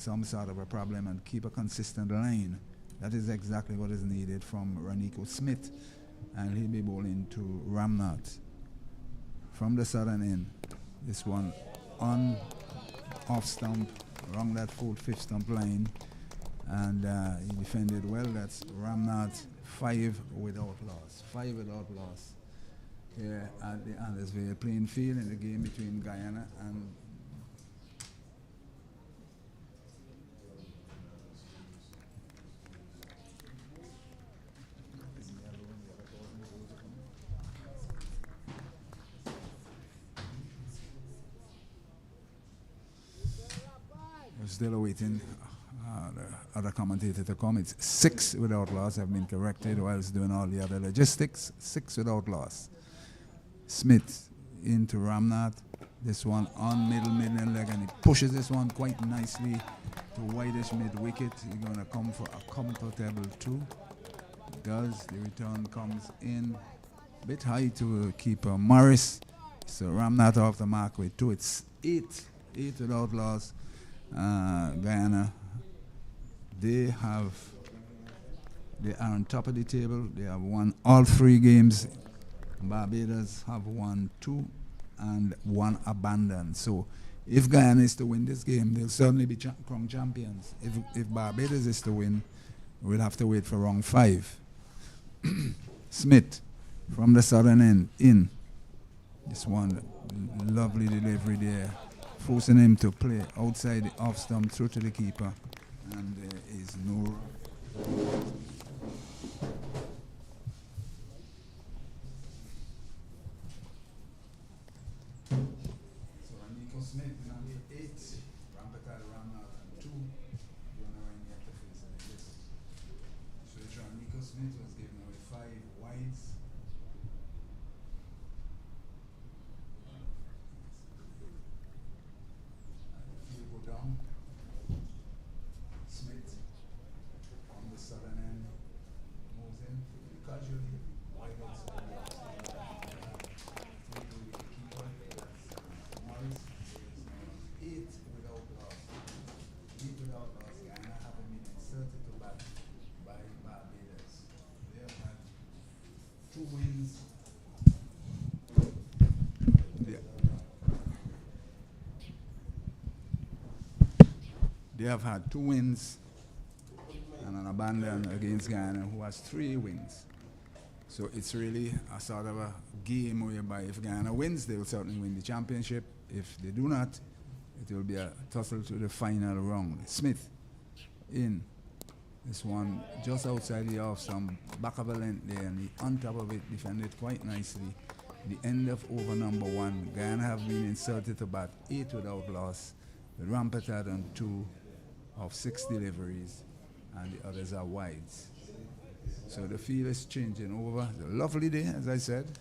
some sort of a problem and keep a consistent line. That is exactly what is needed from Ranico Smith. And he'll be bowling to Ramnath from the southern end. This one on off stump, around that fourth, fifth stump line. And he defended well. That's Ramnath, 5 without loss. 5 without loss here at the Andersville playing field in the game between Guyana and we're still awaiting the other commentator to come. It's 6 without loss. I've been corrected whilst doing all the other logistics. 6 without loss. Smith into Ramnath. This one on middle leg, and he pushes this one quite nicely to wideish mid wicket. He's going to come for a comfortable 2. Does. The return comes in a bit high to keeper Morris. So Ramnath off the mark with 2. It's 8 without loss. Guyana, they are on top of the table. They have won all 3 games. Barbados have won 2 and 1 abandoned. So if Guyana is to win this game, they'll certainly be crowned champions. If Barbados is to win, we'll have to wait for round 5. Smith from the southern end in. This one, lovely delivery there, forcing him to play outside the off stump through to the keeper, and there is no. So Nico Smith is on the 8, Rampetal Ramnath and 2. So Nico Smith was given away 5 wides. Down. Smith on the southern end moves in casually. Wide outside. Morris is 8 without loss. 8 without loss. Guyana having been inserted to bat by Barbados. They have had 2 wins. They have had 2 wins and an abandon against Guyana, who has 3 wins. So it's really a sort of a game whereby if Guyana wins, they will certainly win the championship. If they do not, it will be a tussle to the final round. Smith in. This one just outside the off, some back of a length there, and he on top of it defended quite nicely. The end of over number 1. Guyana have been inserted to bat 8 without loss. The Rampart had on 2 of 6 deliveries, and the others are wides. So the field is changing over. It's a lovely day, as I said.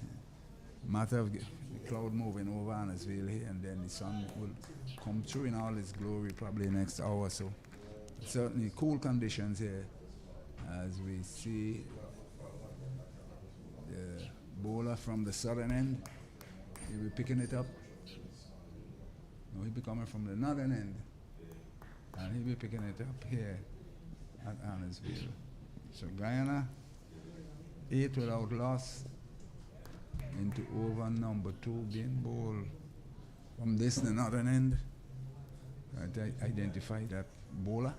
Matter of the cloud moving over Andersville here, and then the sun will come through in all its glory probably next hour or so. Certainly cool conditions here as we see the bowler from the southern end. He'll be picking it up. No, he'll be coming from the northern end. And he'll be picking it up here at Andersville. So Guyana, 8 without loss into over number 2 being bowled from this the northern end. I identify that bowler.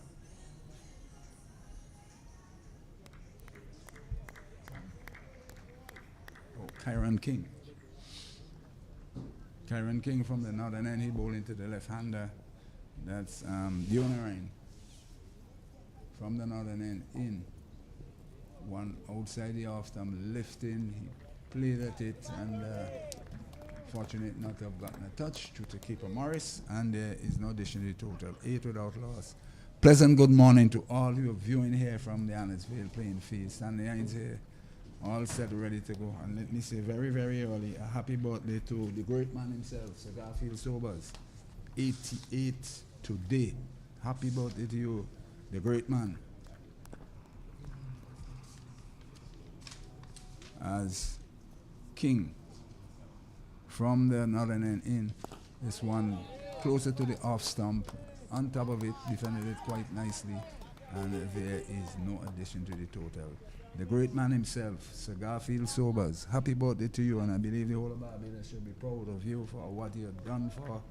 Oh, Kyron King. Kyron King from the northern end, he bowled into the left-hander. That's Dionarine from the northern end in. One outside the off stump, lifting. He played at it and fortunate not to have gotten a touch due to keeper Morris. And there is no dictionary total, 8 without loss. Pleasant good morning to all you viewing here from the Andersville playing field. Stanley Hines here, all set, ready to go. And let me say very, very early, a happy birthday to the great man himself, Sir Garfield Sobers. 88 today. Happy birthday to you, the great man. As King from the northern end in. This one closer to the off stump, on top of it, defended it quite nicely, and there is no addition to the total. The great man himself, Sir Garfield Sobers, happy birthday to you, and I believe the whole of Barbados should be proud of you for what you have done for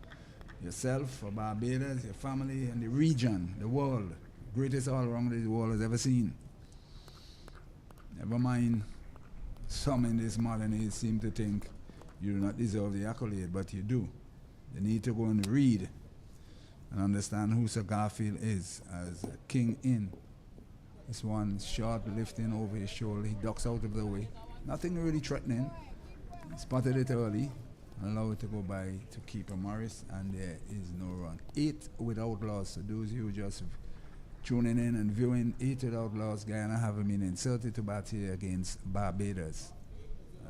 yourself, for Barbados, your family, and the region, the world. Greatest all-rounder the world has ever seen. Never mind, some in this modern age seem to think you do not deserve the accolade, but you do. You need to go and read and understand who Sir Garfield is as a king in. This one shot lifting over his shoulder, he ducks out of the way. Nothing really threatening. He spotted it early, allow it to go by to keeper Morris, and there is no run. 8 without loss. So those who just tuning in and viewing, 8 without loss. Guyana having been inserted to bat here against Barbados.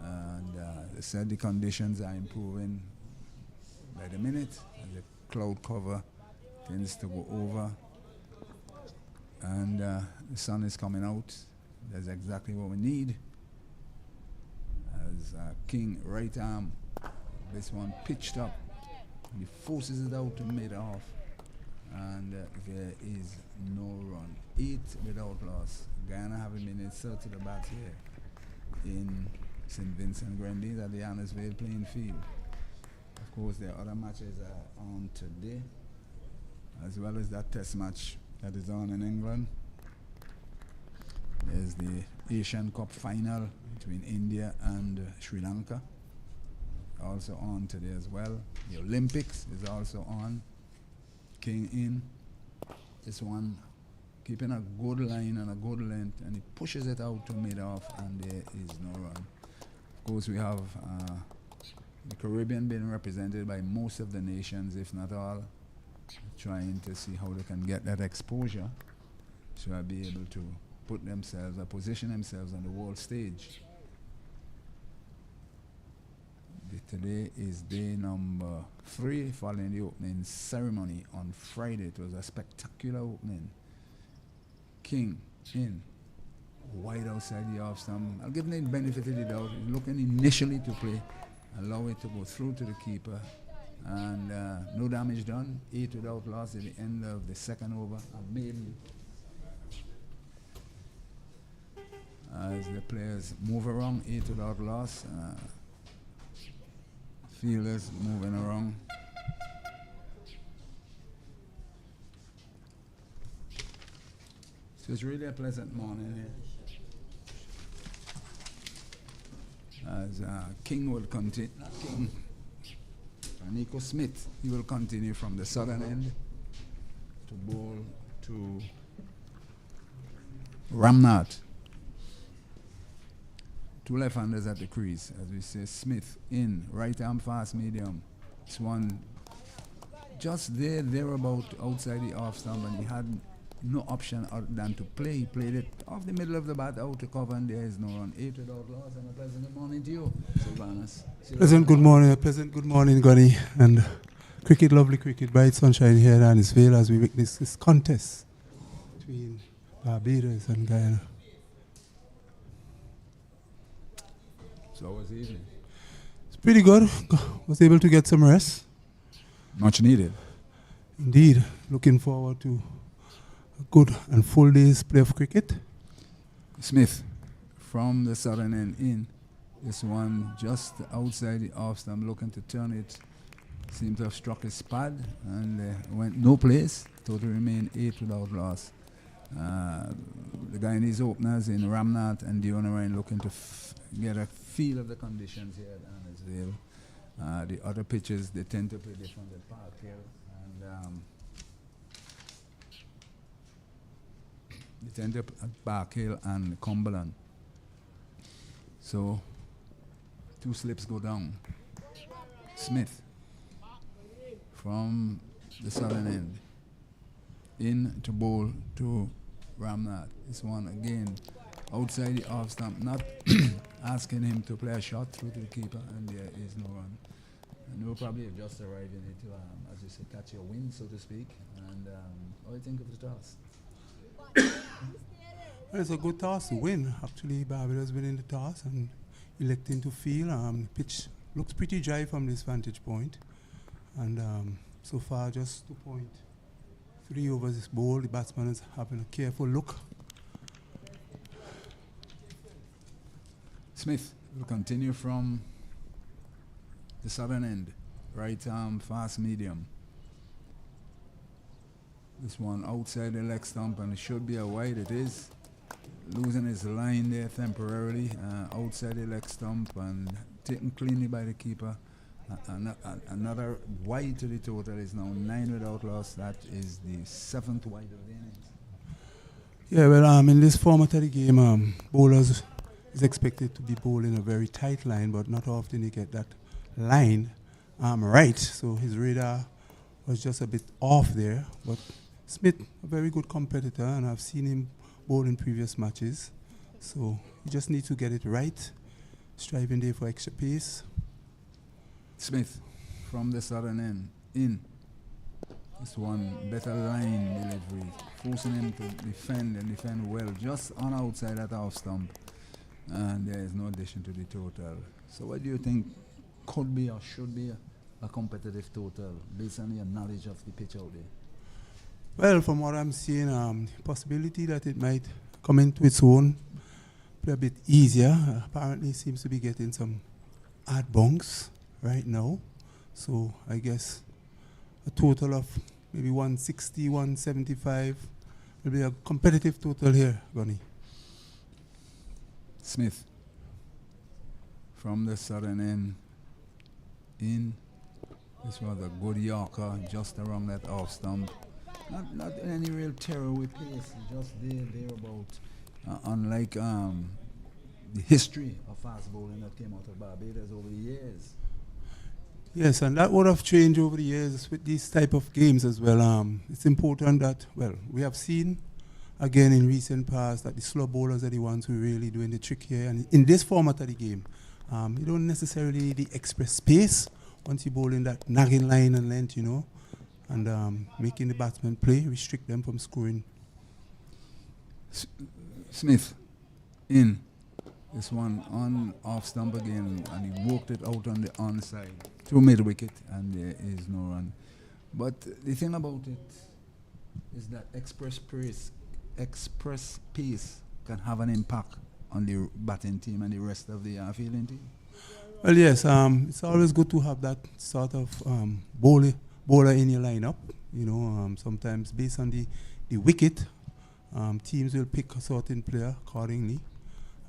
And they said the conditions are improving by the minute, and the cloud cover tends to go over. And the sun is coming out. That's exactly what we need. As King right arm, this one pitched up. He forces it out to mid-off. And there is no run. 8 without loss. Guyana having been inserted to the bat here in St. Vincent Grenadines at the Annisvale playing field. Of course, there are other matches on today, as well as that test match that is on in England. There's the Asian Cup final between India and Sri Lanka, also on today as well. The Olympics is also on. King in. This one keeping a good line and a good length, and he pushes it out to mid-off, and there is no run. Of course, we have the Caribbean being represented by most of the nations, if not all, trying to see how they can get that exposure to be able to put themselves or position themselves on the world stage. Today is day number 3 following the opening ceremony on Friday. It was a spectacular opening. King in, wide outside the off stump. I'll give him the benefit of the doubt. He's looking initially to play, allow it to go through to the keeper, and no damage done. 8 without loss at the end of the second over. As the players move around, 8 without loss. Fielders moving around. So it's really a pleasant morning here. As King will continue, Nico Smith, he will continue from the southern end to bowl to Ramnath. 2 left-handers at the crease, as we say. Smith in, right arm fast medium. This one just thereabout outside the off stump, and he had no option other than to play. He played it off the middle of the bat out to cover, and there is no run. 8 without loss, and a pleasant good morning to you, Sylvanus. Pleasant good morning, Gunny, and cricket, lovely cricket, bright sunshine here in Annisvale as we witness this contest between Barbados and Guyana. So how was the evening? It's pretty good. Was able to get some rest. Much needed. Indeed. Looking forward to a good and full day's play of cricket. Smith from the southern end in. This one just outside the off stump, looking to turn it. Seemed to have struck his pad and went no place. Total remained 8 without loss. The Guyanese openers in Ramnath and Dionarain looking to get a feel of the conditions here at Annisvale. The other pitches, they tend to play different at Park Hill, and they tend to play at Park Hill and Cumberland. So 2 slips go down. Smith from the southern end in to bowl to Ramnath. This one again outside the off stump, not asking him to play a shot through to the keeper, and there is no run. And we'll probably have just arrived in it to, as you say, catch your wind, so to speak. And what do you think of the toss? Well, it's a good toss to win. Actually, Barbados winning the toss and electing to field. The pitch looks pretty dry from this vantage point. And so far, just 2 point 3 overs is bowled. The batsman is having a careful look. Smith will continue from the southern end. Right arm, fast medium. This one outside the leg stump, and it should be a wide. It is. Losing his line there temporarily, outside the leg stump, and taken cleanly by the keeper. Another wide to the total is now 9 without loss. That is the 7th wide of the innings. Yeah, well, in this format of the game, bowlers is expected to be bowling a very tight line, but not often you get that line right. So his radar was just a bit off there. But Smith, a very good competitor, and I've seen him bowl in previous matches. So you just need to get it right, striving there for extra pace. Smith from the southern end, in. This one, better line delivery, forcing him to defend and defend well, just on outside that off stump. And there is no addition to the total. So what do you think could be or should be a competitive total based on your knowledge of the pitch out there? Well, from what I'm seeing, possibility that it might come into its own, play a bit easier. Apparently seems to be getting some hard bunks right now. So I guess a total of maybe 160, 175 will be a competitive total here, Gunny. Smith from the southern end, in. This was a good Yorker just around that off stump. Not any real terror with pace, just thereabout. Unlike the history of fast bowling that came out of Barbados over the years. Yes, and that would have changed over the years with these type of games as well. It's important that, well, we have seen again in recent past that the slow bowlers are the ones who are really doing the trick here. And in this format of the game, you don't necessarily need the express pace once you bowl in that nagging line and length, you know, and making the batsman play, restrict them from scoring. Smith, in. This one on off stump again, and he walked it out on the onside to mid wicket, and there is no run. But the thing about it is that express pace can have an impact on the batting team and the rest of the fielding team. Well, yes, it's always good to have that sort of bowler in your lineup. You know, sometimes based on the wicket, teams will pick a certain player accordingly.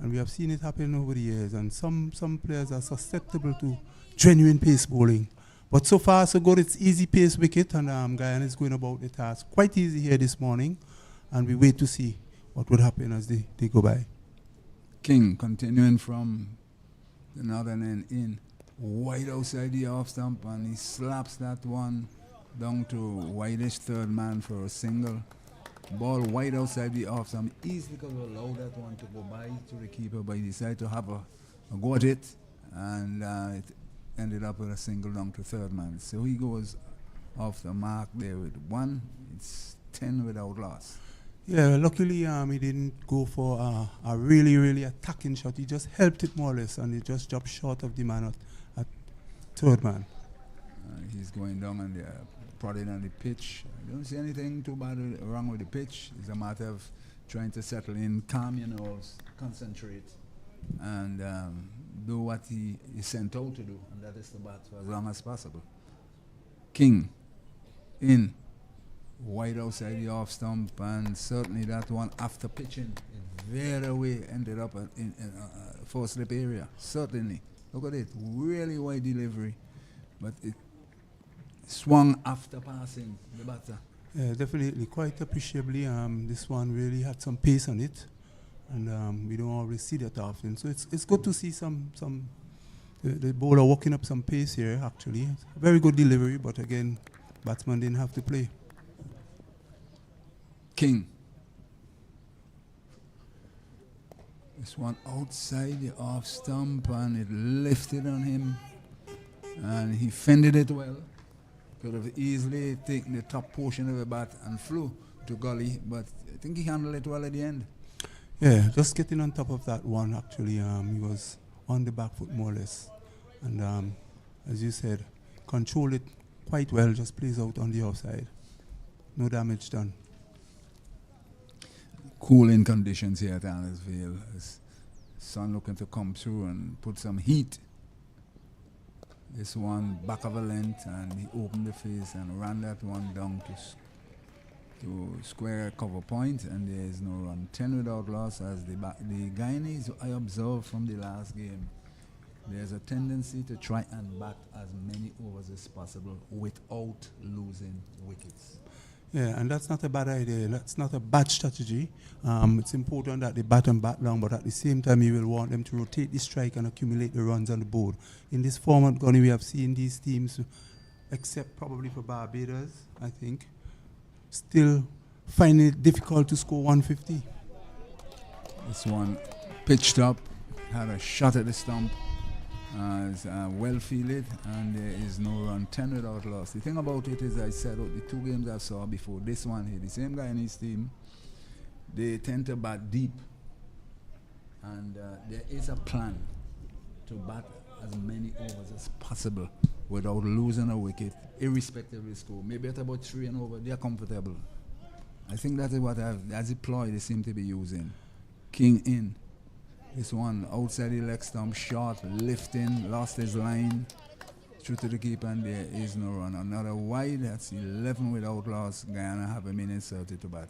And we have seen it happen over the years. And some players are susceptible to genuine pace bowling. But so far, so good. It's easy pace wicket, and Guyana is going about the task quite easy here this morning. And we wait to see what would happen as they go by. King continuing from the northern end, in. Wide outside the off stump, and he slaps that one down to wideish third man for a single. Ball wide outside the off stump. Easily could have allowed that one to go by to the keeper, but he decided to have a go at it, and it ended up with a single down to third man. So he goes off the mark there with one. It's 10 without loss. Yeah, luckily he didn't go for a really, really attacking shot. He just helped it more or less, and he just dropped short of the man at third man. He's going down on the prodding on the pitch. I don't see anything too bad wrong with the pitch. It's a matter of trying to settle in, calm your nerves, concentrate, and do what he is sent out to do, and that is to bat for as long as possible. King, in. Wide outside the off stump, and certainly that one after pitching, it veered away, ended up in four slip area. Certainly. Look at it. Really wide delivery, but it swung after passing the batter. Yeah, definitely. Quite appreciably. This one really had some pace on it, and we don't always see that often. So it's good to see the bowler walking up some pace here, actually. Very good delivery, but again, batsman didn't have to play. King. This one outside the off stump, and it lifted on him, and he fended it well. Could have easily taken the top portion of the bat and flew to gully, but I think he handled it well at the end. Yeah, just getting on top of that one, actually. He was on the back foot more or less, and as you said, controlled it quite well, just plays out on the offside. no damage done. Cooling conditions here at Annisville. Sun looking to come through and put some heat. This one back of a length, and he opened the face and ran that one down to square cover point, and there is no run. 10 without loss as the Guyanese, I observed from the last game, there's a tendency to try and bat as many overs as possible without losing wickets. Yeah, and that's not a bad idea. That's not a bad strategy. It's important that they bat and bat long, but at the same time, you will want them to rotate the strike and accumulate the runs on the board. In this format, Gunny, we have seen these teams, except probably for Barbados, I think, still finding it difficult to score 150. This one pitched up, had a shot at the stump, is well fielded, and there is no run. 10 without loss. The thing about it is, I said the two games I saw before this one here, the same guy in his team, they tend to bat deep, and there is a plan to bat as many overs as possible without losing a wicket, irrespective of the score. Maybe at about 3 and over, they are comfortable. I think that is what as a ploy they seem to be using. King in. This one outside the leg stump, short, lifting, lost his line, through to the keeper, and there is no run. Another wide, that's 11 without loss. Guyana have a minute 30 to bat.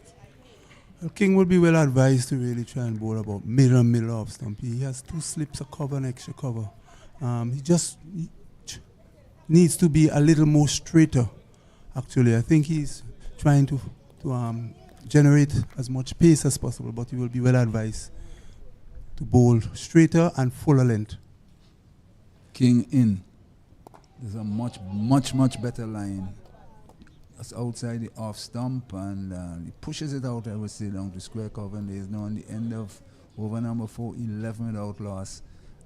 Well, King would be well advised to really try and bowl about middle off stump. He has 2 slips of cover and extra cover. He needs to be a little more straighter, actually. I think he's trying to generate as much pace as possible, but he will be well advised to bowl straighter and fuller length. King in. There's a much better line. That's outside the off stump, and he pushes it out, I would say, down to square cover, and there's now on the end of over number 4, 11 without loss,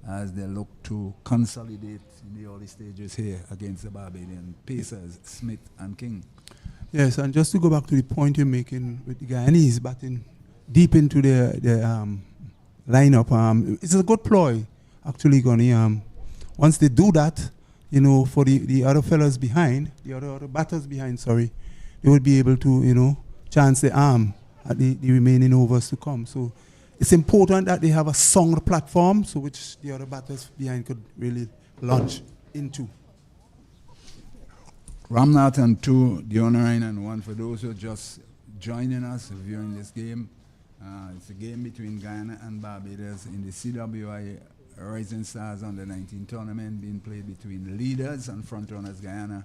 as they look to consolidate in the early stages here against the Barbadian Pacers, Smith and King. Yes, and just to go back to the point you're making with the Guyanese batting deep into their lineup, it's a good ploy, actually, Gunny. Once they do that, for the other fellas behind, the other batters behind, they would be able to, chance the arm at the remaining overs to come. So it's important that they have a sound platform, so which the other batters behind could really launch into. Ramnath and 2, Dionarine and 1. For those who are just joining us viewing this game, it's a game between Guyana and Barbados in the CWI Rising Stars Under-19 tournament being played between leaders and frontrunners Guyana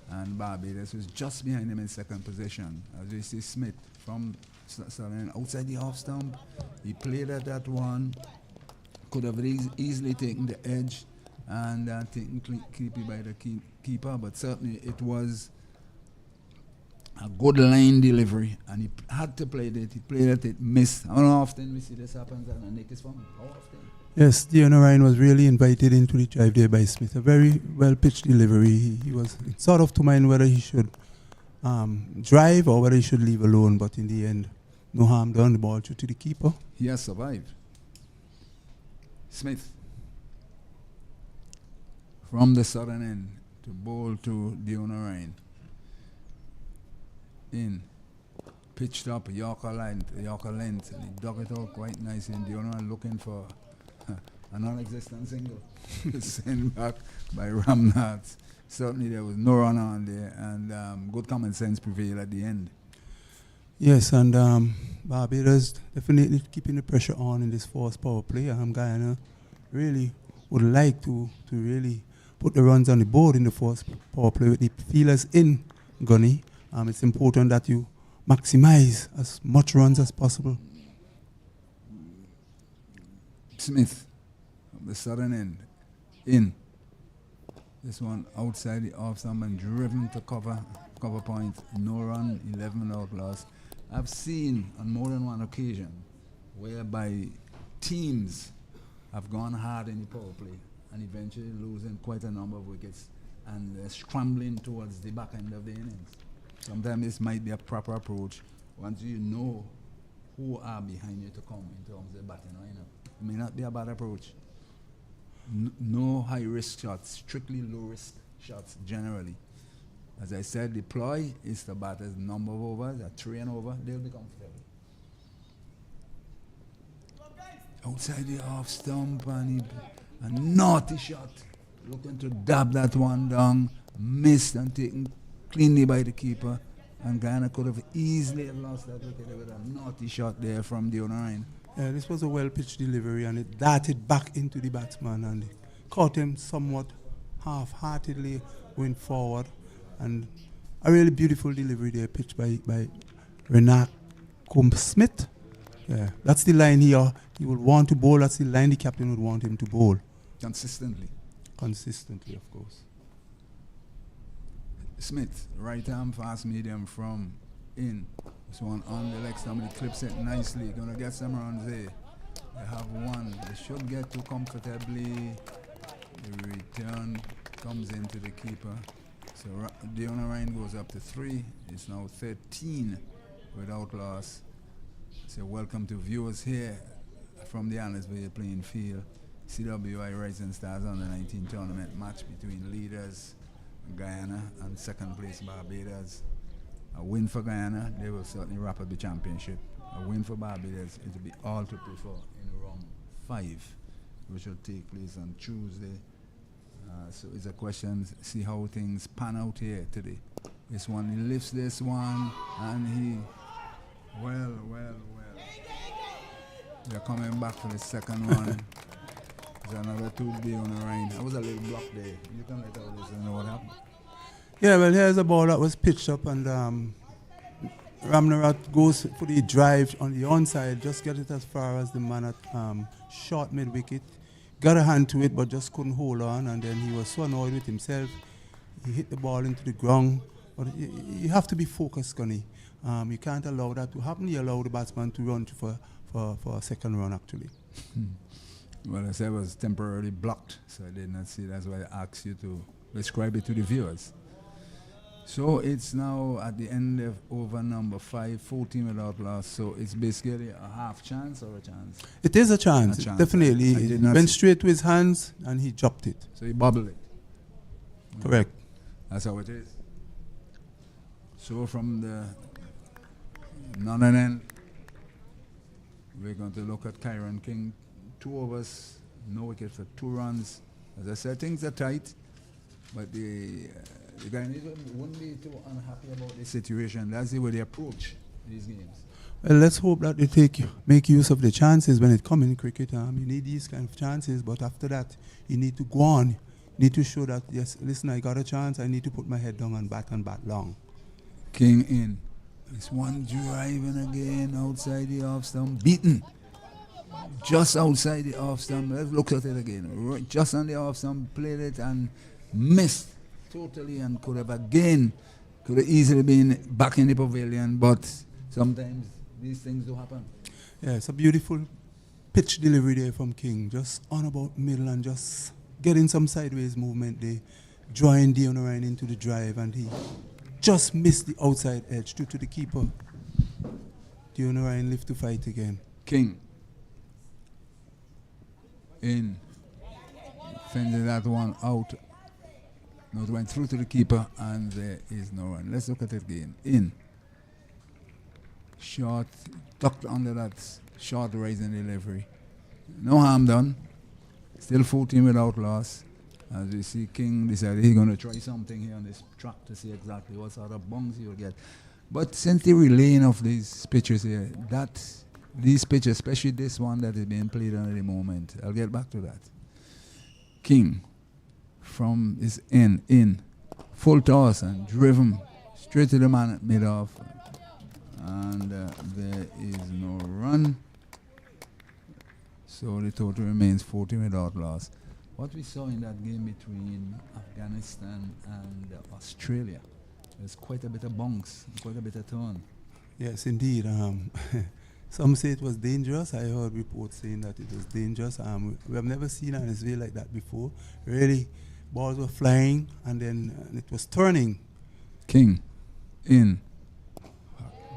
and Barbados, who's just behind them in second position. As we see Smith from Southern outside the off stump, he played at that one, could have easily taken the edge and taken creepy by the keeper, but certainly it was a good line delivery, and he had to play it. He played it, missed. How often we see this happens and a nick is from? How often? Yes, Dionarine was really invited into the drive there by Smith. A very well-pitched delivery. He was sort of to mind whether he should drive or whether he should leave alone, but in the end, no harm done. The ball through to the keeper. He has survived. Smith from the southern end to bowl to Dionarine. In, pitched up, Yorker length, and he dug it out quite nicely. And Dionarine looking for a non-existent single. Sent back by Ramnath. Certainly there was no run on there, and good common sense prevailed at the end. Yes, and Barbados definitely keeping the pressure on in this forced power play. Guyana really would like to really put the runs on the board in the forced power play with the fielders in Gunny. It's important that you maximize as much runs as possible. Smith, the southern end, in. This one outside the off stump and driven to cover point. No run, 11 out loss. I've seen on more than one occasion whereby teams have gone hard in the power play and eventually losing quite a number of wickets and scrambling towards the back end of the innings. Sometimes this might be a proper approach once you know who are behind you to come in terms of batting lineup. It may not be a bad approach. No high risk shots, strictly low risk shots generally. As I said, the ploy is to bat as number of overs, at 3 and over, they'll be comfortable. Outside the off stump, and a naughty shot. Looking to dab that one down, missed and taken cleanly by the keeper. And Guyana could have easily have lost that wicket with a naughty shot there from the line. Yeah, this was a well-pitched delivery, and it darted back into the batsman and caught him somewhat half-heartedly going forward. And a really beautiful delivery there, pitched by Renat Smith. Yeah, that's the line he would want to bowl. That's the line the captain would want him to bowl. Consistently, of course. Smith, right arm fast medium from in. This one on the leg stump, he clips it nicely. Gonna get some runs there. They have one. They should get to comfortably. The return comes into the keeper. So the Ryan goes up to 3. It's now 13 without loss. So welcome to viewers here from the Annesville playing field. CWI Rising Stars under 19 tournament match between leaders Guyana and second place Barbados. A win for Guyana, they will certainly wrap up the championship. A win for Barbados, it will be all to play for in round 5, which will take place on Tuesday. So it's a question, see how things pan out here today. This one, he lifts this one, and he, well. They're coming back for the second one. There's another 2B on the line. That was a little block there. You can let out this and know what happened. Yeah, well, here's a ball that was pitched up, and Ramnarat goes for the drive on the onside, just get it as far as the man at short mid-wicket. Got a hand to it, but just couldn't hold on, and then he was so annoyed with himself. He hit the ball into the ground. But you have to be focused, Gunny. You can't allow that to happen. You allow the batsman to run for a second run, actually. Well, I said it was temporarily blocked, so I did not see. That's why I asked you to describe it to the viewers. So it's now at the end of over number 5, 14 without loss. So it's basically a half chance or a chance? It is a chance, definitely. It went straight to his hands and he dropped it. So he bobbled it. Correct. That's how it is. So from the northern end, we're going to look at Kyron King. 2 overs, no wicket for 2 runs. As I said, things are tight, but the Guyanese wouldn't be too unhappy about the situation. That's the way they approach these games. Well, let's hope that they make use of the chances when it comes in cricket. You need these kind of chances, but after that, you need to go on. You need to show that, yes, listen, I got a chance. I need to put my head down and bat long. King in. This one driving again outside the off stump, beaten. Just outside the off stump. Let's look at it again. Right, just on the off stump, played it and missed totally, and could have easily been back in the pavilion, but sometimes these things do happen. Yeah, it's a beautiful pitch delivery there from King, just on about middle and just getting some sideways movement there, drawing Dion Ryan into the drive, and he just missed the outside edge due to the keeper. Dion Ryan live to fight again. King in, fended that one out. No, it went through to the keeper, and there is no run. Let's look at it again. In. Short, tucked under that short rising delivery. No harm done. Still 14 without loss. As we see, King decided he's going to try something here on this track to see exactly what sort of bungs he will get. But since the relaying of these pitches here, these pitches, especially this one that is being played on at the moment, I'll get back to that. King from his in, full toss and driven straight to the man at mid-off. And there is no run. So the total remains 14 without loss. What we saw in that game between Afghanistan and Australia, there's quite a bit of bunks, quite a bit of turn. Yes, indeed. Some say it was dangerous. I heard reports saying that it was dangerous. We have never seen an Israel like that before. Really, balls were flying and then it was turning. King, in.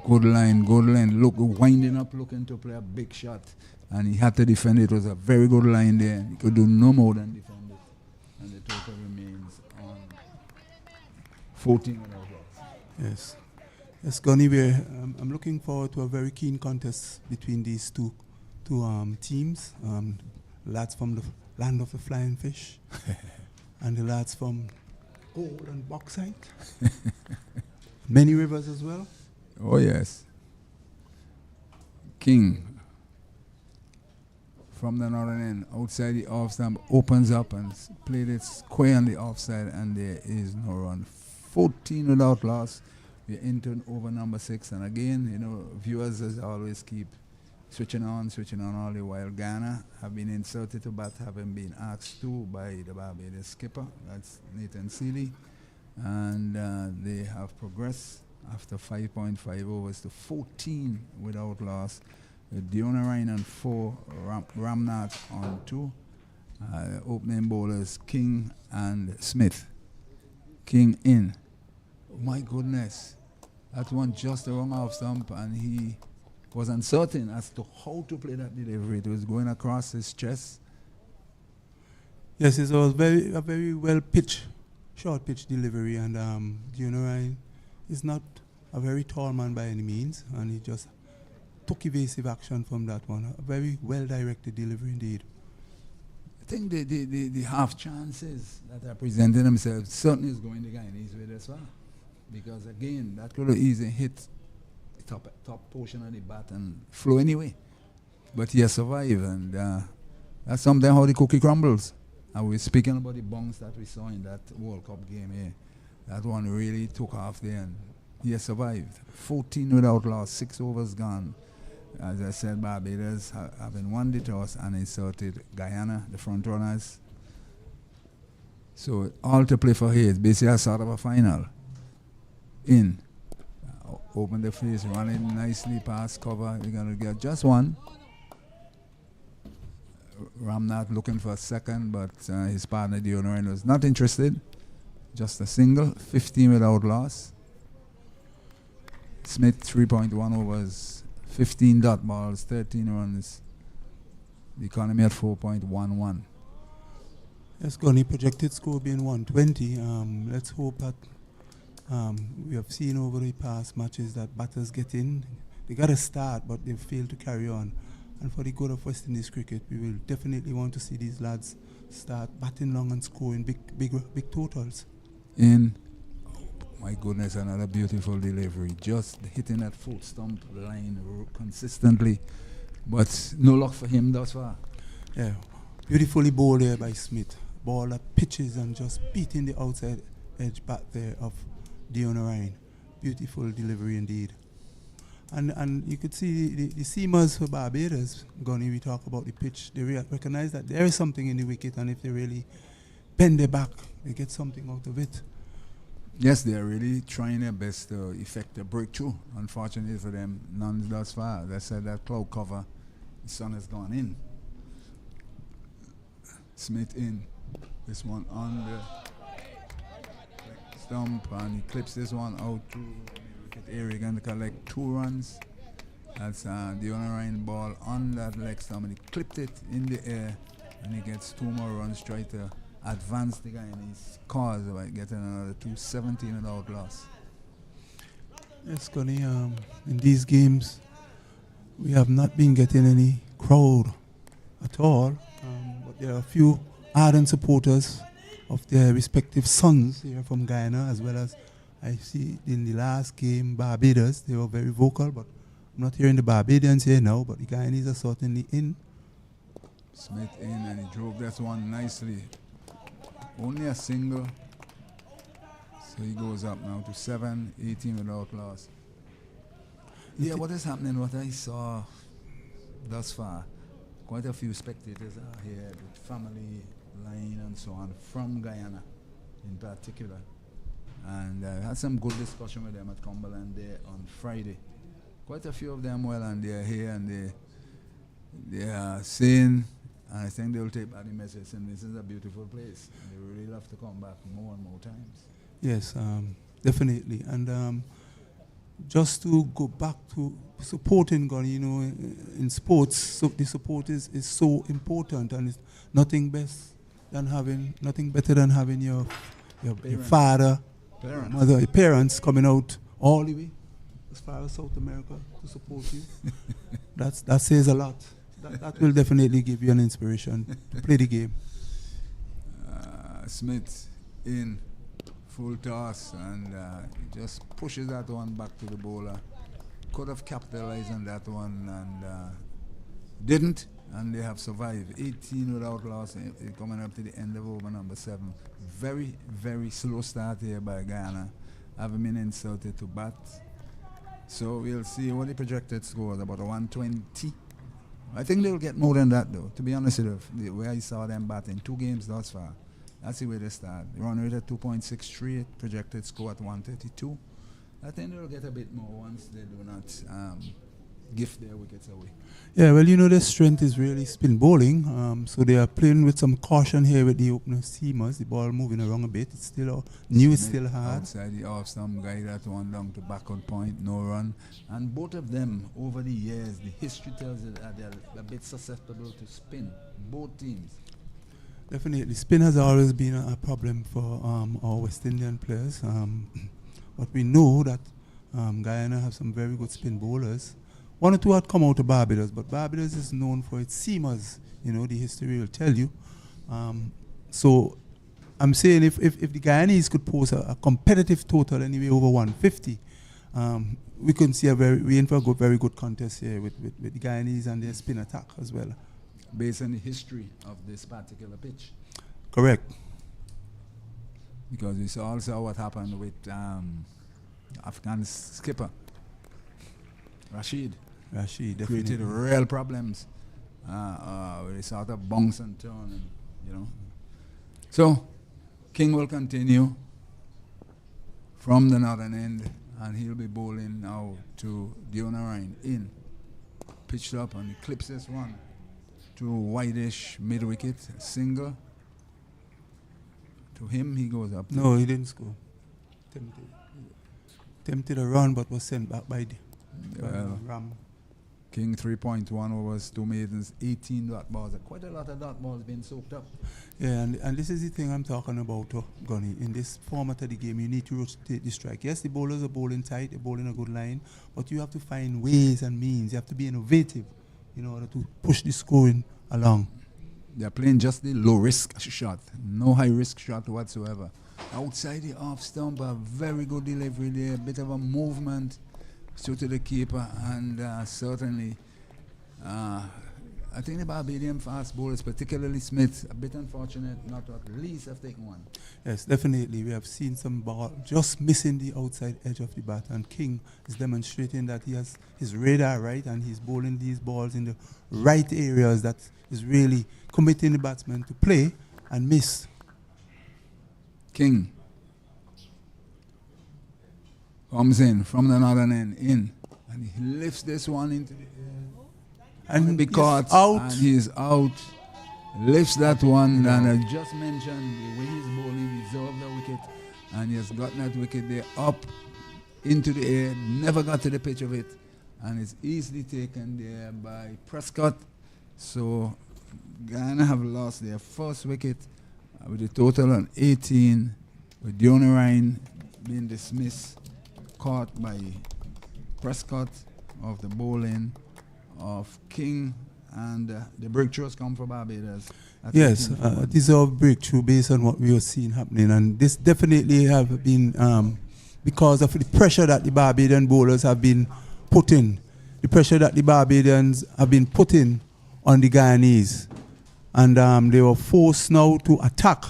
Good line. Look, winding up, looking to play a big shot. And he had to defend it. It was a very good line there. He could do no more than defend it. And the total remains on 14 without loss. Yes. Yes, Gunny, I'm looking forward to a very keen contest between these two teams. Lads from the land of the flying fish and the lads from gold and bauxite. Many rivers as well. Oh, yes. King from the northern end, outside the off stump, opens up and played it square on the offside, and there is no run. 14 without loss. We're into over number 6, and again, you know, viewers as always keep switching on all the while. Guyana have been inserted to bat, having been asked to by the Barbados skipper, that's Nathan Seeley, and they have progressed after 5.5 overs to 14 without loss. Diona Ryan on 4, Ramnath on 2. Opening bowlers King and Smith. King in. Oh my goodness. That one just the wrong off stump, and he was uncertain as to how to play that delivery. It was going across his chest. Yes, it was a very well pitched, short pitch delivery, and Diona Ryan is not a very tall man by any means, and he just took evasive action from that one. A very well-directed delivery indeed. I think the half chances that are presenting themselves certainly is going to Guyanese with as well. Because again, that could have easily hit the top portion of the bat and flow anyway. But he has survived, and that's sometimes how the cookie crumbles. And we're speaking about the bunks that we saw in that World Cup game here. That one really took off there, and he has survived. 14 without loss, 6 overs gone. As I said, Barbados having won the toss and inserted Guyana, the front runners. So all to play for here. It's basically a sort of a final. In. Open the face, running nicely past cover. We're going to get just one. Ramnath looking for a second, but his partner Diona Ryan was not interested. Just a single, 15 without loss. Smith 3.1 overs. 15 dot balls, 13 runs. The economy at 4.11. Yes, Gunny, projected score being 120. Let's hope that we have seen over the past matches that batters get in. They got a start, but they failed to carry on. And for the good of West Indies cricket, we will definitely want to see these lads start batting long and scoring big totals. In. My goodness, another beautiful delivery. Just hitting that full stump line consistently. But no luck for him thus far. Yeah, beautifully bowled there by Smith. Ball that pitches and just beating the outside edge back there of Diona Ryan. Beautiful delivery indeed. And you could see the seamers for Barbados, Gunny, we talk about the pitch, they recognize that there is something in the wicket, and if they really bend their back, they get something out of it. Yes, they're really trying their best to effect a breakthrough. Unfortunately for them, none thus far. They said that cloud cover, the sun has gone in. Smith in. This one on the stump, and he clips this one out to the wicket area. Going to collect 2 runs. That's the Ryan ball on that leg stump, and he clipped it in the air, and he gets 2 more runs. Try to advance the Guyanese cause by getting another 217 without loss. Yes, Connie, in these games, we have not been getting any crowd at all, but there are a few ardent supporters of their respective sons here from Guyana, as well as I see in the last game, Barbados. They were very vocal, but I'm not hearing the Barbadians here now, but the Guyanese are certainly in. Smith in, and he drove that one nicely. Only a single. So he goes up now to 7, 18 without loss. Yeah, what is happening, what I saw thus far, quite a few spectators are here with family, line and so on, from Guyana in particular. And I had some good discussion with them at Cumberland there on Friday. Quite a few of them, well, and they're here and they are saying, and I think they'll take back the message, and this is a beautiful place. And they really love to come back more and more times. Yes, definitely. And just to go back to supporting, God, you know, in sports, so the support is so important, and it's nothing better than having your father parents coming out all the way as far as South America to support you. That says a lot. That will definitely give you an inspiration to play the game. Smith in full toss, and he just pushes that one back to the bowler. Could have capitalized on that one and didn't, and they have survived. 18 without loss, coming up to the end of over number 7. Very, very slow start here by Guyana. Haven't been inserted to bat. So we'll see what the projected score is, about a 120. I think they'll get more than that, though, to be honest with you. The way I saw them batting 2 games thus far, that's the way they start. The run rate at 2.63, projected score at 132. I think they'll get a bit more once they do not gift their wickets away. Yeah, well, their strength is really spin bowling. So they are playing with some caution here with the opener seamers. The ball moving around a bit. It's still new. It's still hard. Outside the off stump, guy that one down to backward point, no run. And both of them, over the years, the history tells us that they're a bit susceptible to spin. Both teams. Definitely, spin has always been a problem for our West Indian players. But we know that Guyana have some very good spin bowlers. 1 or 2 had come out of Barbados, but Barbados is known for its seamers. The history will tell you. So I'm saying if the Guyanese could post a competitive total anyway over 150, we can see we in for a very good contest here with the Guyanese and their spin attack as well. Based on the history of this particular pitch. Correct. Because we saw also what happened with Afghan skipper Rashid created real problems with a sort of bounce and turn, and So King will continue from the northern end, and he'll be bowling now to Dionarine in, pitched up, and he clips this one to whitish mid wicket single. To him, he goes up. No, he didn't score. Tempted a run, but was sent back by Ram. King 3.1 overs, 2 maidens, 18 dot balls. Quite a lot of dot balls being soaked up. Yeah, and this is the thing I'm talking about, Gunny. In this format of the game, you need to rotate the strike. Yes, the bowlers are bowling tight, they're bowling a good line, but you have to find ways and means. You have to be innovative in order to push the scoring along. They're playing just the low-risk shot, no high-risk shot whatsoever. Outside the off stump, a very good delivery there, a bit of a movement to the keeper, and certainly, I think the Barbadian fast bowlers, particularly Smith, a bit unfortunate not to at least have taken one. Yes, definitely. We have seen some ball just missing the outside edge of the bat, and King is demonstrating that he has his radar right, and he's bowling these balls in the right areas that is really committing the batsman to play and miss. King comes in from the northern end, and he lifts this one into the air. And be caught, and he's out. Lifts that one, and I just mentioned the way he's bowling, reserved the wicket, and he has gotten that wicket there up into the air, never got to the pitch of it, and it's easily taken there by Prescott. So Guyana have lost their first wicket with a total on 18, with Dionarine being dismissed, caught by Prescott of the bowling of King, and the breakthroughs come for Barbados. Yes, deserved breakthrough based on what we were seeing happening, and this definitely have been because of the pressure that the Barbadian bowlers have been putting, the pressure that the Barbadians have been putting on the Guyanese, and they were forced now to attack.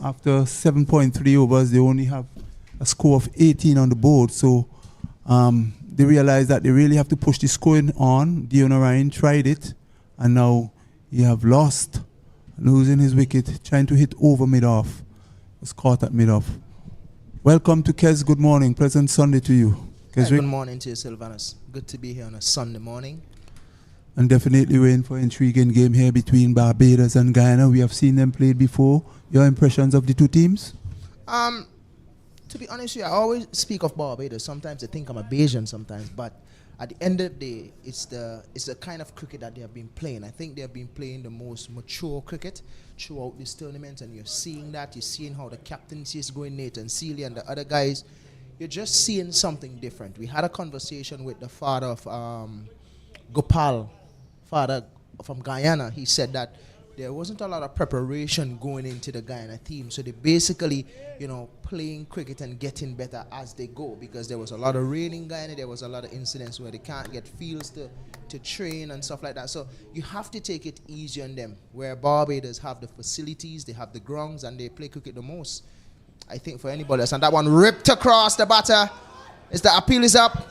After 7.3 overs, they only have a score of 18 on the board, so they realized that they really have to push the scoring on. Dionarine tried it, and now he have lost, losing his wicket, trying to hit over mid-off. Was caught at mid-off. Welcome to Kes. Good morning. Pleasant Sunday to you. Good morning to you, Sylvanus. Good to be here on a Sunday morning. And definitely waiting for an intriguing game here between Barbados and Guyana. We have seen them played before. Your impressions of the two teams? To be honest with you, I always speak of Barbados. Sometimes I think I'm a Bayesian sometimes, but at the end of the day, it's the kind of cricket that they have been playing. I think they have been playing the most mature cricket throughout this tournament, and you're seeing that. You're seeing how the captaincy is going, Nathan Seeley and the other guys. You're just seeing something different. We had a conversation with the father of Gopal, father from Guyana. He said that there wasn't a lot of preparation going into the Guyana team. So they basically, playing cricket and getting better as they go, because there was a lot of rain in Guyana. There was a lot of incidents where they can't get fields to train and stuff like that. So you have to take it easy on them, where Barbados have the facilities, they have the grounds, and they play cricket the most, I think, for anybody else. And that one ripped across the batter. The appeal is up.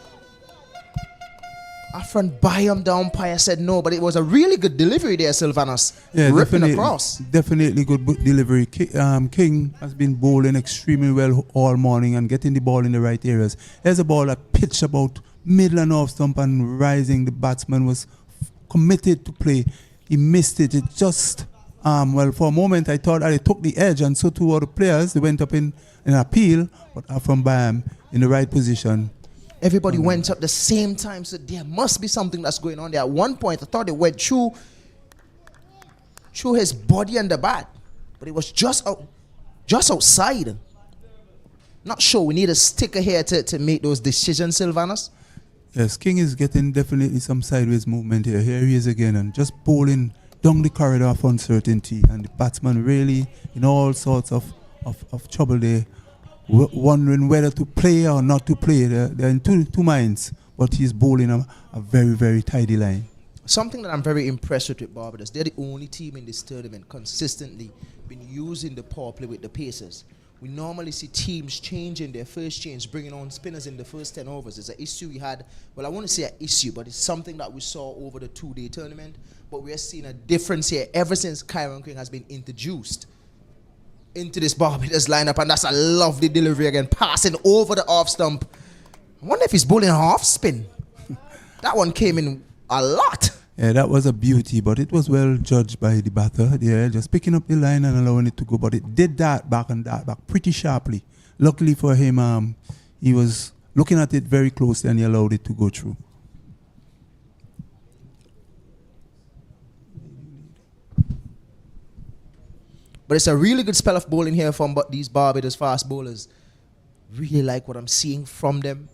Afran Bayam, the umpire, said no, but it was a really good delivery there, Sylvanus. Yeah, ripping across. Definitely good delivery. King has been bowling extremely well all morning and getting the ball in the right areas. There's a ball that pitched about middle and off stump and rising. The batsman was committed to play. He missed it. It just, for a moment I thought that it took the edge, and so two other players, they went up in an appeal, but Afran Bayam in the right position. Everybody went up the same time, so there must be something that's going on there. At one point, I thought it went through his body and the bat, but it was just outside. Not sure. We need a sticker here to make those decisions, Sylvanus. Yes, King is getting definitely some sideways movement here. Here he is again, and just bowling down the corridor of uncertainty, and the batsman really in all sorts of trouble there. Wondering whether to play or not to play. They're in two minds, but he's bowling a very, very tidy line. Something that I'm very impressed with Barbados, they're the only team in this tournament consistently been using the power play with the Pacers. We normally see teams changing their first change, bringing on spinners in the first 10 overs. It's an issue we had. Well, I want to say an issue, but it's something that we saw over the 2-day tournament. But we're seeing a difference here ever since Kyron King has been introduced into this Barbados lineup, and that's a lovely delivery again, passing over the off stump. I wonder if he's bowling half spin. That one came in a lot. Yeah, that was a beauty, but it was well judged by the batter. Yeah, just picking up the line and allowing it to go, but it did that back and that back pretty sharply. Luckily for him, he was looking at it very closely and he allowed it to go through. But it's a really good spell of bowling here from these Barbados fast bowlers. Really like what I'm seeing from them.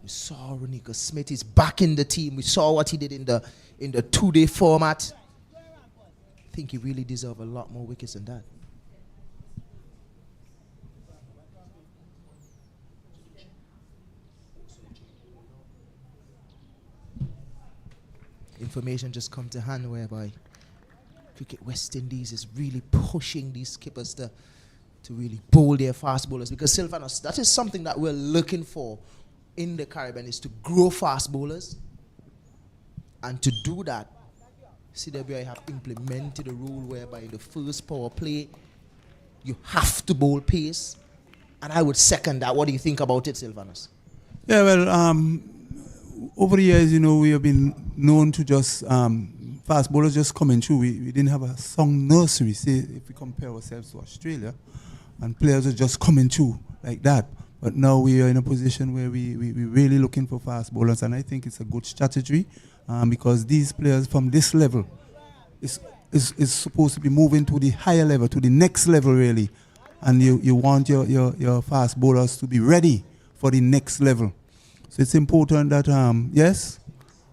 We saw Ronika Smith is back in the team. We saw what he did in the 2-day format. I think he really deserves a lot more wickets than that. Information just come to hand whereby Cricket West Indies is really pushing these skippers to really bowl their fast bowlers, because Sylvanus, that is something that we're looking for in the Caribbean, is to grow fast bowlers. And to do that, CWI have implemented a rule whereby in the first power play, you have to bowl pace. And I would second that. What do you think about it, Sylvanus? Yeah, well, over the years, we have been known to just fast bowlers just coming through. We didn't have a song nursery, say, if we compare ourselves to Australia, and players are just coming through like that. But now we are in a position where we're really looking for fast bowlers, and I think it's a good strategy because these players from this level is supposed to be moving to the higher level, to the next level really, and you want your fast bowlers to be ready for the next level. So it's important that, yes,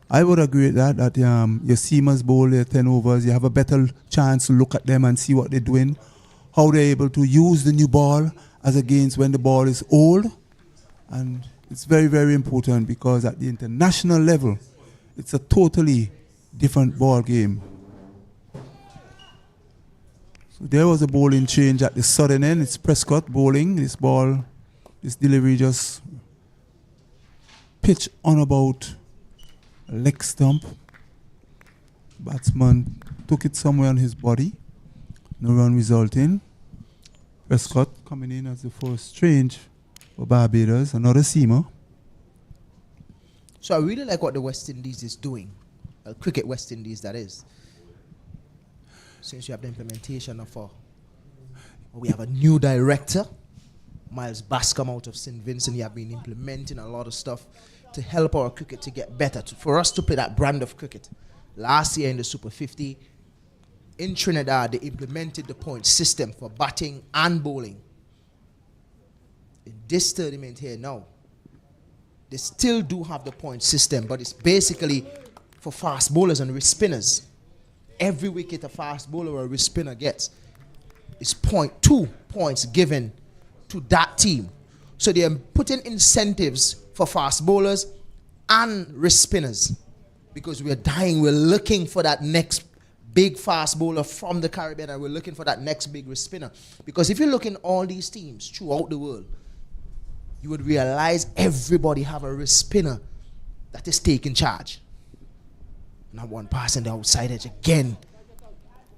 I would agree with that your seamers bowl their 10 overs, you have a better chance to look at them and see what they're doing, how they're able to use the new ball as against when the ball is old. And it's very, very important because at the international level, it's a totally different ball game. So there was a bowling change at the southern end. It's Prescott bowling. This delivery just pitched on about a leg stump. Batsman took it somewhere on his body. No run resulting. Prescott coming in as the first change for Barbados, another seamer. So I really like what the West Indies is doing. Cricket West Indies, that is. Since you have the implementation of we have a new director, Miles Bascom out of St. Vincent. He have been implementing a lot of stuff to help our cricket to get better, for us to play that brand of cricket. Last year in the Super 50, in Trinidad, they implemented the point system for batting and bowling. In this tournament here now, they still do have the point system, but it's basically for fast bowlers and wrist spinners. Every wicket a fast bowler or a wrist spinner gets is 0.2 points given to that team. So they are putting incentives for fast bowlers and wrist spinners, because we're looking for that next big fast bowler from the Caribbean, and we're looking for that next big wrist spinner. Because if you look in all these teams throughout the world, you would realize everybody have a wrist spinner that is taking charge. Not one passing the outside edge again.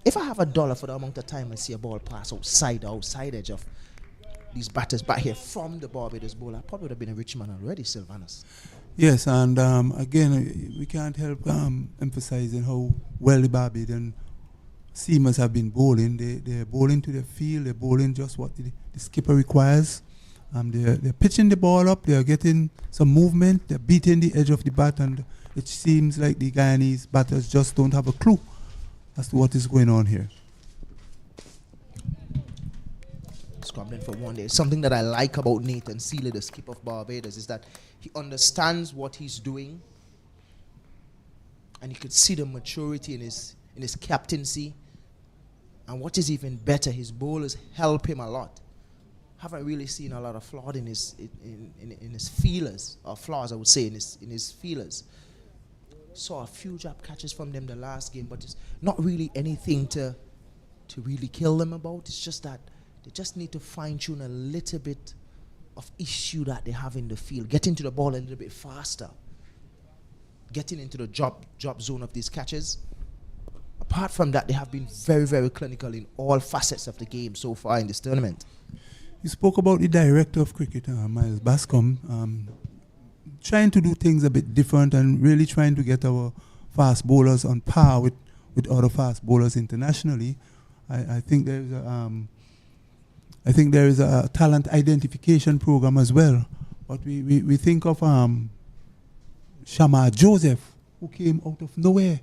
If I have $1 for the amount of time I see a ball pass outside the outside edge of these batters back here from the Barbados bowler, I probably would have been a rich man already, Sylvanus. Yes, and again, we can't help emphasizing how well the Barbadian seamers have been bowling. They're bowling to the field, they're bowling just what the skipper requires. They're pitching the ball up, they're getting some movement, they're beating the edge of the bat, and it seems like the Guyanese batters just don't have a clue as to what is going on here. Scrambling for one day. Something that I like about Nathan Seeley, the skipper of Barbados, is that he understands what he's doing, and you could see the maturity in his captaincy. And what is even better, his bowlers help him a lot. Haven't really seen a lot of flaws in his feelers, or flaws I would say in his feelers. Saw a few drop catches from them the last game, but it's not really anything to really kill them about. It's just that they just need to fine-tune a little bit of issue that they have in the field, getting to the ball a little bit faster, getting into the drop zone of these catches. Apart from that, they have been very, very clinical in all facets of the game so far in this tournament. You spoke about the director of cricket, Miles Bascom, trying to do things a bit different and really trying to get our fast bowlers on par with other fast bowlers internationally. I think there is a talent identification program as well. But we think of Shamar Joseph, who came out of nowhere,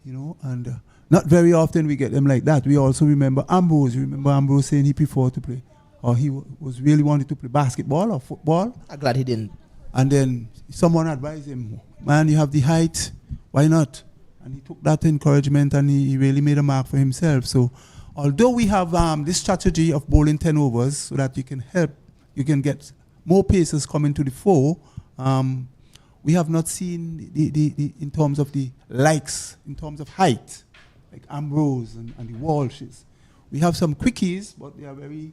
and not very often we get them like that. We also remember Ambrose. You remember Ambrose saying he preferred to play, or he was really wanted to play basketball or football. I'm glad he didn't. And then someone advised him, man, you have the height, why not? And he took that encouragement and he really made a mark for himself. So although we have this strategy of bowling 10 overs so that you can get more paces coming to the fore, we have not seen the in terms of the likes, in terms of height, like Ambrose and the Walshes. We have some quickies, but they are very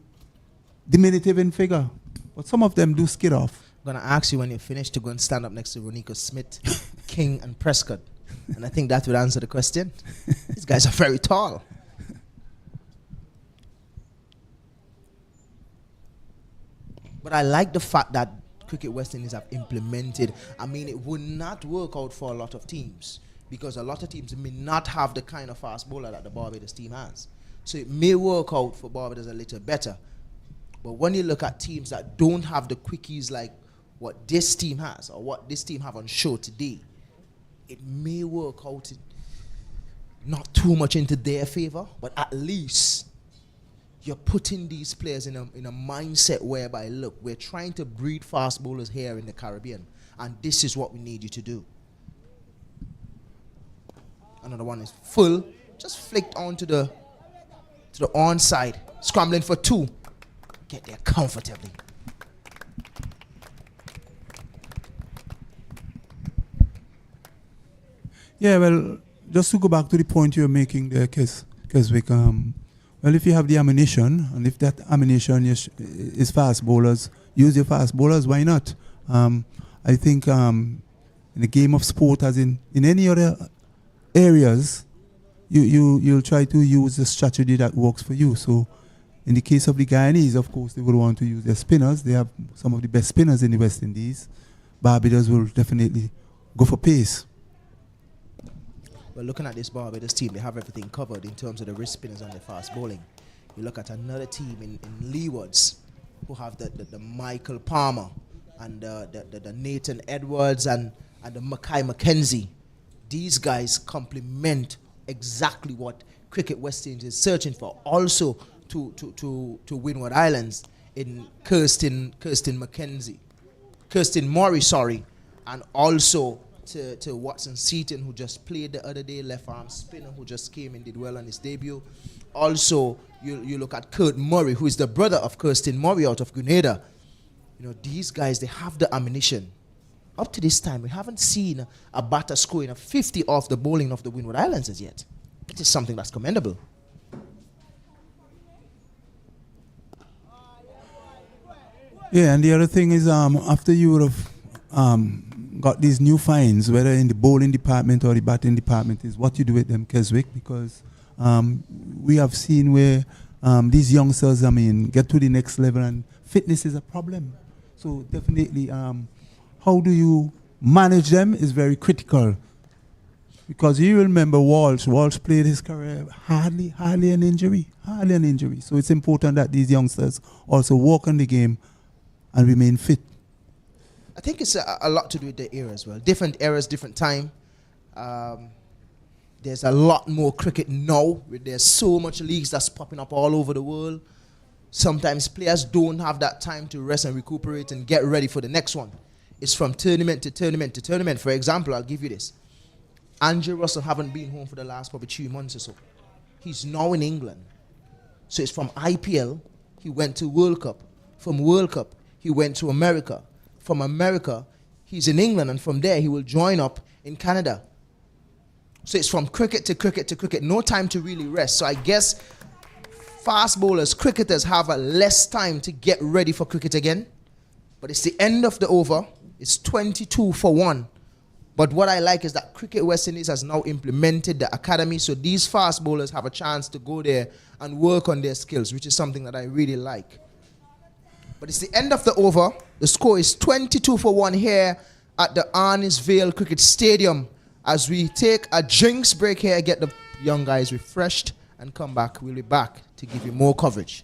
diminutive in figure. But some of them do skid off. I'm going to ask you when you're finished to go and stand up next to Ronika Smith, King and Prescott. And I think that would answer the question. These guys are very tall. But I like the fact that Cricket West Indies have implemented. I mean, it would not work out for a lot of teams, because a lot of teams may not have the kind of fast bowler that the Barbados team has. So it may work out for Barbados a little better. But when you look at teams that don't have the quickies like what this team has, or what this team have on show today, it may work out not too much into their favor, but at least you're putting these players in a mindset whereby, look, we're trying to breed fast bowlers here in the Caribbean, and this is what we need you to do. Another one is full, just flicked onto the onside, scrambling for two. Get there comfortably. Yeah, well, just to go back to the point you're making there, Keswick, well, if you have the ammunition, and if that ammunition is fast bowlers, use your fast bowlers, why not? I think in the game of sport, as in any other areas, you'll try to use the strategy that works for you. So in the case of the Guyanese, of course, they will want to use their spinners. They have some of the best spinners in the West Indies. Barbados will definitely go for pace. Well, looking at this Barbados team, they have everything covered in terms of the wrist spinners and the fast bowling. You look at another team in Leewards, who have the Michael Palmer, and the Nathan Edwards and the Mackay Mackenzie. These guys complement exactly what Cricket West Indies is searching for. Also to Windward Islands in Kirsten Murray, sorry, and also to Watson Seaton, who just played the other day, left arm spinner, who just came and did well on his debut. Also, you look at Kurt Murray, who is the brother of Kirsten Murray out of Grenada. You know, these guys, they have the ammunition. Up to this time, we haven't seen a batter scoring a 50 off the bowling of the Windward Islands as yet. It is something that's commendable. Yeah, and the other thing is, after you would have got these new finds, whether in the bowling department or the batting department, is what you do with them, Keswick, because we have seen where these youngsters, get to the next level, and fitness is a problem. So definitely, how do you manage them is very critical. Because you remember Walsh. Walsh played his career hardly an injury. So it's important that these youngsters also work on the game and remain fit. I think it's a lot to do with the era as well. Different eras, different time. There's a lot more cricket now. There's so much leagues that's popping up all over the world. Sometimes players don't have that time to rest and recuperate and get ready for the next one. It's from tournament to tournament to tournament. For example, I'll give you this. Andrew Russell haven't been home for the last probably 2 months or so. He's now in England. So it's from IPL, he went to World Cup. From World Cup, he went to America. From America, he's in England, and from there, he will join up in Canada. So it's from cricket to cricket to cricket. No time to really rest. So I guess fast bowlers, cricketers have a less time to get ready for cricket again. But it's the end of the over. It's 22 for 1. But what I like is that Cricket West Indies has now implemented the academy, so these fast bowlers have a chance to go there and work on their skills, which is something that I really like. But it's the end of the over. The score is 22 for 1 here at the Arnis Vale Cricket Stadium. As we take a drinks break here, get the young guys refreshed and come back. We'll be back to give you more coverage.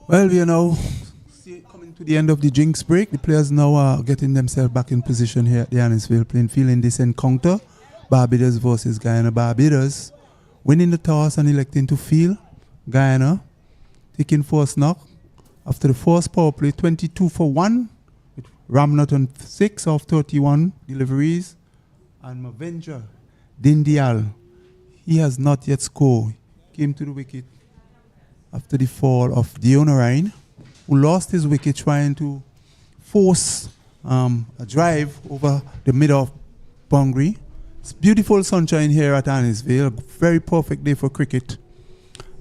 Well, we are now coming to the end of the drinks break. The players now are getting themselves back in position here at the Annisville, feeling this encounter. Barbados versus Guyana. Barbados winning the toss and electing to field. Guyana taking first knock. After the first power play, 22 for 1. With Ramnot on 6 of 31 deliveries. And Mavenja Dindial, he has not yet scored. Came to the wicket after the fall of Dionarine, who lost his wicket trying to force a drive over the middle of boundary. It's beautiful sunshine here at Annisville, a very perfect day for cricket.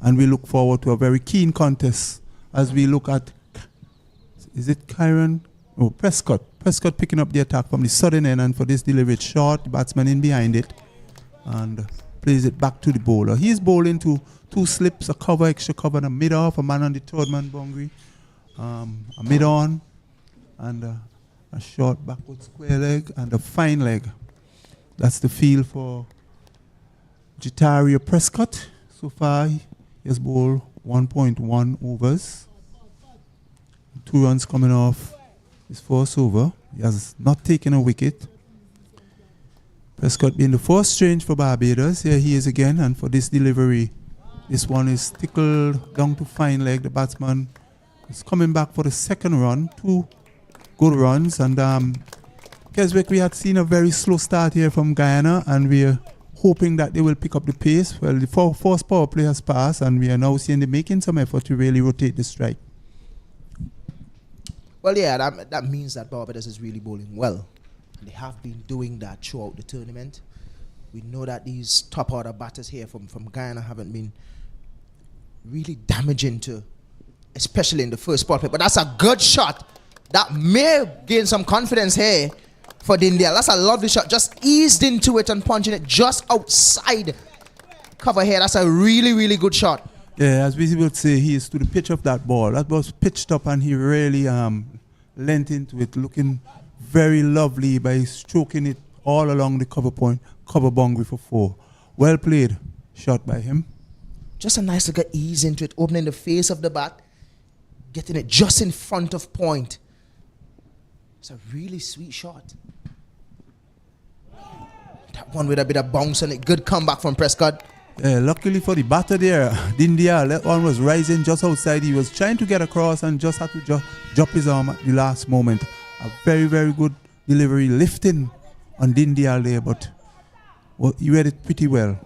And we look forward to a very keen contest as we look at, is it Kyron? Oh, Prescott. Prescott picking up the attack from the southern end, and for this delivery it's short, the batsman in behind it, and plays it back to the bowler. He's bowling to 2 slips, a cover, extra cover, and a mid-off, a man on the third man boundary, a mid-on, and a short backward square leg, and a fine leg. That's the field for Jitaria Prescott. So far, he has bowled 1.1 overs. 2 runs coming off his first over. He has not taken a wicket. Prescott being the first change for Barbados. Here he is again, and for this delivery, this one is tickled down to fine leg. The batsman is coming back for the second run. 2 good runs, and Keswick, we had seen a very slow start here from Guyana, and we're hoping that they will pick up the pace. Well, the first power play has passed, and we are now seeing them making some effort to really rotate the strike. Well, yeah, that means that Barbados is really bowling well. And they have been doing that throughout the tournament. We know that these top order batters here from Guyana haven't been really damaging to, especially in the first power play. But that's a good shot. That may gain some confidence here for Dindial. That's a lovely shot. Just eased into it and punching it just outside cover here. That's a really, really good shot. Yeah, as we would say, he is to the pitch of that ball. That was pitched up, and he really leant into it, looking very lovely by stroking it all along the cover boundary for 4. Well played shot by him. Just a nice little ease into it, opening the face of the bat, getting it just in front of point. It's a really sweet shot. That one with a bit of bounce on it. Good comeback from Prescott. Luckily for the batter there, Dindia, that one was rising just outside. He was trying to get across and just had to drop his arm at the last moment. A very, very good delivery, lifting on Dindia there, but he read it pretty well.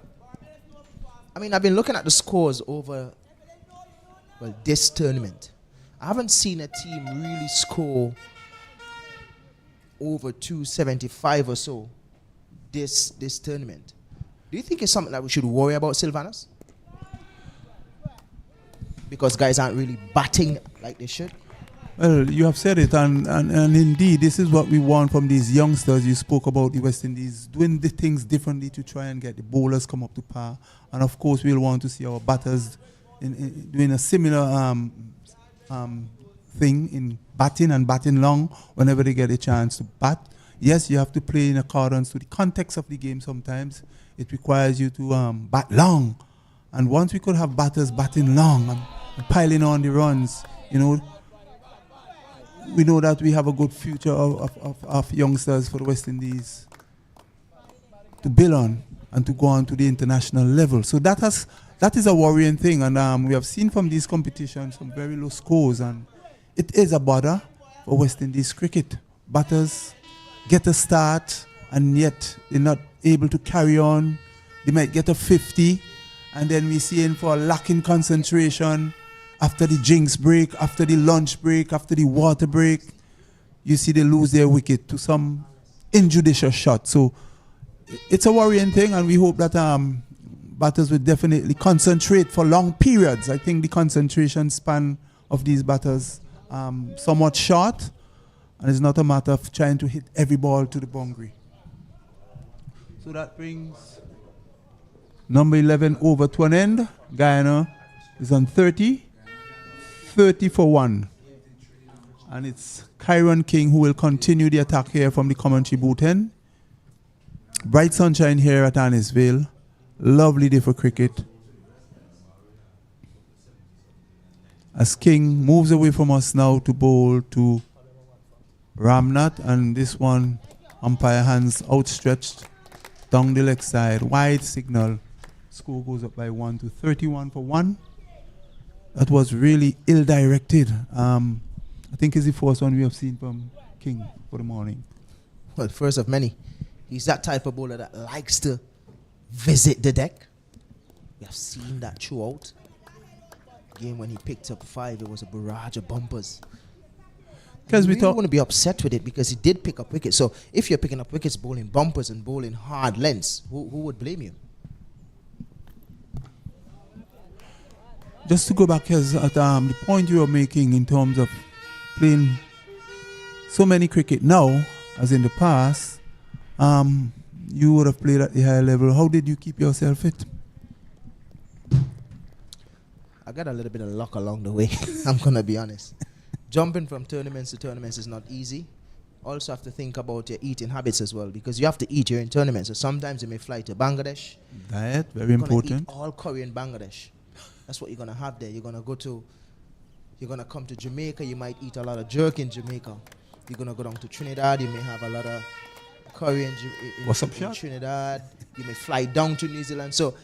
I mean, I've been looking at the scores over, this tournament. I haven't seen a team really score over 275 or so this tournament. Do you think it's something that we should worry about, Sylvanus? Because guys aren't really batting like they should? Well, you have said it, and indeed, this is what we want from these youngsters. You spoke about the West Indies doing the things differently to try and get the bowlers come up to par. And of course, we'll want to see our batters doing a similar thing in batting and batting long whenever they get a chance to bat. Yes, you have to play in accordance to the context of the game sometimes. It requires you to bat long. And once we could have batters batting long and piling on the runs, we know that we have a good future of youngsters for the West Indies to build on and to go on to the international level. So that is a worrying thing. And we have seen from these competitions some very low scores. And it is a bother for West Indies cricket. Batters get a start, and yet they're not able to carry on. They might get a 50, and then we see in for a lack in concentration after the drinks break, after the lunch break, after the water break. You see they lose their wicket to some injudicious shot. So it's a worrying thing, and we hope that batters will definitely concentrate for long periods. I think the concentration span of these batters somewhat short, and it's not a matter of trying to hit every ball to the boundary. So that brings number 11 over to an end. Guyana is on 30 for 1. And it's Kyron King who will continue the attack here from the commentary booth end. Bright sunshine here at Annisville. Lovely day for cricket. as King moves away from us now to bowl to Ramnath, and this one, umpire hands outstretched down the leg side, wide signal. Score goes up by 1 to 31 for 1. That was really ill-directed. I think it's the first one we have seen from King for the morning. Well, first of many. He's that type of bowler that likes to visit the deck. We have seen that throughout. Game when he picked up 5, it was a barrage of bumpers. Because we don't want to be upset with it because he did pick up wickets. So if you're picking up wickets, bowling bumpers and bowling hard lengths, who would blame you? Just to go back as at the point you were making in terms of playing so many cricket now as in the past, you would have played at the higher level. How did you keep yourself fit? I got a little bit of luck along the way. I'm going to be honest. Jumping from tournaments to tournaments is not easy. Also have to think about your eating habits as well because you have to eat, you're in tournaments. So sometimes you may fly to Bangladesh. Diet, very important. Eat all curry in Bangladesh. That's what you're going to have there. You're going to come to Jamaica. You might eat a lot of jerk in Jamaica. You're going to go down to Trinidad. You may have a lot of curry in Trinidad. You may fly down to New Zealand. So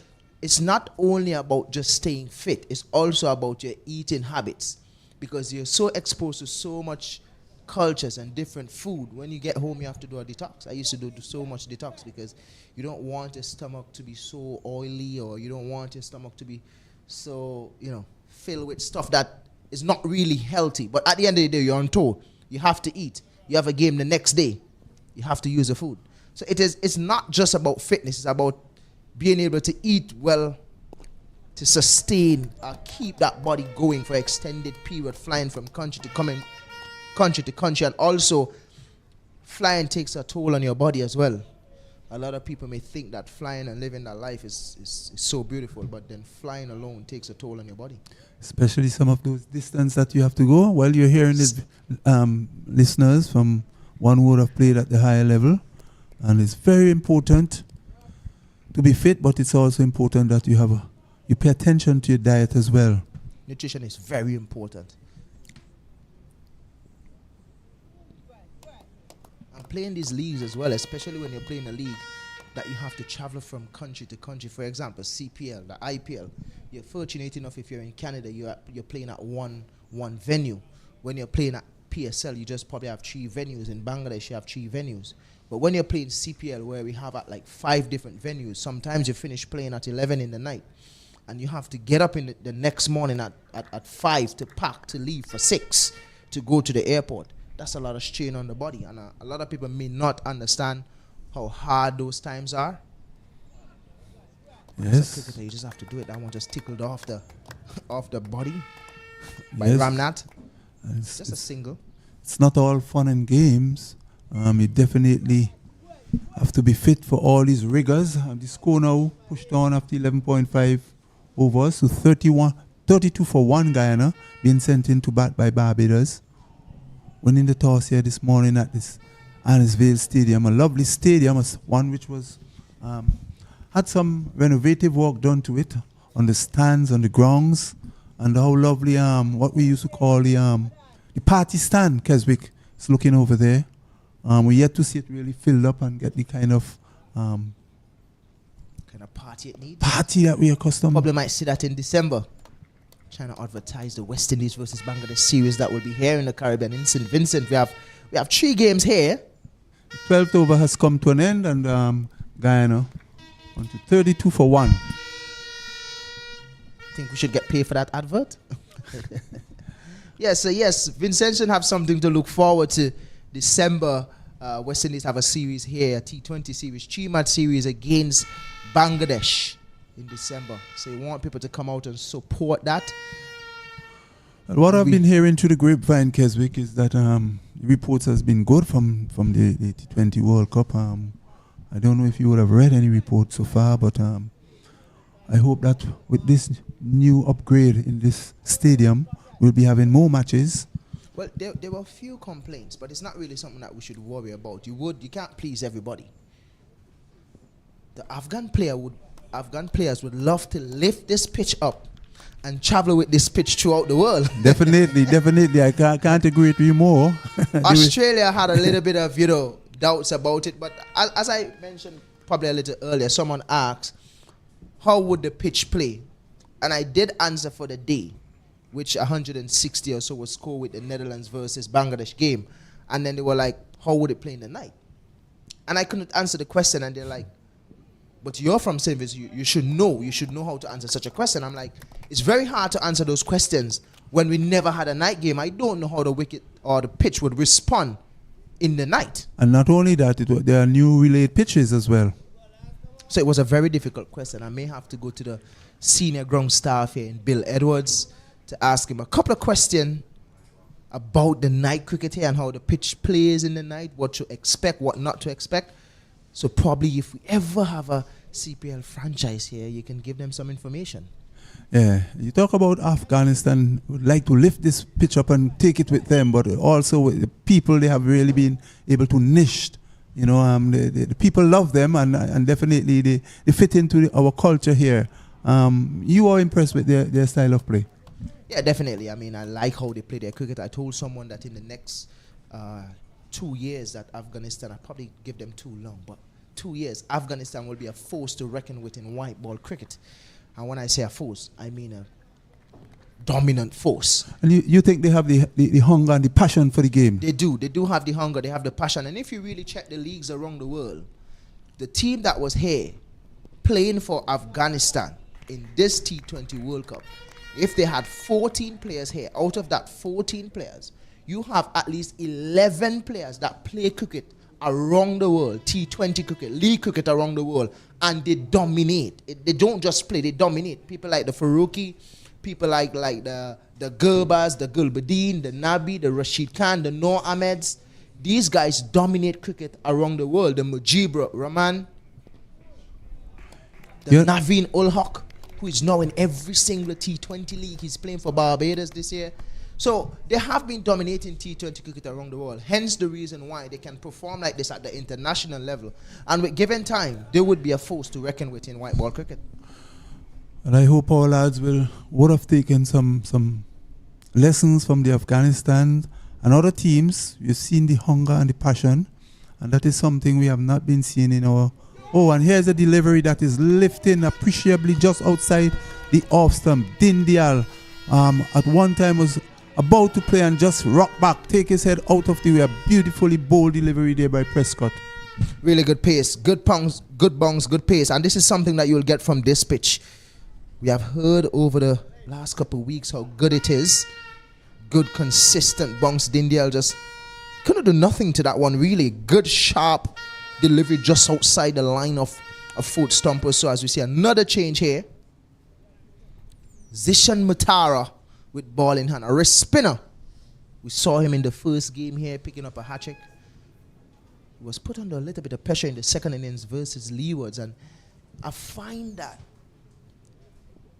it's not only about just staying fit. It's also about your eating habits because you're so exposed to so much cultures and different food. When you get home, you have to do a detox. I used to do so much detox because you don't want your stomach to be so oily or you don't want your stomach to be so, filled with stuff that is not really healthy. But at the end of the day, you're on tour. You have to eat. You have a game the next day. You have to use the food. So it's not just about fitness. It's about being able to eat well, to sustain, keep that body going for extended period, flying from country to country. And also, flying takes a toll on your body as well. A lot of people may think that flying and living that life is so beautiful, but then flying alone takes a toll on your body. Especially some of those distance that you have to go. Well, you're hearing this, listeners from one who would have played at the higher level. And it's very important to be fit, but it's also important that you pay attention to your diet as well. Nutrition is very important. Playing these leagues as well, especially when you're playing a league that you have to travel from country to country. For example, CPL, the IPL. You're fortunate enough if you're in Canada, you're playing at one venue. When you're playing at PSL, you just probably have 3 venues. In Bangladesh, you have 3 venues. But when you're playing CPL, where we have at like 5 different venues, sometimes you finish playing at 11 in the night, and you have to get up in the next morning at 5 to pack to leave for 6 to go to the airport. That's a lot of strain on the body, and a lot of people may not understand how hard those times are. Yes. As a cricketer, you just have to do it. That one just tickled off the body by Ramnath. It's just a single. It's not all fun and games. You definitely have to be fit for all these rigors. The score now pushed on after 11.5 overs to 32 for 1 Guyana, being sent in to bat by Barbados. Winning the toss here this morning at this Annisvale Stadium, a lovely stadium, one which was had some renovative work done to it on the stands, on the grounds, and how lovely what we used to call the party stand. Keswick is looking over there. We're yet to see it really filled up and get the kind of party it needs. Party that we are accustomed. Probably might see that in December. Trying to advertise the West Indies versus Bangladesh series that will be here in the Caribbean in St. Vincent. We have 3 games here. The 12th over has come to an end, and Guyana on to 32 for 1. Think we should get paid for that advert? Yes, Vincentian have something to look forward to. December, West Indies have a series here, a T20 series, 3-match series against Bangladesh in December. So you want people to come out and support that. And what I've been hearing through the grapevine, Keswick, is that reports has been good from the T20 World Cup. I don't know if you would have read any reports so far, but I hope that with this new upgrade in this stadium, we'll be having more matches. Well, there were a few complaints, but it's not really something that we should worry about. You can't please everybody. The Afghan players would love to lift this pitch up and travel with this pitch throughout the world. Definitely. I can't agree with you more. Australia had a little bit of, doubts about it. But as I mentioned probably a little earlier, someone asked, how would the pitch play? And I did answer for the day, which 160 or so was scored with the Netherlands versus Bangladesh game. And then they were like, how would it play in the night? And I couldn't answer the question. And they're like, but you're from St. Vincent, you should know. You should know how to answer such a question. I'm like, it's very hard to answer those questions when we never had a night game. I don't know how the wicket or the pitch would respond in the night. And not only that, there are new relayed pitches as well. So it was a very difficult question. I may have to go to the senior ground staff here in Bill Edwards to ask him a couple of questions about the night cricket here and how the pitch plays in the night, what to expect, what not to expect. So probably if we ever have a CPL franchise here, you can give them some information. Yeah, you talk about Afghanistan would like to lift this pitch up and take it with them, but also with the people, they have really been able to niche. The people love them, and definitely they fit into our culture here. You are impressed with their style of play? Yeah, definitely. I mean, I like how they play their cricket. I told someone that in the next 2 years that Afghanistan, I probably give them too long, but 2 years, Afghanistan will be a force to reckon with in white ball cricket. And when I say a force, I mean a dominant force. And you think they have the hunger and the passion for the game? They do. They do have the hunger. They have the passion. And if you really check the leagues around the world, the team that was here playing for Afghanistan in this T20 World Cup, if they had 14 players here, out of that 14 players, you have at least 11 players that play cricket around the world, T20 cricket, league cricket around the world, and they dominate. They don't just play, they dominate. People like the Faruqi, people like the Gerbers, the Gulbadin, the Nabi, the Rashid Khan, the Noor Ahmeds. These guys dominate cricket around the world. The Mujibur Rahman, the Naveen Ul Haq, who is now in every single T20 league. He's playing for Barbados this year. So they have been dominating T20 cricket around the world. Hence the reason why they can perform like this at the international level. And with given time, they would be a force to reckon with in white ball cricket. And I hope our lads would have taken some lessons from the Afghanistan and other teams. You've seen the hunger and the passion, and that is something we have not been seeing in our... Oh, and here's a delivery that is lifting appreciably just outside the off stump. Dindial at one time was about to play and just rock back, take his head out of the way. A beautifully bold delivery there by Prescott. Really good pace, good pungs, good bongs, good pace. And this is something that you'll get from this pitch. We have heard over the last couple of weeks how good it is. Good, consistent bongs. Dindial just couldn't do nothing to that one, really. Good, sharp delivery just outside the line of a foot stumper. So as we see, another change here. Zishan Mutara with ball in hand. A wrist spinner. We saw him in the first game here picking up a hat-trick. He was put under a little bit of pressure in the second innings versus Leewards. And I find that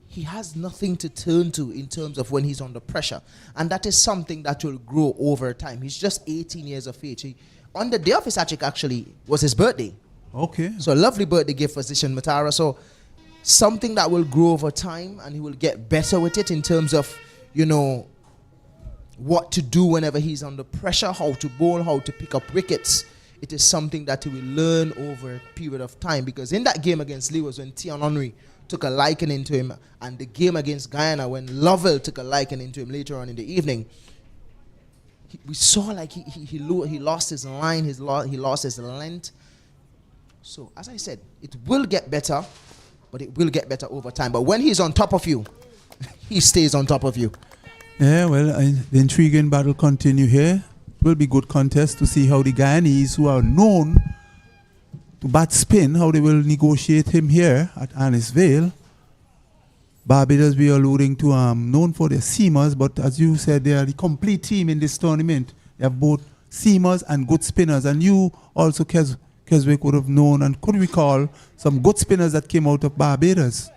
he has nothing to turn to in terms of when he's under pressure. And that is something that will grow over time. He's just 18 years of age. On the day of his hat-trick, actually, was his birthday. Okay. So a lovely birthday gift for Zishan Mutara. So something that will grow over time, and he will get better with it in terms of, what to do whenever he's under pressure, how to bowl, how to pick up wickets. It is something that he will learn over a period of time, because in that game against Lee was when Tion Henry took a liking to him, and the game against Guyana when Lovell took a liking to him later on in the evening, we saw like he lost his line, he lost his length. So as I said, it will get better, but it will get better over time. But when he's on top of you, he stays on top of you. Yeah, well, the intriguing battle continue here. It will be good contest to see how the Guyanese, who are known to bat spin, how they will negotiate him here at Annis Vale. Barbados, we are alluding to, known for their seamers, but as you said, they are the complete team in this tournament. They have both seamers and good spinners, and you also, Keswick, would have known and could recall some good spinners that came out of Barbados.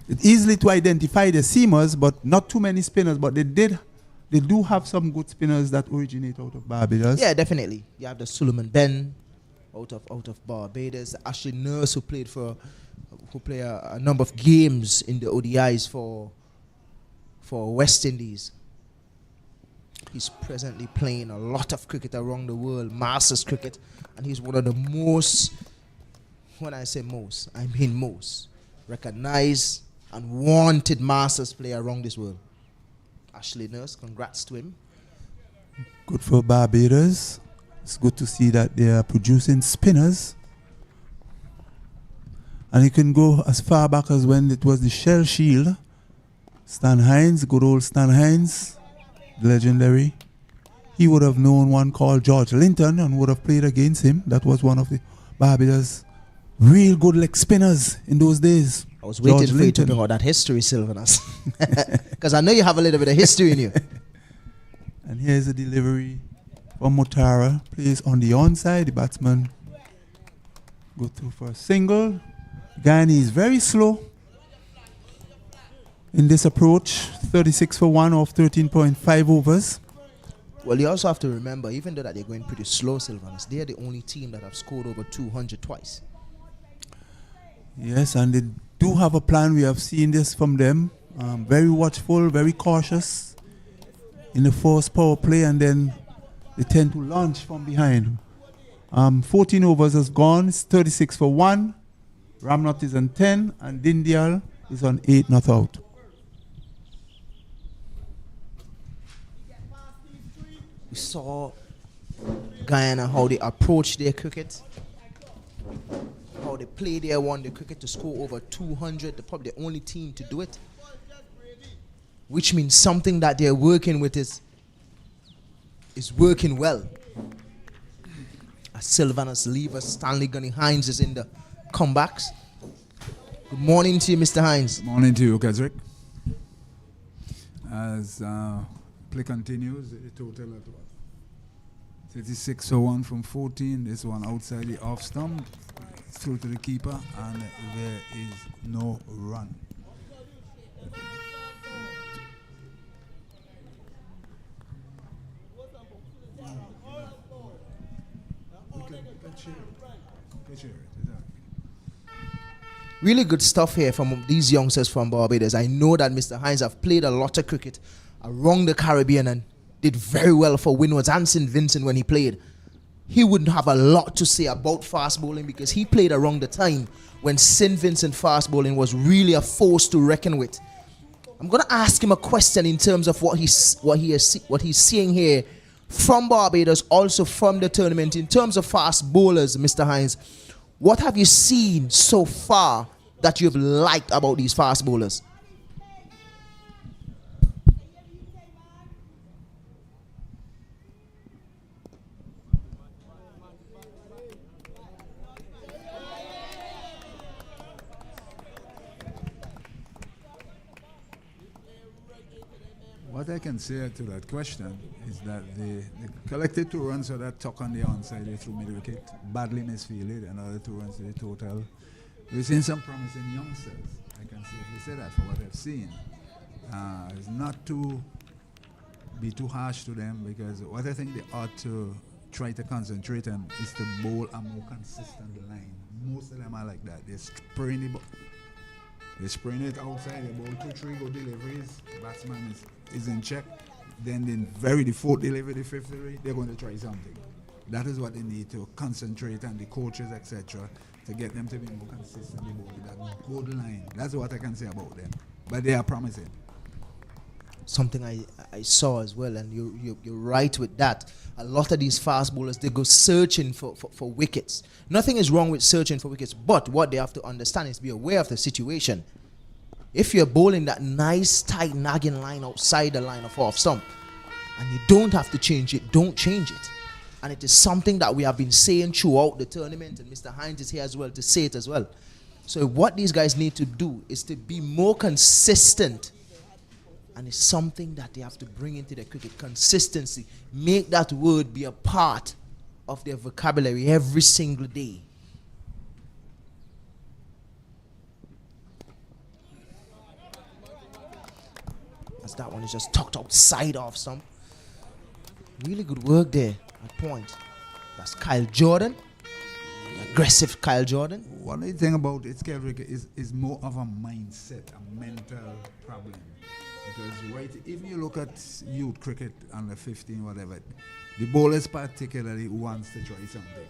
It's easily to identify the seamers, but not too many spinners, but they do have some good spinners that originate out of Barbados. Yeah, definitely. You have the Suleiman Ben out of Barbados, Ashley Nurse, who played a number of games in the ODIs for for West Indies. He's presently playing a lot of cricket around the world, Masters cricket, and he's one of the most, when I say most, I mean most, recognized and wanted Masters player around this world. Ashley Nurse, congrats to him. Good for Barbados. It's good to see that they are producing spinners. And you can go as far back as when it was the Shell Shield. Stan Hines, good old Stan Hines, legendary. He would have known one called George Linton and would have played against him. That was one of the Barbados real good leg spinners in those days. I was waiting for you to bring out that history, Sylvanus. Because I know you have a little bit of history in you. And here's a delivery from Mutara. Plays on the onside. The batsman go through for a single. Guyana is very slow in this approach. 36 for 1 off 13.5 overs. Well, you also have to remember, even though that they're going pretty slow, Sylvanus, they're the only team that have scored over 200 twice. Yes, and they do have a plan. We have seen this from them. Very watchful, very cautious in the first power play, and then they tend to launch from behind. 14 overs has gone. It's 36 for 1. Ramnath is on 10, and Dindial is on 8 not out. We saw Guyana, how they approach their cricket, how they play their one-day cricket to score over 200. They're probably the only team to do it, which means something that they're working with is working well. As Sylvanus Lever, Stanley Gunny Hines is in the comebacks. Good morning to you, Mr. Hines. Good morning to you, Kesrick. As play continues, the total at what? 36 for 1 from 14. This one outside the off stump, through to the keeper, and there is no run. Really good stuff here from these youngsters from Barbados. I know that Mr. Hines have played a lot of cricket around the Caribbean and did very well for Windwards and St. Vincent when he played. He wouldn't have a lot to say about fast bowling because he played around the time when St. Vincent fast bowling was really a force to reckon with. I'm going to ask him a question in terms of what he's seeing here from Barbados, also from the tournament. In terms of fast bowlers, Mr. Hines, what have you seen so far that you've liked about these fast bowlers? What I can say to that question is that they collected 2 runs for that tuck on the onside. They threw middle wicket, badly misfielded, another 2 runs to the total. We've seen some promising youngsters. I can safely say that for what I've seen. It's not to be too harsh to them, because what I think they ought to try to concentrate on is to bowl a more consistent line. Most of them are like that. They're spraying the ball. They spraying it outside, they bowl 2-3 good deliveries, batsman is in check, then the 4th delivery, the 5th delivery, they're going to try something. That is what they need to concentrate on, the coaches, etc., to get them to be more consistently bowling that good line. That's what I can say about them. But they are promising. Something I saw as well, and you're right with that. A lot of these fast bowlers, they go searching for wickets. Nothing is wrong with searching for wickets, but what they have to understand is be aware of the situation. If you're bowling that nice, tight, nagging line outside the line of off stump, and you don't have to change it, don't change it. And it is something that we have been saying throughout the tournament, and Mr. Hines is here as well to say it as well. So what these guys need to do is to be more consistent. And it's something that they have to bring into their cricket. Consistency. Make that word be a part of their vocabulary every single day. As that one is just tucked outside off some. Really good work there at point. That's Kyle Jordan. The aggressive Kyle Jordan. What I think about it, Kedrick, is more of a mindset, a mental problem. Because right, if you look at youth cricket under 15, whatever, the bowlers particularly who wants to try something.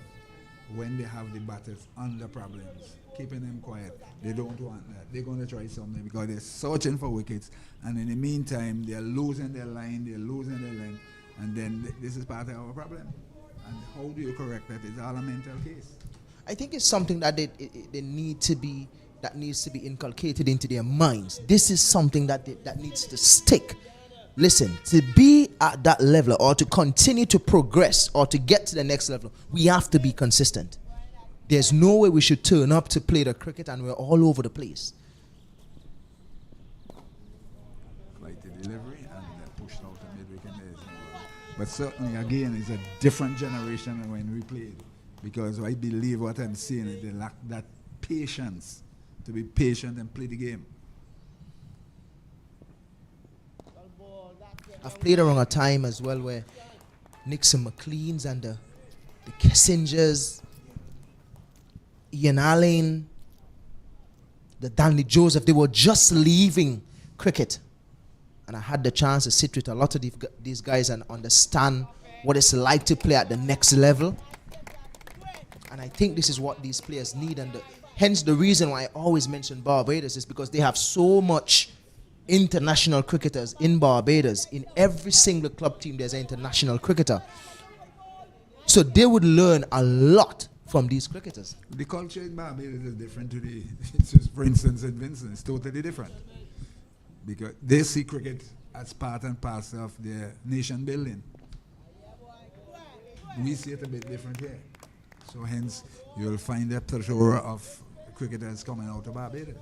When they have the batters under problems, keeping them quiet, they don't want that. They're going to try something because they're searching for wickets, and in the meantime, they're losing their line, they're losing their length, and then this is part of our problem. And how do you correct that? It's all a mental case. I think it's something that they need to be, that needs to be inculcated into their minds. This is something that that needs to stick. Listen, to be at that level or to continue to progress or to get to the next level, we have to be consistent. There's no way we should turn up to play the cricket and we're all over the place. Like the delivery and pushed out the mid-wicket. But certainly, again, it's a different generation than when we played. Because I believe what I'm seeing is they lack that patience to be patient and play the game. I've played around a time as well where Nixon McLean's and the Kissingers, Ian Allen, the Danley Joseph, they were just leaving cricket. And I had the chance to sit with a lot of these guys and understand what it's like to play at the next level. And I think this is what these players need. And hence the reason why I always mention Barbados is because they have so much international cricketers in Barbados. In every single club team, there's an international cricketer. So they would learn a lot from these cricketers. The culture in Barbados is different to the, it's just, for instance, in Vincent, it's totally different. Because they see cricket as part and parcel of their nation building. We see it a bit different here. So hence, you'll find a plethora of cricketers coming out of Barbados.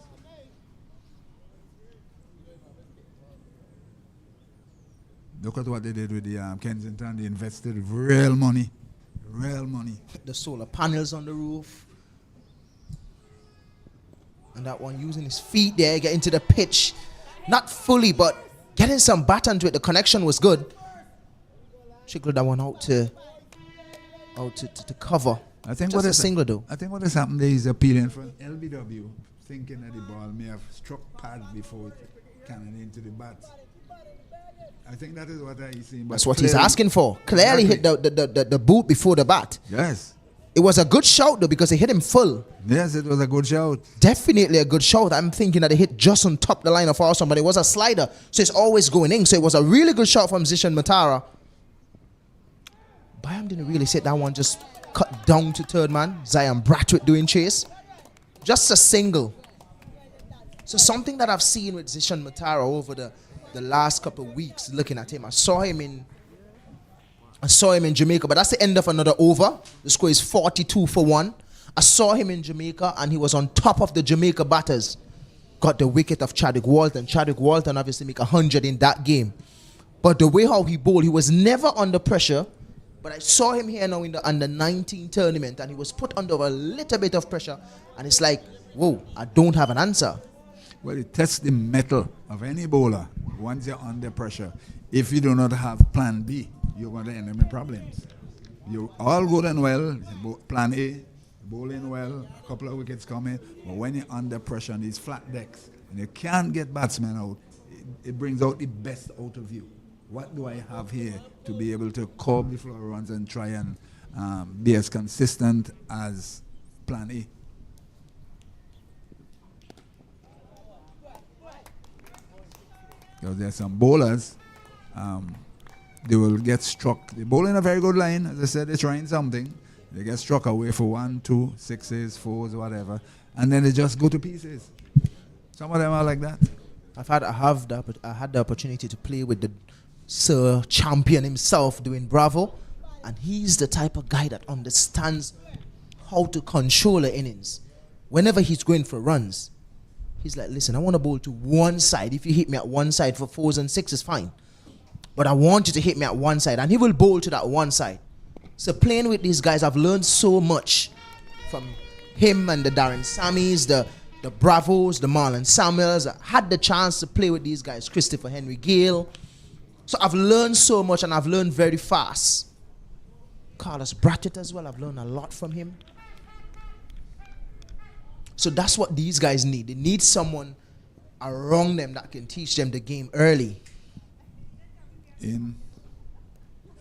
Look at what they did with the Kensington. They invested real money. Real money. The solar panels on the roof. And that one using his feet there, getting to the pitch. Not fully, but getting some bat onto it. The connection was good. Trickled that one out to cover. I think Just what a is single though. I think what has happened there is appealing for LBW, thinking that the ball may have struck pad before it came into the bat. I think that is what I see. That's what he's asking for. Clearly hit the boot before the bat. Yes. It was a good shout though because it hit him full. Yes, it was a good shout. Definitely a good shout. I'm thinking that it hit just on top the line of Arsenal, but it was a slider, so it's always going in. So it was a really good shot from Zishan Matara. Bayam didn't really sit that one, just cut down to third man. Zion Bratwick doing chase. Just a single. So something that I've seen with Zishan Matara over the last couple of weeks, looking at him. I saw him in Jamaica, but that's the end of another over. The score is 42-1. I saw him in Jamaica, and he was on top of the Jamaica batters. Got the wicket of Chadwick Walton. Chadwick Walton obviously make 100 in that game. But the way how he bowled, he was never under pressure. But I saw him here now in the under-19 tournament, and he was put under a little bit of pressure. And it's like, whoa, I don't have an answer. Well, it tests the mettle of any bowler once you're under pressure. If you do not have plan B, you're going to end up in problems. You all good and well, plan A, bowling well, a couple of wickets coming, but when you're under pressure on these flat decks and you can't get batsmen out, it brings out the best out of you. What do I have here to be able to curb the floor runs and try and be as consistent as plan A? Because there's some bowlers, they will get struck. They bowl in a very good line. As I said, they're trying something. They get struck away for 1, 2, 6s, 4s, whatever. And then they just go to pieces. Some of them are like that. I had the opportunity to play with the Sir Champion himself doing Bravo. And he's the type of guy that understands how to control the innings. Whenever he's going for runs, he's like, listen, I want to bowl to one side. If you hit me at one side for 4s and 6s, fine. But I want you to hit me at one side. And he will bowl to that one side. So playing with these guys, I've learned so much from him and the Darren Sammies, the Bravos, the Marlon Samuels. I had the chance to play with these guys, Christopher Henry Gale. So I've learned so much, and I've learned very fast. Carlos Bratchett as well, I've learned a lot from him. So that's what these guys need. They need someone around them that can teach them the game early. In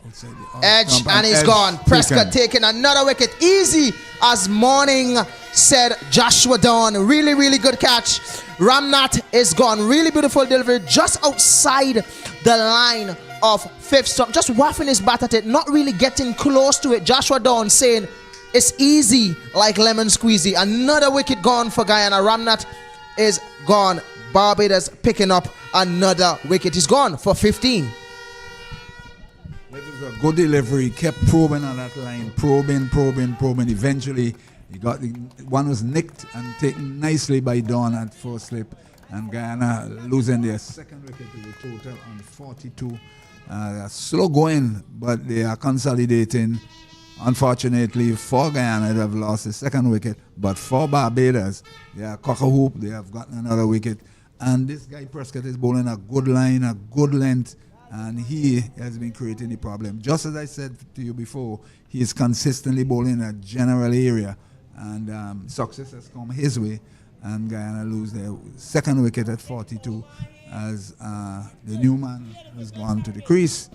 outside the Edge, stump, and he's Edge gone. Prescott taking another wicket. Easy as morning, said Joshua Dawn. Really, really good catch. Ramnath is gone. Really beautiful delivery just outside the line of fifth stump. Just wafting his bat at it, not really getting close to it. Joshua Dawn saying it's easy like lemon squeezy. Another wicket gone for Guyana. Ramnath is gone. Barbados picking up another wicket. He's gone for 15. It was a good delivery. Kept probing on that line, probing. Eventually, he got the one was nicked and taken nicely by Dawn at first slip, and Guyana losing their second wicket to the total on 42. Slow going, but they are consolidating. Unfortunately for Guyana, they have lost the second wicket, but for Barbados, they are cock-a-hoop. They have gotten another wicket, and this guy Prescott is bowling a good line, a good length. And he has been creating the problem. Just as I said to you before, he is consistently bowling a general area. And success has come his way. And Guyana lose their second wicket at 42 as the new man has gone to the crease.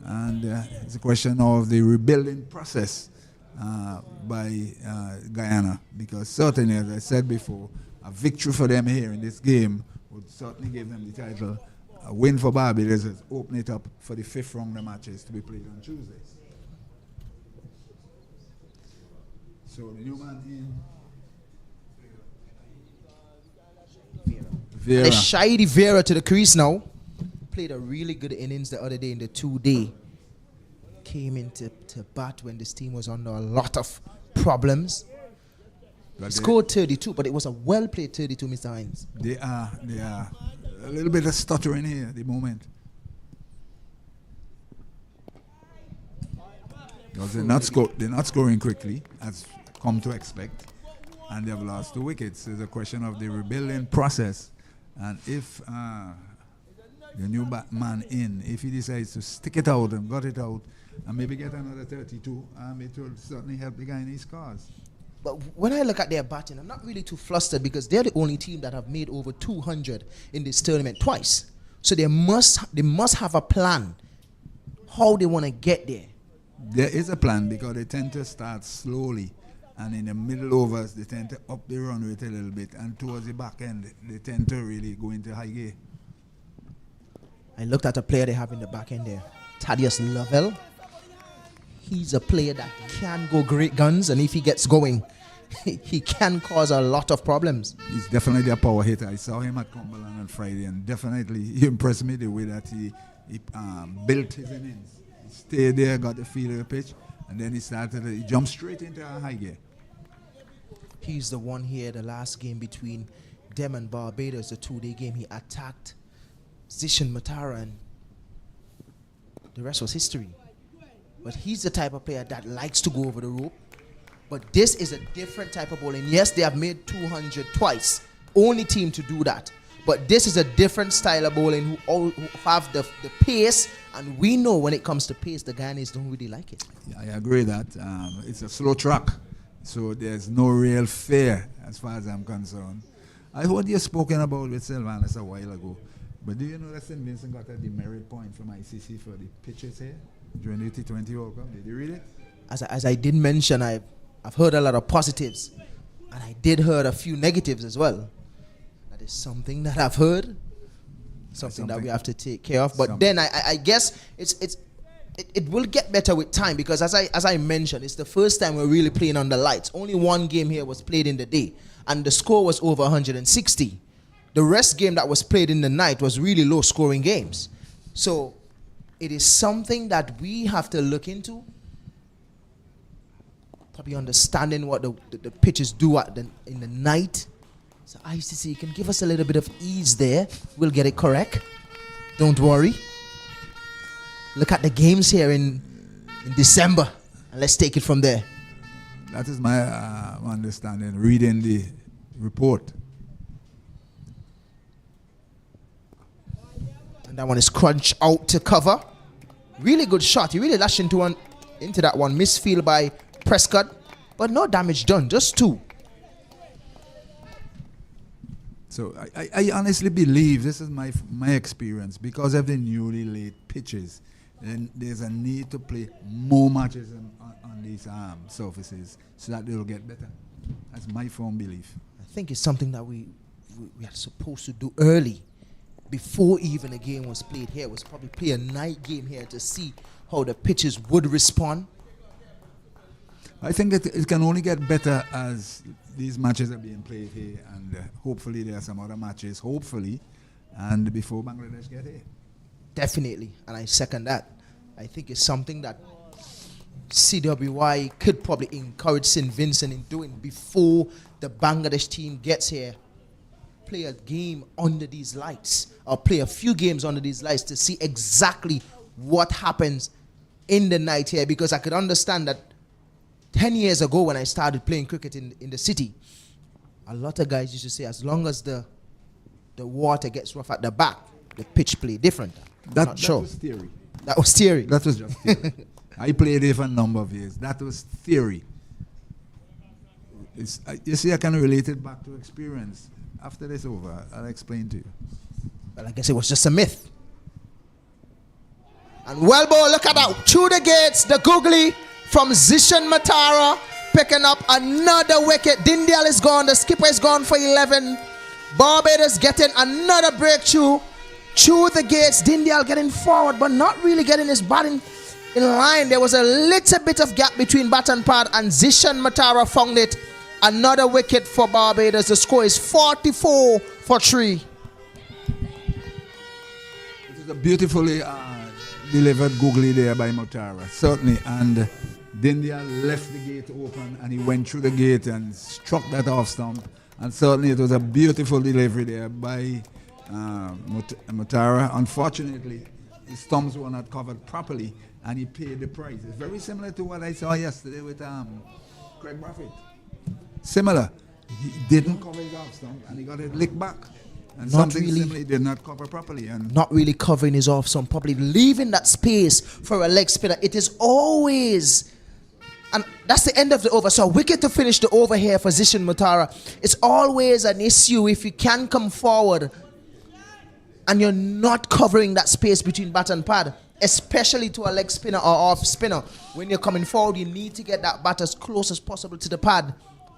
And it's a question of the rebuilding process by Guyana. Because certainly, as I said before, a victory for them here in this game would certainly give them the title. A win for Barbados is open it up for the fifth round of matches to be played on Tuesdays. So the new man in Vera. They shied Vera to the crease now. Played a really good innings the other day in the 2-day. Came into bat when this team was under a lot of problems. Scored 32, but it was a well-played 32, Mr. Hines. They are a little bit of stuttering here at the moment. Because they're not scoring quickly, as come to expect, and they've lost 2 wickets. It's a question of the rebuilding process, and if the new man in, if he decides to stick it out and got it out, and maybe get another 32, it will certainly help the guy in his cause. But when I look at their batting, I'm not really too flustered because they're the only team that have made over 200 in this tournament twice. So they must have a plan how they want to get there. There is a plan because they tend to start slowly, and in the middle overs they tend to up the run rate a little bit, and towards the back end they tend to really go into high gear. I looked at a player they have in the back end there, Thaddeus Lovell. He's a player that can go great guns, and if he gets going, he can cause a lot of problems. He's definitely a power hitter. I saw him at Cumberland on Friday, and definitely he impressed me the way that he built his innings. He stayed there, got the feel of the pitch, and then he jumped straight into a high gear. He's the one here, the last game between them and Barbados, the 2-day game. He attacked Zishan Matara, and the rest was history. But he's the type of player that likes to go over the rope. But this is a different type of bowling. Yes, they have made 200 twice. Only team to do that. But this is a different style of bowling who have the pace. And we know when it comes to pace, the Guyanese don't really like it. Yeah, I agree that. It's a slow track. So there's no real fear as far as I'm concerned. I heard you spoken about with Sylvanus a while ago. But do you know that St. Vincent got a demerit point from ICC for the pitches here during the T20 World Cup? Did you read it? As I did mention, I've heard a lot of positives, and I did hear a few negatives as well. That is something that I've heard, something that we have to take care of. But then I guess it will get better with time, because as I mentioned, it's the first time we're really playing under lights. Only one game here was played in the day, and the score was over 160. The rest game that was played in the night was really low scoring games. So it is something that we have to look into, probably understanding what the pitches do in the night. So ICC can give us a little bit of ease there. We'll get it correct. Don't worry. Look at the games here in December, and let's take it from there. That is my understanding, reading the report. And that one is crunched out to cover. Really good shot. He really lashed into that one. Misfield by Prescott, but no damage done. Just 2. So I honestly believe, this is my experience, because of the newly laid pitches, then there's a need to play more matches on these surfaces so that they'll get better. That's my firm belief. I think it's something that we are supposed to do early, before even a game was played here. Was probably play a night game here to see how the pitches would respond. I think it can only get better as these matches are being played here, and hopefully there are some other matches, hopefully, and before Bangladesh get here. Definitely, and I second that. I think it's something that CWI could probably encourage St. Vincent in doing before the Bangladesh team gets here. Play a game under these lights, or play a few games under these lights to see exactly what happens in the night here, because I could understand that 10 years ago when I started playing cricket in the city, a lot of guys used to say as long as the water gets rough at the back, the pitch play different. That was theory. That was theory. That was just theory. I played it for a number of years. That was theory. You see, I can relate it back to experience. After this over, I'll explain to you. Well, I guess it was just a myth. And well, boy, look at that. Through the gates, the googly from Zishan Matara, picking up another wicket. Dindial is gone. The skipper is gone for 11. Barbados getting another breakthrough. Through the gates, Dindial getting forward, but not really getting his batting in line. There was a little bit of gap between bat and pad, and Zishan Matara found it. Another wicket for Barbados. The score is 44 for 3. It is a beautifully delivered googly there by Matara, certainly. And Dindial left the gate open, and he went through the gate and struck that off stump. And certainly it was a beautiful delivery there by Matara. Unfortunately, his stumps were not covered properly, and he paid the price. It's very similar to what I saw yesterday with Craig Brathwaite. Similar. He didn't cover his off stump, and he got it licked back. And Not something really. similar he did not cover properly. And Not really covering his off stump properly, leaving that space for a leg spinner. It is always, and that's the end of the over. So wicket to finish the over here for Zishan Matara. It's always an issue if you can come forward and you're not covering that space between bat and pad, especially to a leg spinner or off spinner. When you're coming forward, you need to get that bat as close as possible to the pad.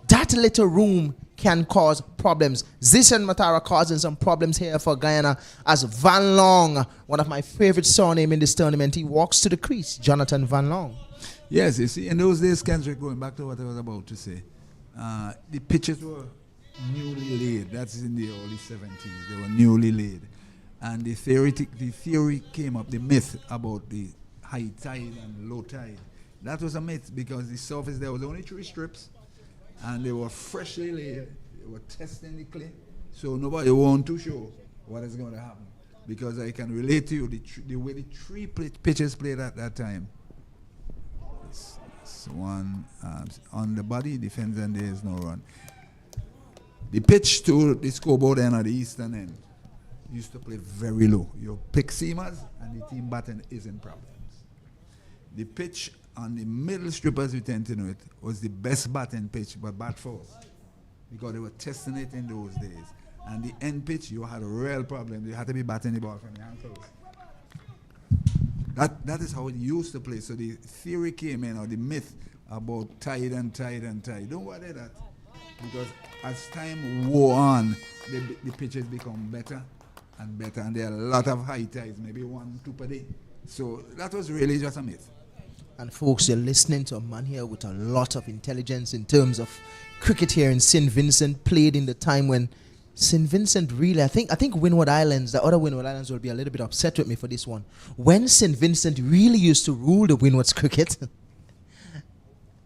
That little room can cause problems. Zishan Matara causing some problems here for Guyana, as Van Long, one of my favorite surname in this tournament, he walks to the crease. Jonathan Van Long. yes, you see, in those days, Kendrick, going back to what I was about to say, the pitches were newly laid. That's in the early 70s. They were newly laid. And the theory came up, the myth about the high tide and low tide. That was a myth, because the surface there was only 3 strips, and they were freshly laid. They were testing the clay, so nobody wanted to show what is going to happen. Because I can relate to you the way the 3 pitches played at that time. It's one on the body, defense, and there is no run. The pitch to the scoreboard end or the eastern end used to play very low. You pick seamers, and the team batting is in problems. The pitch on the middle strip, as we tend to know it, was the best batting pitch, but bat first, because they were testing it in those days. And the end pitch, you had a real problem. You had to be batting the ball from the ankles. That is how it used to play. So the theory came in, or the myth about tide and tide and tide. Don't worry that, because as time wore on, the pitches become better and better, and there are a lot of high tides, maybe 1, 2 per day. So that was really just a myth. And folks, you're listening to a man here with a lot of intelligence in terms of cricket here in St. Vincent, played in the time when St. Vincent really, I think Windward Islands, the other Windward Islands will be a little bit upset with me for this one. When St. Vincent really used to rule the Windward's cricket, I'm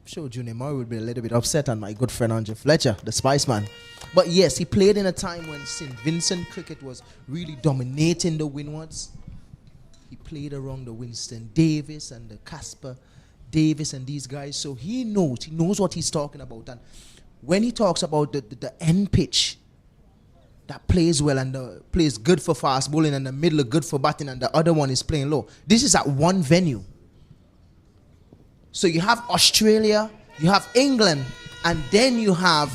sure Junior Murray would be a little bit upset, and my good friend Andre Fletcher, the Spice Man. But yes, he played in a time when St. Vincent cricket was really dominating the Windwards. He played around the Winston Davis and the Casper Davis and these guys, so he knows what he's talking about. And when he talks about the end pitch that plays well and plays good for fast bowling, and the middle good for batting, and the other one is playing low, this is at one venue. So you have Australia, you have England, and then you have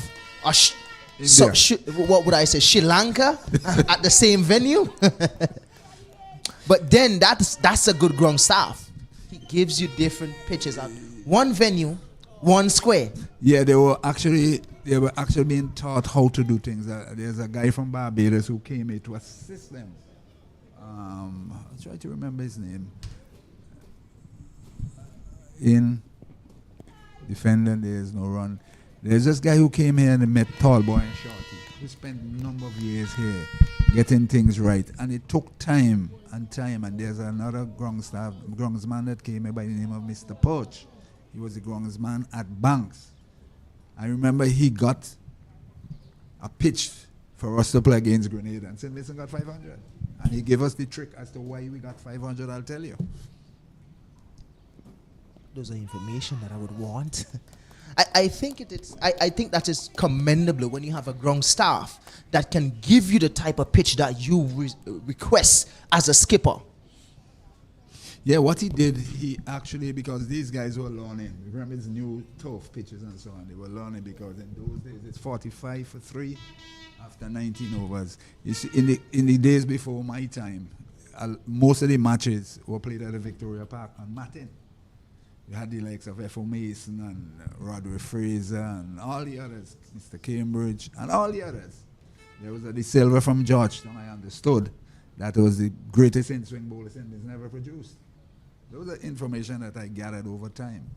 So, India. what would I say? Sri Lanka at the same venue? But then that's a good ground staff. He gives you different pitches at one venue, one square. Yeah, they were actually being taught how to do things. There's a guy from Barbados who came here to assist them. I'll try to remember his name. In defendant, there's no run. There's this guy who came here and met Tall Boy and Shorty, who spent a number of years here getting things right. And it took time. And there's another groundsman that came here by the name of Mr. Poach. He was the groundsman at Banks. I remember he got a pitch for us to play against Grenada, and St. Vincent got 500. And he gave us the trick as to why we got 500, I'll tell you. Those are information that I would want. I think that is commendable when you have a ground staff that can give you the type of pitch that you request as a skipper. Yeah, what he did, he actually, because these guys were learning, remember his new turf pitches and so on, they were learning because in those days it's 45 for 3 after 19 overs. You see, in the days before my time, most of the matches were played at the Victoria Park on matting. You had the likes of F.O. Mason and Roderick Fraser and all the others, Mr. Cambridge and all the others. There was the silver from Georgetown. I understood that was the greatest in-swing bowler Indians never produced. Those are information that I gathered over time.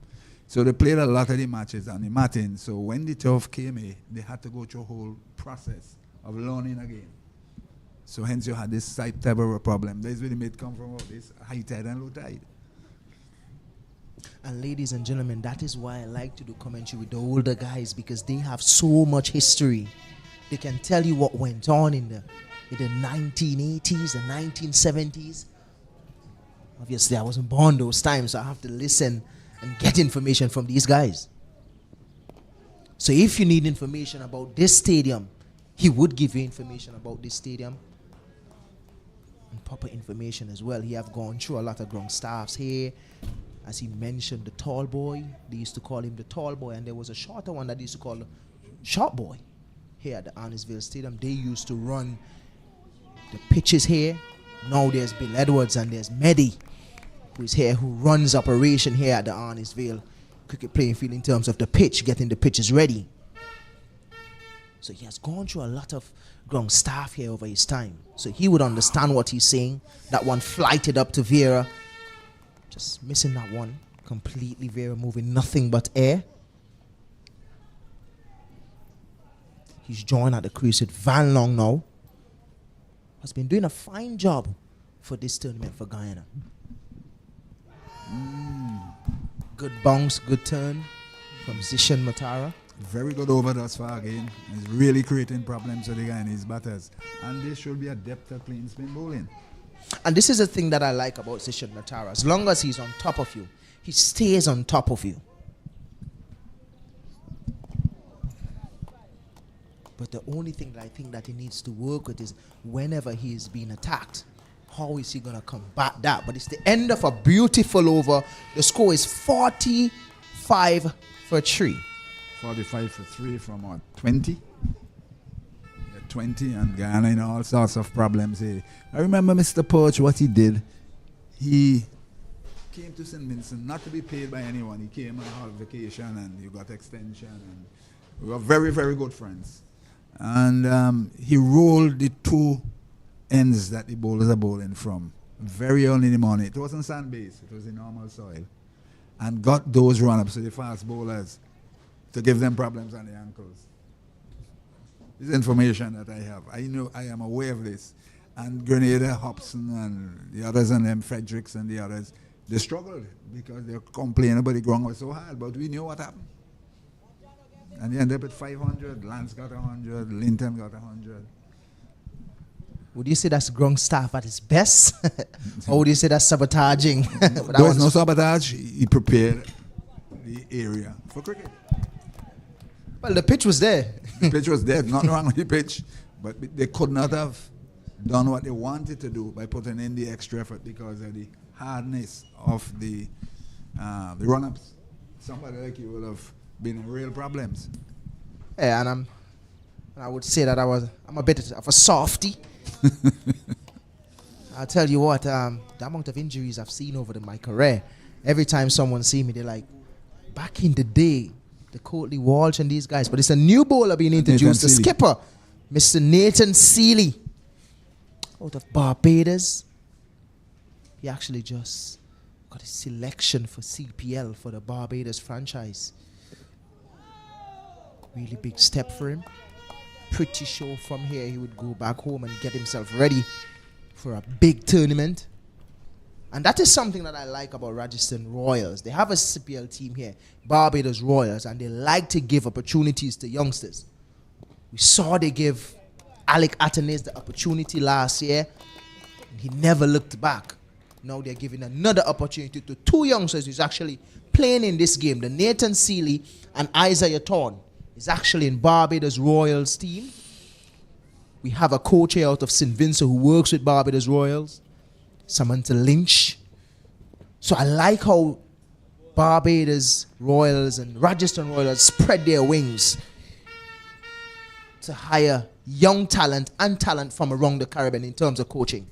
So they played a lot of the matches on the matting. So when the turf came in, they had to go through a whole process of learning again. So hence you had this type of a problem. That's where the mate come from, this high tide and low tide. And ladies and gentlemen, that is why I like to do commentary with the older guys, because they have so much history. They can tell you what went on in the 1980s, the 1970s. Obviously, I wasn't born those times, so I have to listen and get information from these guys. So if you need information about this stadium, he would give you information about this stadium. And proper information as well. He have gone through a lot of ground staffs here. As he mentioned, the tall boy, they used to call him the tall boy, and there was a shorter one that they used to call the short boy here at the Arnisville Stadium. They used to run the pitches here. Now there's Bill Edwards and there's Mehdi, who is here, who runs operation here at the Arnisville cricket playing field in terms of the pitch, getting the pitches ready. So he has gone through a lot of ground staff here over his time. So he would understand what he's saying. That one flighted up to Vera. Just missing that one completely. Vera moving nothing but air. He's joined at the crease with Van Long now. Has been doing a fine job for this tournament for Guyana. Good bounce, good turn from Zishan Matara. Very good over thus far again. He's really creating problems for the Guyanese batters. And they should be adept at playing spin bowling. And this is the thing that I like about Zishan Matara. As long as he's on top of you, he stays on top of you. But the only thing that I think that he needs to work with is whenever he is being attacked, how is he going to combat that? But it's the end of a beautiful over. The score is 45 for 3. 45 for 3 from what, 20? 20, and Guyana in all sorts of problems here. I remember Mr. Poach, what he did. He came to St. Vincent not to be paid by anyone. He came on half vacation and he got extension. And we were very, very good friends. And he rolled the 2 ends that the bowlers are bowling from very early in the morning. It wasn't sand base, it was in normal soil. And got those run-ups to the fast bowlers to give them problems on the ankles. This is information that I have. I know, I am aware of this. And Grenada, Hobson, and the others, and them, Fredericks and the others, they struggled because they were complaining about the ground was so hard. But we knew what happened. And they ended up at 500. Lance got 100. Linton got 100. Would you say that's ground staff at its best? Or would you say that's sabotaging? There was no sabotage. He prepared the area for cricket. Well, the pitch was there. The pitch was there. Nothing wrong with the pitch. But they could not have done what they wanted to do by putting in the extra effort because of the hardness of the run-ups. Somebody like you will have been in real problems. Yeah, and And I would say that I'm a bit of a softie. I'll tell you what, the amount of injuries I've seen over my career, every time someone see me, they're like, back in the day, the Courtney Walsh and these guys. But it's a new bowler being introduced, the skipper, Mr. Nathan Seeley, out of Barbados. He actually just got a selection for CPL for the Barbados franchise. Really big step for him. Pretty sure from here he would go back home and get himself ready for a big tournament. And that is something that I like about Rajasthan Royals. They have a CPL team here, Barbados Royals, and they like to give opportunities to youngsters. We saw they give Alec Atenes the opportunity last year, and he never looked back. Now they're giving another opportunity to two youngsters who's actually playing in this game. The Nathan Seeley and Isaiah Thorne is actually in Barbados Royals team. We have a coach here out of St. Vincent who works with Barbados Royals, Samantha Lynch. So I like how Barbados Royals and Rajasthan Royals spread their wings to hire young talent and talent from around the Caribbean in terms of coaching.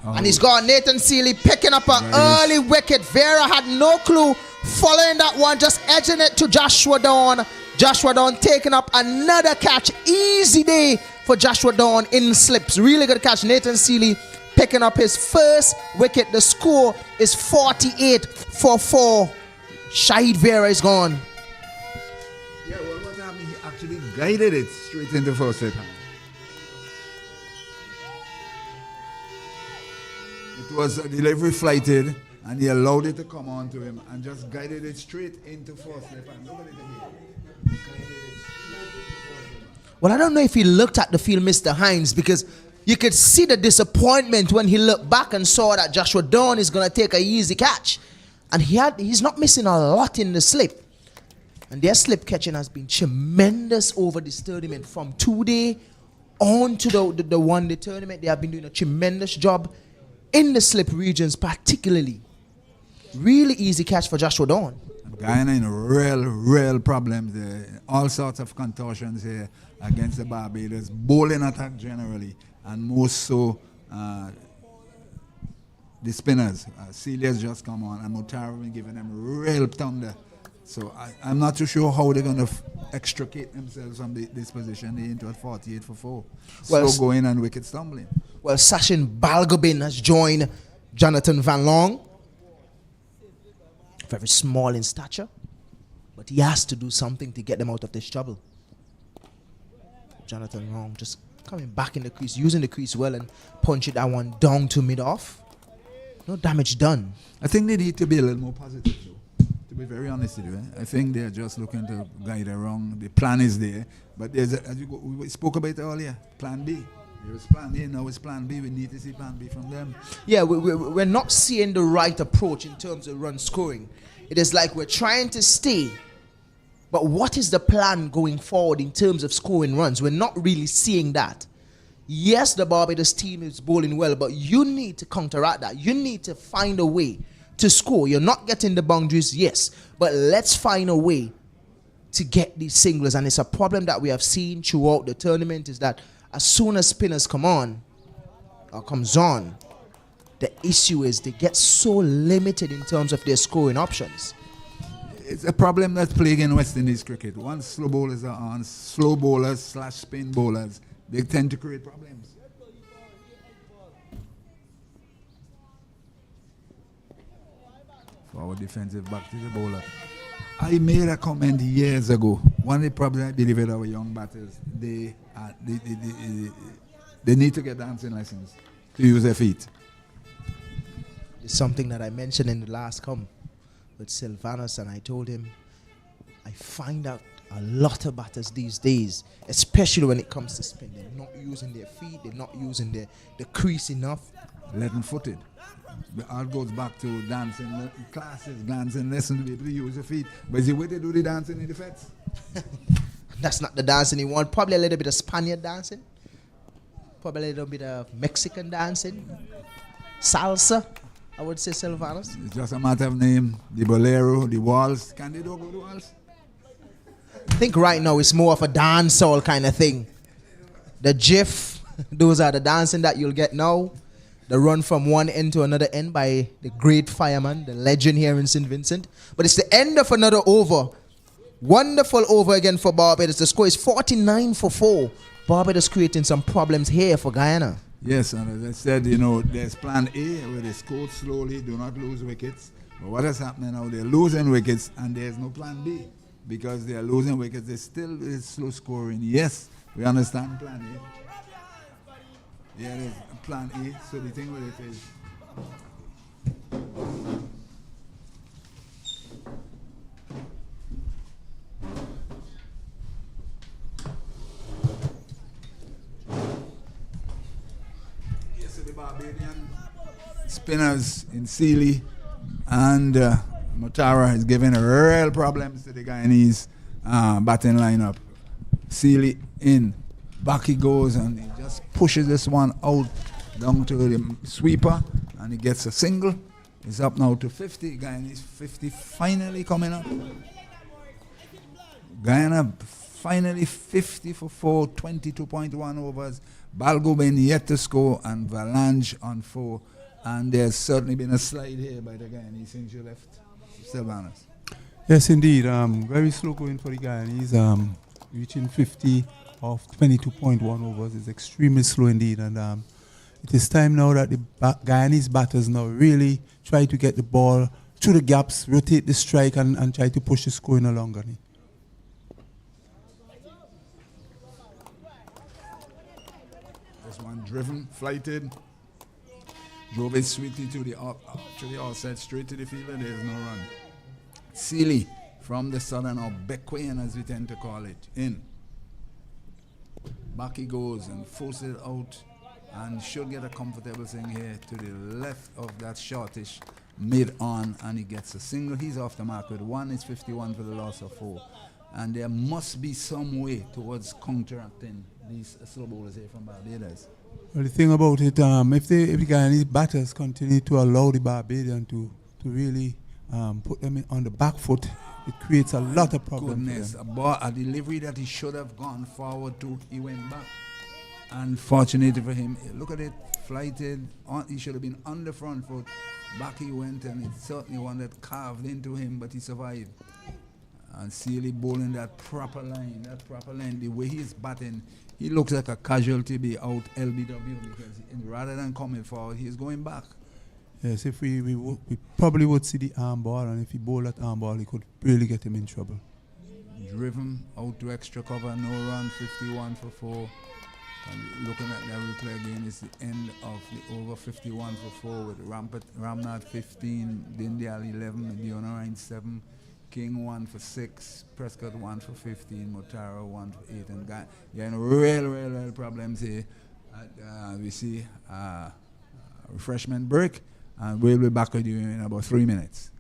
And he's got Nathan Seeley picking up an early wicket. Vera had no clue. Following that one, just edging it to Joshua Dawn. Joshua Dawn taking up another catch. Easy day for Joshua Dawn in slips. Really good catch. Nathan Seeley picking up his first wicket. The score is 48 for 4. Shahid Vera is gone. Yeah, well, what happened? He actually guided it straight into first set. It was delivery flighted, and he allowed it to come on to him and just guided it straight into first slip. And look at it again. Well, I don't know if he looked at the field, Mr. Hines, because you could see the disappointment when he looked back and saw that Joshua Dawn is going to take a easy catch. And he's not missing a lot in the slip. And their slip catching has been tremendous over this tournament. From today on to the one-day tournament, they have been doing a tremendous job in the slip regions, particularly. Really easy catch for Joshua Dawn. Guyana in real problems there. All sorts of contortions here against the Barbados. Bowling attack generally, and most so the spinners. Celia's just come on, and Mutara been giving them real thunder. So I'm not too sure how they're going to extricate themselves from this position. They're into a 48 for 4. Slow going and wicket stumbling. Well, Sachin Balgobin has joined Jonathan Van Long. Very small in stature, but he has to do something to get them out of this trouble. Jonathan Long just coming back in the crease, using the crease well and punching that one down to mid-off. No damage done. I think they need to be a little more positive, though, to be very honest with you. I think they're just looking to guide around. The plan is there, but there's we spoke about it earlier, plan B. There's plan A, now it's plan B. We need to see plan B from them. Yeah, we're not seeing the right approach in terms of run scoring. It is like we're trying to stay, but what is the plan going forward in terms of scoring runs? We're not really seeing that. Yes, the Barbados team is bowling well, but you need to counteract that. You need to find a way to score. You're not getting the boundaries, yes, but let's find a way to get these singles. And it's a problem that we have seen throughout the tournament, is that as soon as spinners comes on, the issue is they get so limited in terms of their scoring options. It's a problem that's plaguing West Indies cricket. Once slow bowlers are on, slow bowlers / spin bowlers, they tend to create problems. Forward defensive back to the bowler. I made a comment years ago. One of the problems I believe with our young batters, they need to get dancing lessons to use their feet. It's something that I mentioned in the last come with Sylvanus, and I told him I find out a lot of batters these days, especially when it comes to spin, they're not using their feet, they're not using the crease enough. Leaden-footed. It all goes back to dancing classes, dancing lessons to be able to use your feet. But is the way they do the dancing in the feds? That's not the dancing he wants. Probably a little bit of Spaniard dancing. Probably a little bit of Mexican dancing. Salsa, I would say, Sylvanus. It's just a matter of name. The bolero, the waltz. Can they do go to waltz? I think right now it's more of a dancehall kind of thing. The GIF, those are the dancing that you'll get now. The run from one end to another end by the great fireman, the legend here in St. Vincent. But it's the end of another over. Wonderful over again for Barbados. The score is 49-4. Barbados creating some problems here for Guyana. Yes, and as I said, you know, there's plan A where they score slowly, do not lose wickets. But what is happening now, they're losing wickets and there's no plan B. Because they are losing wickets, they still is slow scoring. Yes, we understand plan A. Yeah, there's plan A. So the thing with it is, yes, so the Barbadian spinners in Sealy and Motara is giving real problems to the Guyanese batting lineup. Sealy in. Back he goes and he just pushes this one out down to the sweeper and he gets a single. He's up now to 50. Guyanese 50 finally coming up. Guyana finally 50-4, 22.1 overs. Balgobin yet to score and Valanche on 4. And there's certainly been a slide here by the Guyanese since you left. Sylvanus. Yes, indeed. Very slow going for the Guyanese. Reaching 50 of 22.1 overs is extremely slow indeed. And it is time now that the Guyanese batters now really try to get the ball through the gaps, rotate the strike, and try to push the scoring along. This one driven, flighted. Drove it sweetly to the outside, straight to the fielder. There is no run. Sealy from the southern, or Bequain as we tend to call it, in. Back he goes and forces it out and should get a comfortable thing here to the left of that shortish mid-on, and he gets a single. He's off the mark with 1. It's 51 for the loss of 4. And there must be some way towards counteracting these slow bowlers here from Barbados. Well, the thing about it, if the Guyanese batters continue to allow the Barbadian to really put them on the back foot, it creates a lot of problems. Goodness, a delivery that he should have gone forward to, he went back. Unfortunately for him, look at it, flighted. He should have been on the front foot. Back he went, and it's certainly one that carved into him, but he survived. And Sealy bowling that proper line, the way he's batting, he looks like a casualty be out LBW, because rather than coming forward, he's going back. Yes, if we probably would see the arm ball, and if he bowled that arm ball, he could really get him in trouble. Driven out to extra cover, no run, 51 for 4. And looking at that replay again, it's the end of the over, 51 for 4 with Ramnath 15, Dindial 11, Dionarine 7, King 1 for 6, Prescott 1 for 15, Motaro 1 for 8, and real problems here. We see refreshment break, and we'll be back with you in about 3 minutes.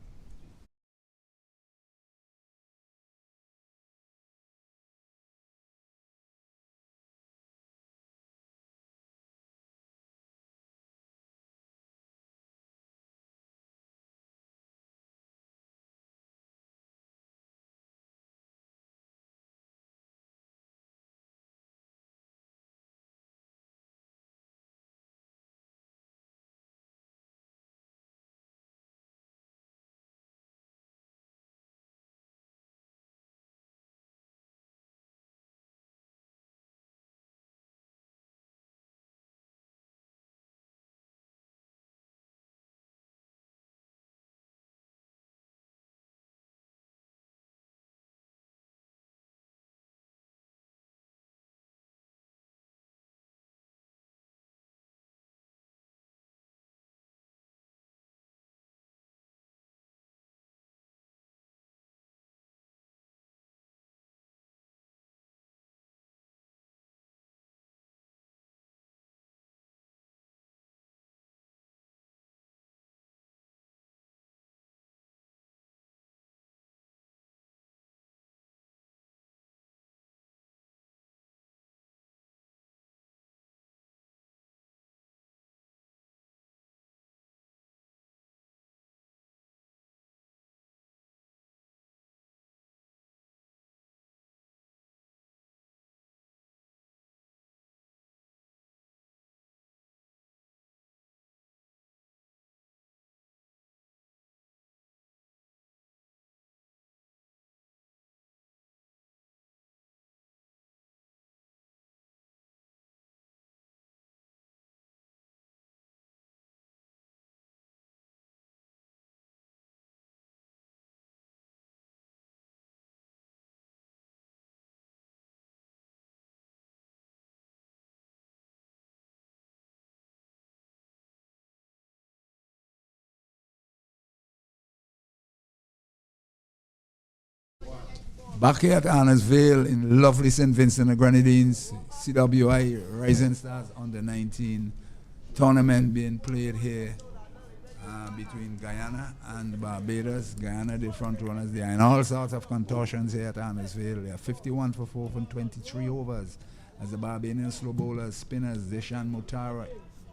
Back here at Arnesville in lovely St. Vincent and Grenadines, CWI Rising Stars under 19 tournament being played here between Guyana and Barbados. Guyana, the front runners there, and all sorts of contortions here at Arnesville. They are 51 for 4 from 23 overs. As the Barbadian slow bowlers, spinners, Deshan Mutara,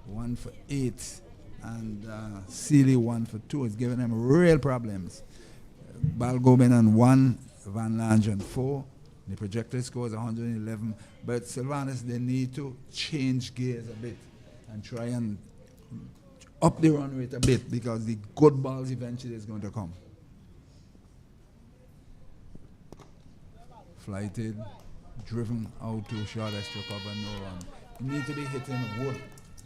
1 for 8, and Sealy 1 for 2. It's giving them real problems. Balgobin on 1, Van Lange on 4. The projected score is 111. But Sylvanus, they need to change gears a bit and try and up the run rate a bit, because the good balls eventually is going to come. Flighted, driven out to short extra cover, no run. You need to be hitting wood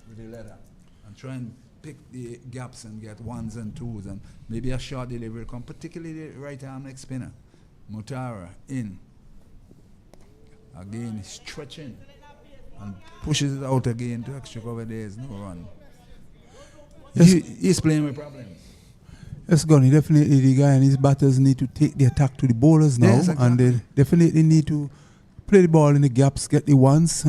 with the leather and try and pick the gaps and get ones and twos, and maybe a short delivery come, particularly the right arm leg spinner. Mutara in. Again, stretching and pushes it out again to extra cover. There is no run. Yes. He's playing with problems. Yes, Gunny, definitely the Guyanese batters need to take the attack to the bowlers now, yes, exactly. And they definitely need to play the ball in the gaps, get the ones.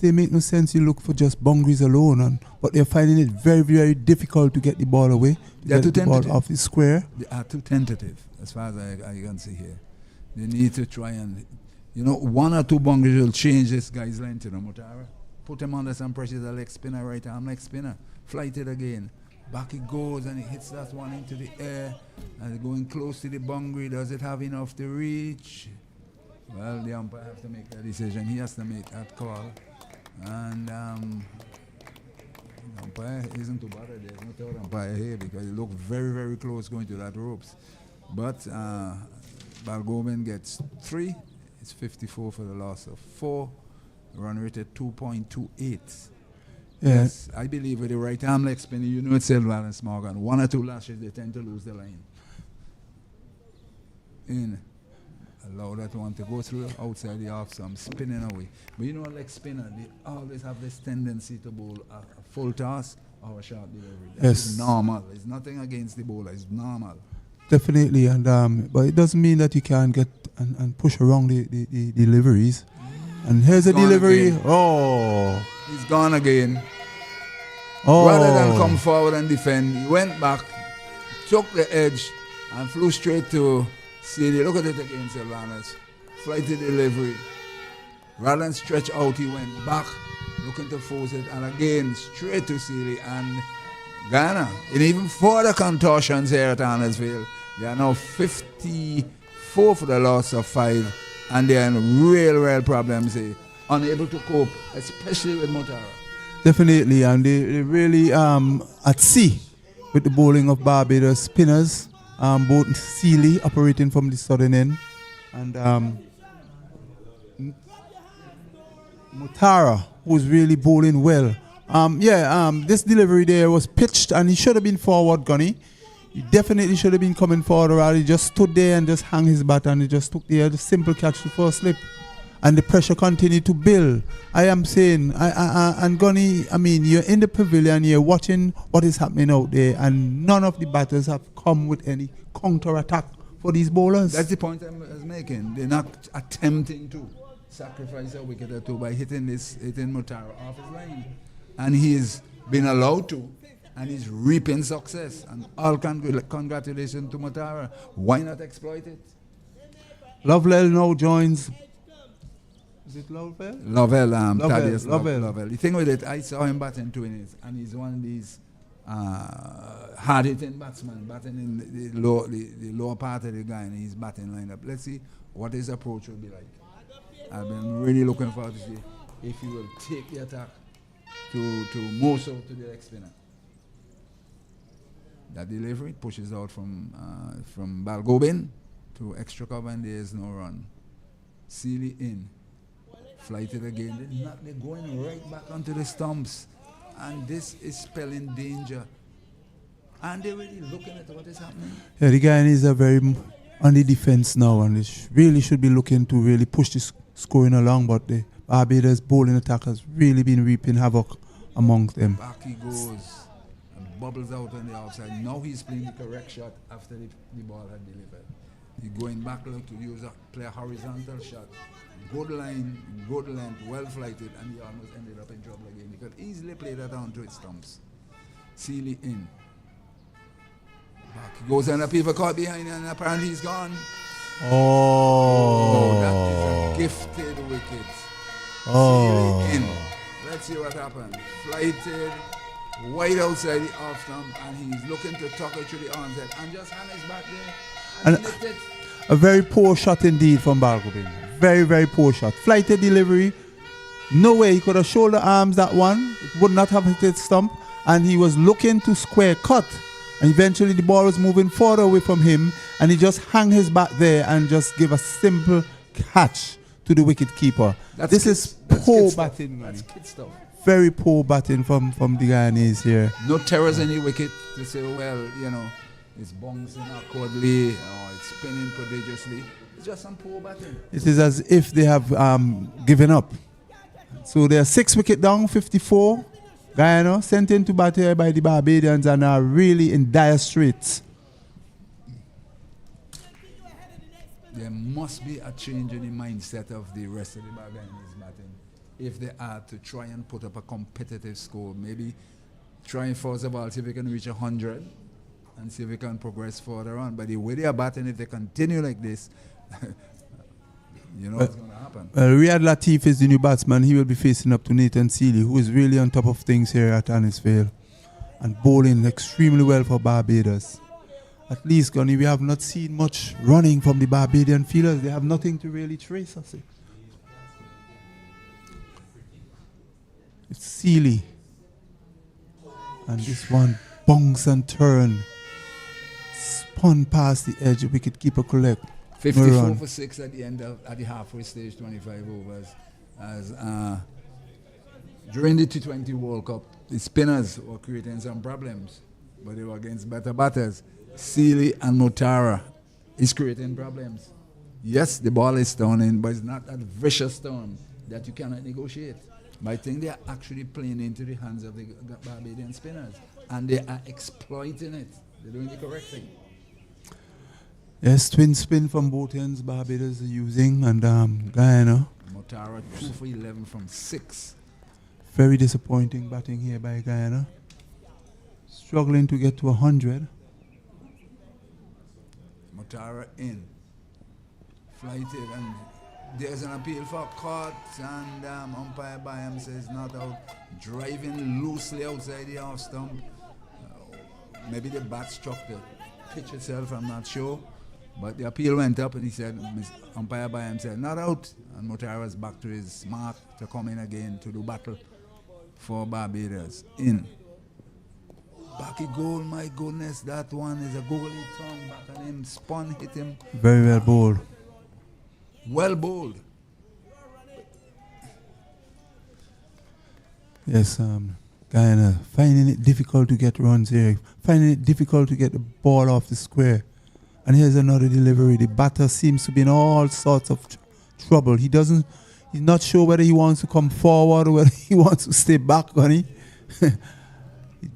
They make no sense you look for just boundaries alone, but they're finding it very, very difficult to get the ball away, They're too the tentative. ball off the square. They are too tentative, as far as I can see here. They need to try and, 1 or 2 boundaries will change this guy's length, Mutara. Put him under some pressure, the leg spinner, right arm leg spinner. Flight it again. Back it goes and it hits that one into the air. And going close to the boundary. Does it have enough to reach? Well, the umpire has to make that decision. He has to make that call. And the umpire isn't too bad. There's no third umpire here because he looked very, very close going to that ropes. But Balgobin gets 3. It's 54 for the loss of 4. Run rate at 2.28. Yes, I believe with the right arm leg spinner, it's Sylvanus Morgan. 1 or 2 lashes, they tend to lose the line. In. Allow that one to go through outside the off, so I'm spinning away. But a leg spinner, they always have this tendency to bowl a full toss or a short delivery. That's normal. It's nothing against the bowler. It's normal. Definitely, and but it doesn't mean that you can't get and push around the deliveries. And here's a delivery. Again. Oh. He's gone again. Oh. Rather than come forward and defend, he went back, took the edge, and flew straight to Sealy. Look at it again, Sylvanus. Flighty delivery. Rather than stretch out, he went back, looking to force it, and again, straight to Sealy. And Guyana, in even further contortions here at Arnesville, they are now 54 for the loss of 5. And they're in real problems here. Unable to cope, especially with Mutara. Definitely, and they really at sea with the bowling of Barbados spinners, both Sealy operating from the southern end, and Mutara, who's really bowling well. This delivery there was pitched, and he should have been forward, Gunny. He definitely should have been coming forward, or he just stood there and just hung his bat, and he just took the simple catch to first slip. And the pressure continued to build. I am saying, and Gunny, you're in the pavilion, you're watching what is happening out there, and none of the batters have come with any counter-attack for these bowlers. That's the point I was making. They're not attempting to sacrifice a wicket or two by hitting Mutara off his line. And he's been allowed to, and he's reaping success. And all congratulations to Mutara. Why not exploit it? Lovell now joins. Is it Lovell? Lovell, Thaddeus Lovell. Lovell. The thing with it, I saw him batting 2 innings, and he's one of these hard-hitting batsmen, batting in the lower part of the guy, and he's batting lineup. Let's see what his approach will be like. I've been really looking forward to see if he will take the attack to more so to the leg spinner. That delivery pushes out from Balgobin to extra cover, and there is no run. Sealy in. Flighted again. They're going right back onto the stumps. And this is spelling danger. And they're really looking at what is happening. Yeah, the Guyanese are very on the defense now, and they really should be looking to really push this scoring along, but the Barbados bowling attack has really been reaping havoc amongst them. Back he goes and bubbles out on the outside. Now he's playing the correct shot after the ball had delivered. He going back to play a horizontal shot. Good line, good length, well flighted, and he almost ended up in trouble again. He could easily play that onto its stumps. Sealy in. Back he goes, and the people caught behind, and apparently he's gone. Oh, That is a gifted wicket. Oh. Sealy in. Let's see what happened. Flighted, wide outside the off stump, and he's looking to tuck it through the onset, and just hand his back there and nipped it. A very poor shot indeed from Barbados. Very, very poor shot. Flighted delivery. No way he could have shoulder arms that one. It would not have hit its stump. And he was looking to square cut. And eventually the ball was moving further away from him. And he just hung his back there and just give a simple catch to the wicket keeper. This is poor batting. That's kid stuff. Very poor batting from the Guyanese here. No terrors in the wicket to say, well, you know, it's bouncing awkwardly or it's spinning prodigiously. It's just some poor batting. It is as if they have given up. So they are 6 wicket down, 54. Guyana sent into bat here by the Barbadians and are really in dire straits. There must be a change in the mindset of the rest of the Guyanese batting if they are to try and put up a competitive score. Maybe try first of all see if we can reach 100 and see if we can progress further on. But the way they are batting, if they continue like this, you know what's going to happen. Riyad Latif is the new batsman. He will be facing up to Nathan Sealy, who is really on top of things here at Annisvale and bowling extremely well for Barbados. At least, Gunny, we have not seen much running from the Barbadian fielders. They have nothing to really trace us. It's Sealy. And this one bunks and turn. Spun past the edge. Wicket keeper collect. 54 for 6 at the end at the halfway stage, 25 overs. As during the T20 World Cup, the spinners were creating some problems, but they were against better batters. Sealy and Mutara is creating problems. Yes, the ball is turning, but it's not that vicious turn that you cannot negotiate. But I think they are actually playing into the hands of the Barbadian spinners, and they are exploiting it. They're doing the correct thing. Yes, twin spin from both ends Barbados are using, and Guyana. Mutara 2 for 11 from 6. Very disappointing batting here by Guyana. Struggling to get to 100. Mutara in. Flighted, and there's an appeal for caught, and umpire by him says not out. Driving loosely outside the off stump. Maybe the bat struck the pitch itself, I'm not sure. But the appeal went up, and he said, umpire by him said, not out. And Mutara was back to his mark to come in again to do battle for Barbados. In. Backy goal, my goodness, that one is a goalie tongue back on him, spun, hit him. Very well bowled. Well bowled. Yes, Guyana finding it difficult to get runs here, finding it difficult to get the ball off the square. And here's another delivery. The batter seems to be in all sorts of trouble. He's not sure whether he wants to come forward or whether he wants to stay back, Gunny.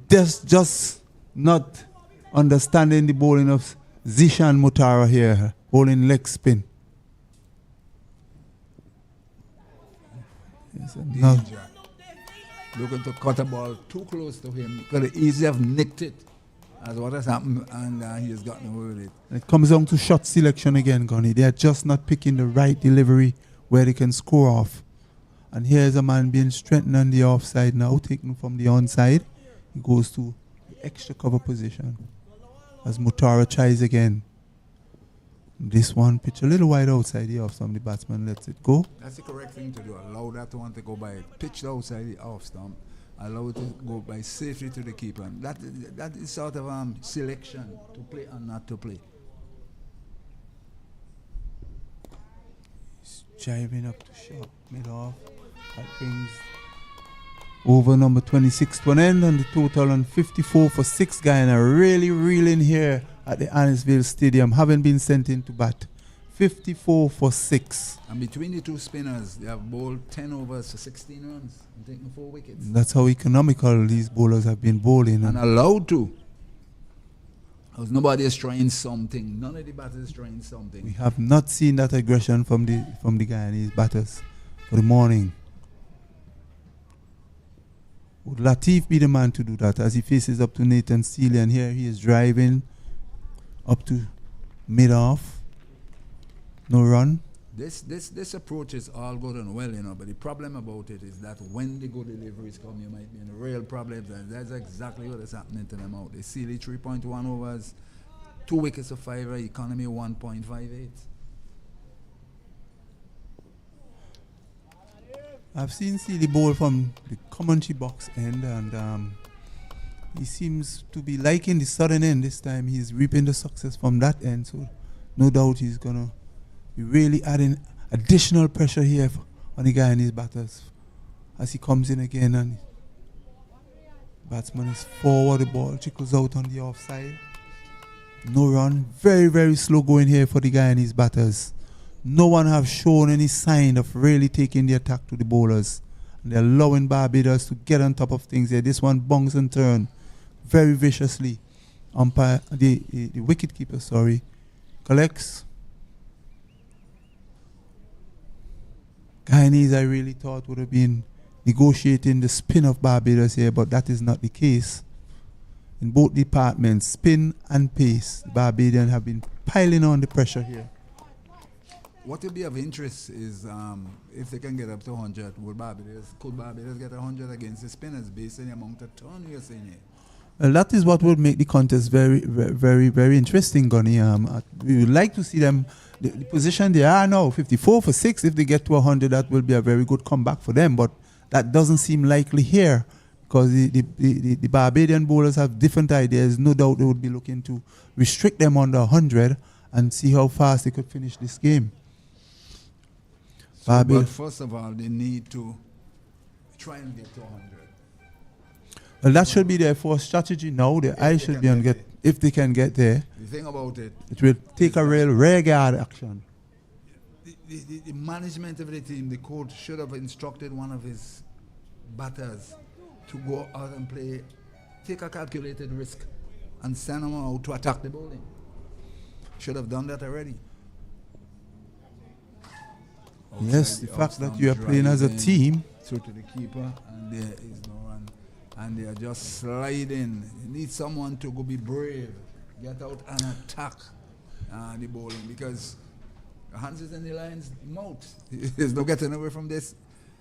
just not understanding the bowling of Zishan Mutara here, bowling leg spin. Yes, Danger. Looking to cut a ball too close to him. Could easily have nicked it, as what has happened, and he has gotten away with it. It comes down to shot selection again, Gunny. They are just not picking the right delivery where they can score off. And here's a man being strengthened on the offside now, taken from the onside. He goes to the extra cover position as Mutara tries again. This one pitch a little wide outside the off stump. The batsman lets it go. That's the correct thing to do. Allow that one to go by. Pitch outside the off stump. Allow it to go by safely to the keeper. And that is sort of selection to play and not to play. He's driving up to shot mid off. That brings over number 26 to an end, and the total on 54 for 6. Guyana really reeling here at the Annisvale Stadium, having been sent into bat. 54 for 6. And between the two spinners, they have bowled 10 overs for 16 runs and taken 4 wickets. That's how economical these bowlers have been bowling. And allowed to. Because nobody is trying something. None of the batters is trying We something. have not seen that aggression from the Guyanese batters for the morning. Would Latif be the man to do that as he faces up to Nathan Steele, and here he is driving up to mid-off. No run. This approach is all good and well, but the problem about it is that when the good deliveries come, you might be in real problems, and that's exactly what is happening to them out. They Sealy 3.1 overs, 2 wickets of 5, economy 1.58. I've seen Sealy bowl from the commentary box end, and he seems to be liking the southern end this time. He's reaping the success from that end, so no doubt he's going to be really adding additional pressure here on the Guyanese batters as he comes in again, and batsman is forward, the ball trickles out on the offside. No run. Very, very slow going here for the Guyanese batters. No one have shown any sign of really taking the attack to the bowlers. And they're allowing Barbados to get on top of things here. This one bungs and turn very viciously. Umpire, the wicket keeper, collects. Guyanese, I really thought, would have been negotiating the spin of Barbados here, but that is not the case. In both departments, spin and pace, the Barbadians have been piling on the pressure here. What will be of interest is if they can get up to 100, could Barbados get 100 against the spinners based on the amount of turn you're seeing here? Well, that is what would make the contest very, very, very interesting, Gunny. We would like to see them, the position they are now, 54 for 6. If they get to 100, that will be a very good comeback for them. But that doesn't seem likely here because the Barbadian bowlers have different ideas. No doubt they would be looking to restrict them under 100 and see how fast they could finish this game. But first of all, they need to try and get to 100. Well, that should be their first strategy now. Their eyes should be on if they can get there. The thing about it, it will take a real rear guard action. The management of the team, the coach should have instructed one of his batters to go out and play, take a calculated risk, and send them out to attack the bowling. Should have done that already. Yes, the fact that you are playing as a team. Through to the keeper, and there is no run. And they are just sliding. You need someone to go be brave, get out and attack the bowling, because Hans is in the lion's mouth. There's no getting away from this.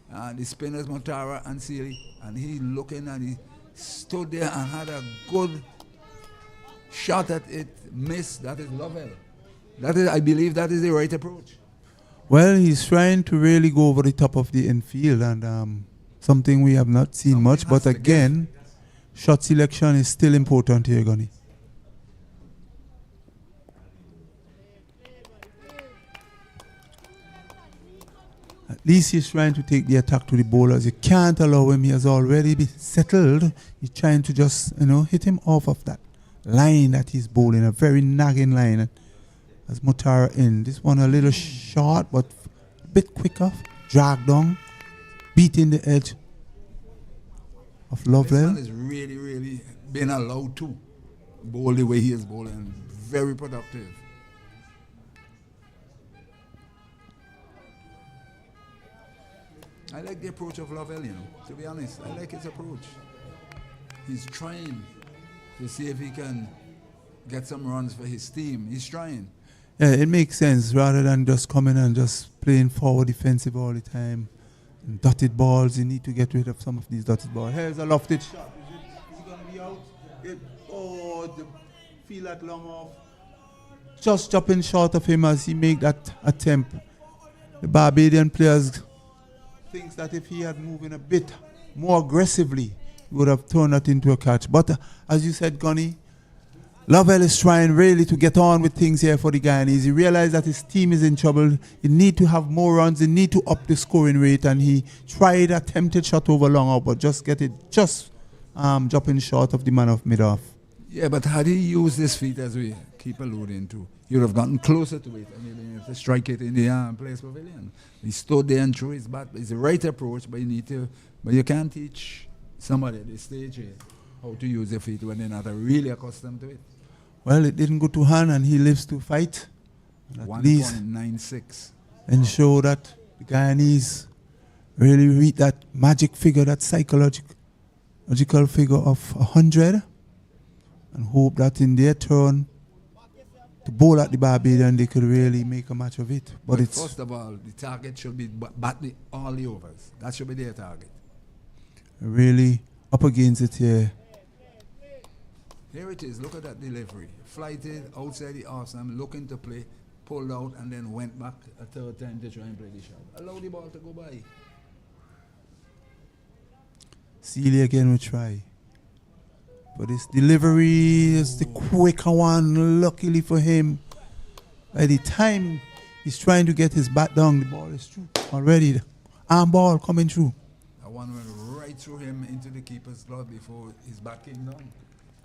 The spinners, Montara and Sealy, and he looking and he stood there and had a good shot at it, missed. That is Lovell. That is, I believe that is the right approach. Well, he's trying to really go over the top of the infield, and something we have not seen much. But again, shot selection is still important here, Gunny. At least he's trying to take the attack to the bowlers. You can't allow him. He has already been settled. He's trying to just, hit him off of that line that he's bowling, a very nagging line. As Mutara in. This one a little short, but a bit quicker. Dragged down. Beating the edge of Lovell. This one is really, really being allowed to bowl the way he is bowling. Very productive. I like the approach of Lovell, to be honest. I like his approach. He's trying to see if he can get some runs for his team. He's trying. Yeah, it makes sense rather than just coming and just playing forward defensive all the time. And dotted balls, you need to get rid of some of these dotted balls. Here's a lofted shot. Is it going to be out? Feel that long off. Just jumping short of him as he make that attempt. The Barbadian players thinks that if he had moved in a bit more aggressively, he would have turned that into a catch. But as you said, Gunny, Lovell is trying really to get on with things here for the Guyanese. He realized that his team is in trouble. He need to have more runs. He need to up the scoring rate. And he tried a attempted shot over long out, but just dropping short of the man of mid-off. Yeah, but had he used his feet as we keep alluding to, he would have gotten closer to it and he'd been able to strike it in the place pavilion. He stood there and threw his bat. It's the right approach, but you can't teach somebody at this stage here how to use their feet when they're not really accustomed to it. Well, it didn't go to hand, and he lives to fight. And at least 1.96. ensure that the Guyanese really reach that magic figure, that psychological figure of 100, and hope that in their turn to bowl at the Barbadian, they could really make a match of it. But it's first of all, the target should be bat all the overs. That should be their target. really up against it here. Here it is. Look at that delivery. Flighted outside the off stump, looking to play, pulled out, and then went back a third time to try and play the shot. Allow the ball to go by. Sealy again will try. But his delivery is the quicker one, luckily for him. By the time he's trying to get his bat down, the ball is through already. The arm ball coming through. That one went right through him into the keeper's glove before his bat came down.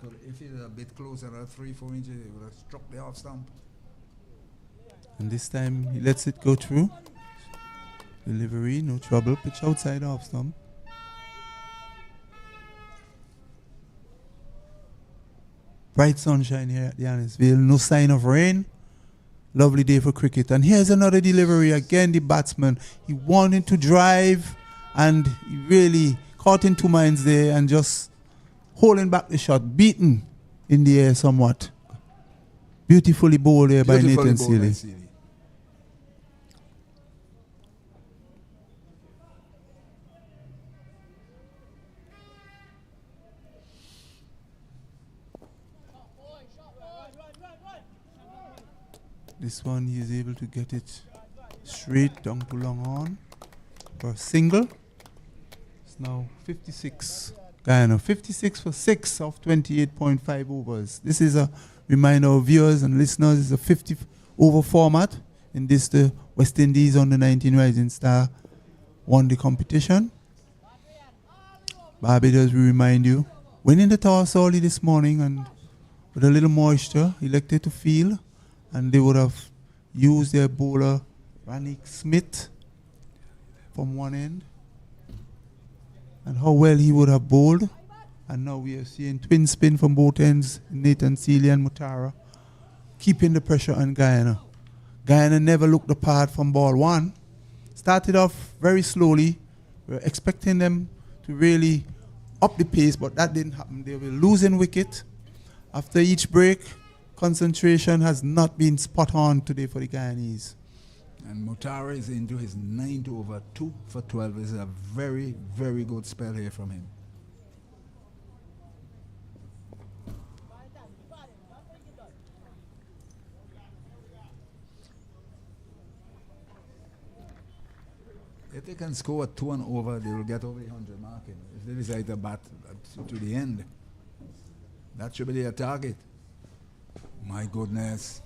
So if he was a bit closer, at 3-4 inches, he would have struck the off stump. And this time he lets it go through. Delivery, no trouble. Pitch outside off stump. Bright sunshine here at the Annisville. No sign of rain. Lovely day for cricket. And here's another delivery. Again, the batsman. He wanted to drive and he really caught in two minds there and just holding back the shot. Beaten in the air somewhat. Beautifully bowled there by Nathan Sealy. This one he is able to get it straight down to long on for a single. It's now 56. Guyana 56 for 6 of 28.5 overs. This is a reminder of viewers and listeners. It's a 50 over format. In this, the West Indies under 19 Rising Star won the competition. Barbados, we remind you, winning the toss early this morning and with a little moisture, elected to field. And they would have used their bowler, Rannick Smith, from one end. And how well he would have bowled. And now we are seeing twin spin from both ends, Nathan Sealy and Mutara, keeping the pressure on Guyana. Guyana never looked the part from ball one. Started off very slowly. We were expecting them to really up the pace, but that didn't happen. They were losing wicket. After each break, concentration has not been spot on today for the Guyanese. And Mutara is into his 9th over, 2 for 12. This is a very, very good spell here from him. If they can score 2 and over, they will get over the 100 marking. If they decide to bat to the end, that should be their target. My goodness,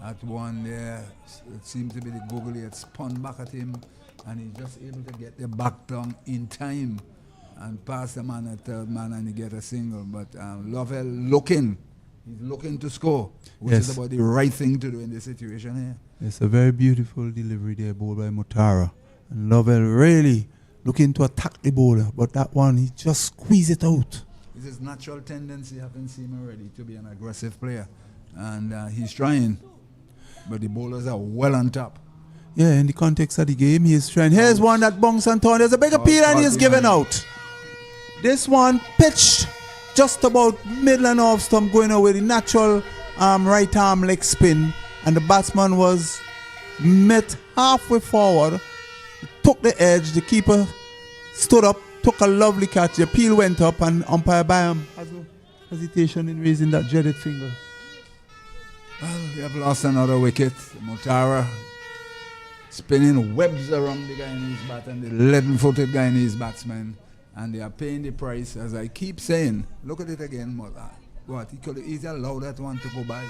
that one there, it seemed to be the googly, it spun back at him and he's just able to get the back down in time and pass the man at third man and he get a single. But Lovell he's looking to score, which is about the right thing to do in this situation here. It's a very beautiful delivery there, bowled by Mutara. And Lovell really looking to attack the bowler, but that one, he just squeezed it out. It's his natural tendency, having seen him already, to be an aggressive player. And he's trying, but the bowlers are well on top. Yeah, in the context of the game, he is trying. Here's one that bunks and torn. There's a big appeal and he's given out. This one pitched just about middle and off stump, going away the natural right arm leg spin, and the batsman was met halfway forward. He took the edge. The keeper stood up, took a lovely catch. The appeal went up, and umpire Bayham has no hesitation in raising that dreaded finger. Well, we have lost another wicket. Mutara spinning webs around the Guyanese bat and the 11-footed Guyanese batsman. And they are paying the price, as I keep saying. Look at it again, what? He could easily allow that one to go by.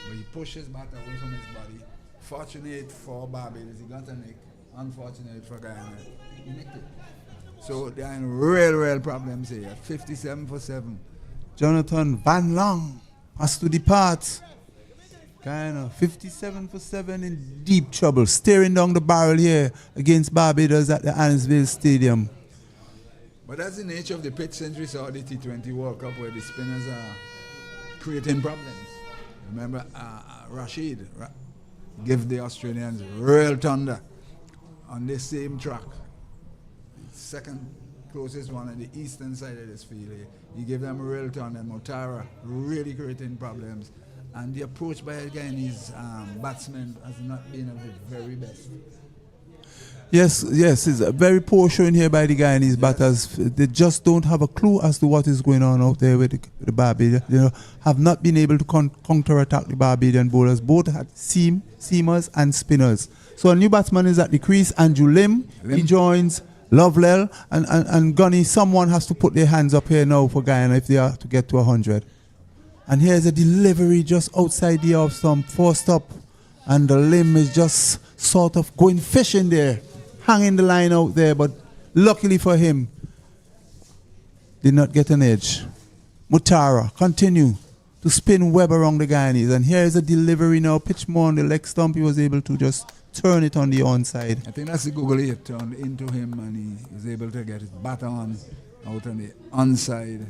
But he pushed his bat away from his body. Fortunate for Barbados, he got a nick. Unfortunate for Guyana, he nicked it. So they are in real problems here. 57 for 7. Jonathan Van Long has to depart. Guyana 57 for 7 in deep trouble, staring down the barrel here against Barbados at the Annisville Stadium. But that's the nature of the pitch since we saw the T20 World Cup, where the spinners are creating problems. Remember, Rashid give the Australians real thunder on the same track. Second closest one on the eastern side of this field. He gave them real thunder, and Motara really creating problems. And the approach by the Guyanese batsmen has not been of the very best. Yes, it's a very poor showing here by the Guyanese batters. They just don't have a clue as to what is going on out there with the Barbadian. They have not been able to counter-attack the Barbadian bowlers. Both had seamers and spinners. So a new batsman is at the crease, Andrew Lim. He joins Lovell and Gunny. Someone has to put their hands up here now for Guyana if they are to get to 100. And here's a delivery just outside the off stump, forced up. And the Lim is just sort of going fishing there, hanging the line out there, but luckily for him, did not get an edge. Mutara continue to spin web around the Guyanese, and here is a delivery now, pitch more on the leg stump. He was able to just turn it on the onside. I think that's the googly it turned into him, and he was able to get his bat on out on the onside.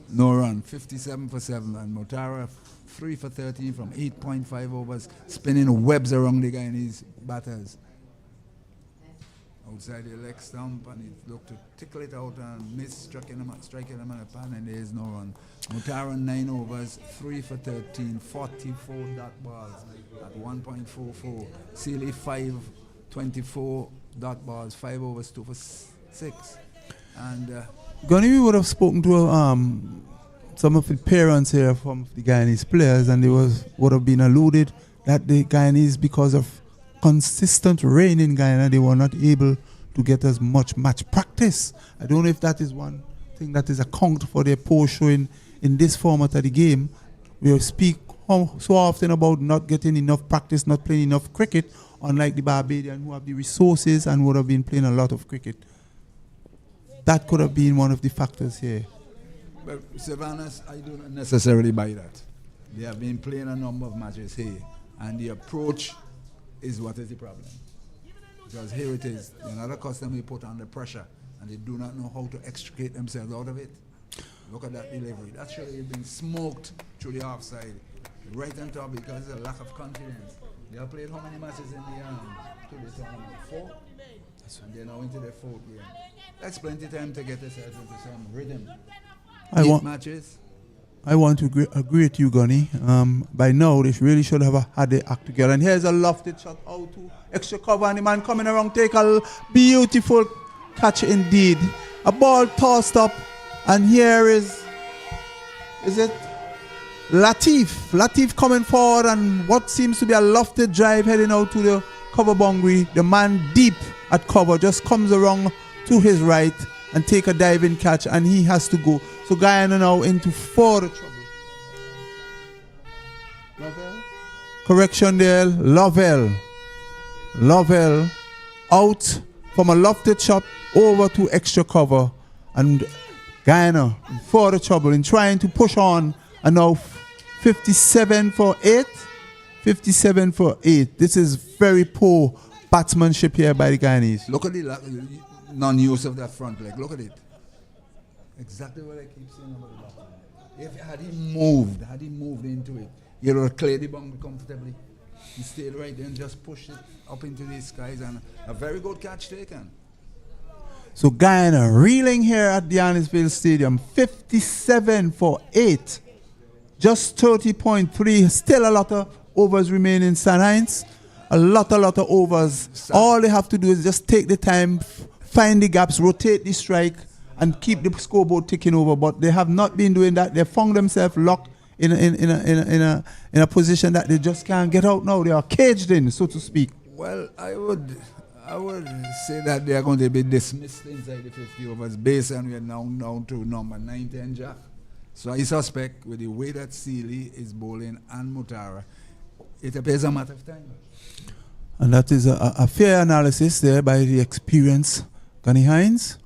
No run, 57 for 7, and Mutara 3 for 13 from 8.5 overs, spinning webs around the Guyanese batters. Outside the leg stump, and he looked to tickle it out and miss, striking him on a pan, and there is no run. Mutara 9 overs, 3 for 13, 44 dot balls at 1.44. Sealy 5, 24 dot balls, 5 overs, 2 for 6. And Gunny, we would have spoken to some of the parents here from the Guyanese players, and they would have been alluded that the Guyanese, because of consistent rain in Guyana, they were not able to get as much match practice. I don't know if that is one thing that is account for their poor showing in this format of the game. We speak so often about not getting enough practice, not playing enough cricket, unlike the Barbadian who have the resources and would have been playing a lot of cricket. That could have been one of the factors here. But Savannah's, I do not necessarily buy that. They have been playing a number of matches here, and the approach is what is the problem. Because here it is, they're not accustomed to be put under pressure, and they do not know how to extricate themselves out of it. Look at that delivery. That's surely been smoked through the offside, right on top, because there's a lack of confidence. They have played how many matches in the tournament? 4? And they're now into their 4th game. That's plenty of time to get themselves into some rhythm. 8 matches. I want to agree with you, Gunny. By now, they really should have had the act together. And here's a lofted shot out to extra cover, and the man coming around, take a beautiful catch indeed. A ball tossed up, and here is it Latif? Latif coming forward, and what seems to be a lofted drive heading out to the cover boundary. The man deep at cover just comes around to his right and take a diving catch, and he has to go. So Guyana now into further trouble. Lovell. Correction there, Lovell out from a lofted shot over to extra cover, and Guyana in further trouble in trying to push on, and now 57 for 8. 57 for 8. This is very poor batsmanship here by the Guyanese. Look at the non-use of that front leg. Look at it. Exactly what I keep saying about the batsman. If had he moved into it, he would have cleared the boundary comfortably. He stayed right there and just pushed it up into the skies, and a very good catch taken. So Guyana reeling here at the Annisville Stadium, 57 for 8. Just 30.3. Still a lot of overs remaining, St. Heinz. A lot of overs. All they have to do is just take the time, find the gaps, rotate the strike, and keep the scoreboard ticking over. But they have not been doing that. They found themselves locked in a position that they just can't get out now. They are caged in, so to speak. Well, I would say that they are going to be dismissed inside the 50 overs based on we are now down to number 9-10 Jack. So I suspect with the way that Sealy is bowling and Mutara, it appears a matter of time. And that is a fair analysis there by the experienced Gunny Hines.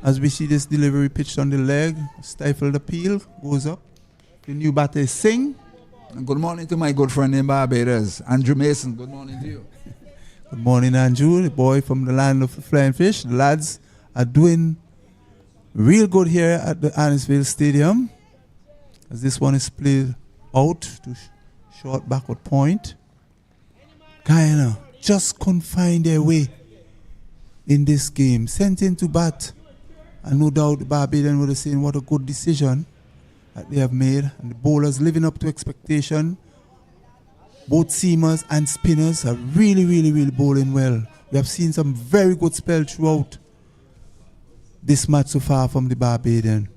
As we see this delivery pitched on the leg, stifled appeal, goes up. The new batter is Singh. And good morning to my good friend in Barbados, Andrew Mason. Good morning to you. Good morning, Andrew, the boy from the land of the flying fish. The lads are doing real good here at the Annisville Stadium, as this one is played out to short backward point. Guyana just couldn't find their way in this game. Sent into bat. And no doubt the Barbadians would have seen what a good decision that they have made. And the bowlers living up to expectation. Both seamers and spinners are really, really, really bowling well. We have seen some very good spells throughout this match so far from the Barbadian.